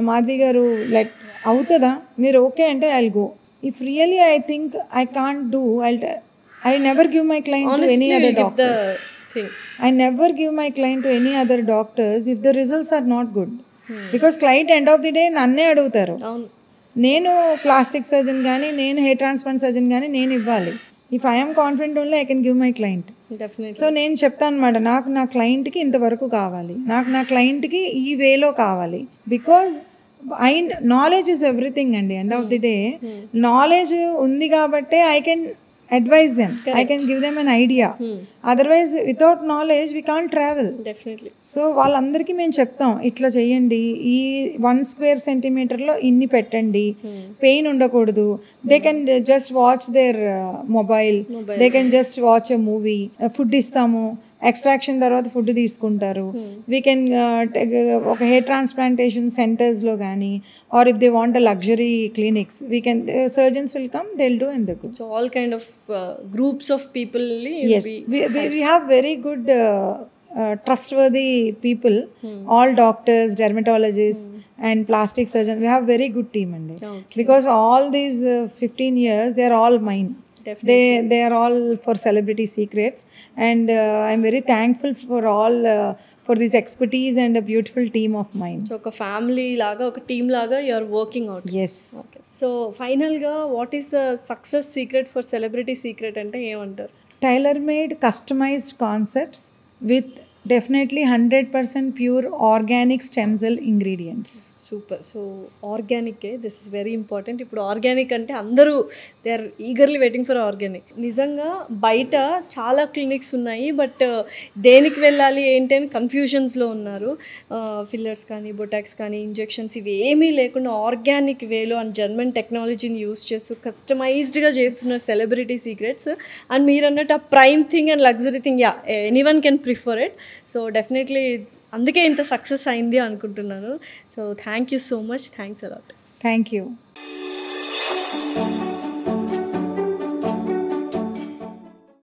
మాధవి గారు లైక్ అవుతుందా, మీరు ఓకే అంటే I'll go. If really I think I can't do, I never give my client to any other doctors. I never give my client to any other doctors if the results are not good. Because client end of the day నన్నే అడుగుతారు. నేను plastic surgeon కానీ, నేను hair transplant surgeon కానీ నేను ఇవ్వాలి. If I'm confident only I can give my client. So నేను చెప్తాను అనమాట, నాకు నా క్లయింట్కి ఇంతవరకు కావాలి, నాకు నా క్లయింట్కి ఈ వేలో కావాలి. బికాజ్ నాలెడ్జ్ ఇస్ ఎవ్రీథింగ్ అండి. End of the day knowledge ఉంది కాబట్టే I can advise them. I can give them an idea. Otherwise, without knowledge, we can't travel. Definitely. So వాళ్ళందరికీ మేము చెప్తాం, ఇట్లా చేయండి, ఈ 1 square centimeterలో ఇన్ని పెట్టండి, పెయిన్ ఉండకూడదు. They can just watch their mobile, they can just watch a movie. Food ఇస్తాము, ఎక్స్ట్రాక్షన్ తర్వాత ఫుడ్ తీసుకుంటారు. వీ కెన్ ఒక హెయిర్ ట్రాన్స్ప్లాంటేషన్ సెంటర్స్లో కానీ, or if they want a luxury clinics, we can surgeons will come, they will do and they so all kind of groups of people. Yes, we have very good trustworthy people, all doctors, dermatologists and plastic surgeons. We have very good team and because all these 15 years they are all mine. They are all for Celebrity Secrets, and I'm very thankful for all for this expertise and a beautiful team of mine. So ఒక family లాగా, ఒక team లాగా you are working out. Yes. Okay. So ఫైనల్గా what is the success secret for Celebrity Secret అంటే ఏమంటారు? Tailor-made customized concepts with definitely 100% pure organic stem cell ingredients. Super. So ఆర్గానికే, this is very important. ఇప్పుడు organic అంటే అందరూ they are eagerly waiting for organic. నిజంగా బయట చాలా clinics ఉన్నాయి, బట్ దేనికి వెళ్ళాలి ఏంటి అని కన్ఫ్యూజన్స్లో ఉన్నారు. ఫిల్లర్స్ కానీ, బొటాక్స్ కానీ, ఇంజెక్షన్స్ ఇవి ఏమీ లేకుండా ఆర్గానిక్ వేలో అండ్ జర్మన్ టెక్నాలజీని యూస్ చేస్తూ కస్టమైజ్డ్గా చేస్తున్నారు సెలబ్రిటీ సీక్రెట్స్. అండ్ మీరు అన్నట్టు ఆ prime thing and luxury thing, yeah anyone can prefer it. So definitely అందుకే ఇంత సక్సెస్ అయింది అనుకుంటున్నాను. So thank you so much. Thanks a lot. Thank you.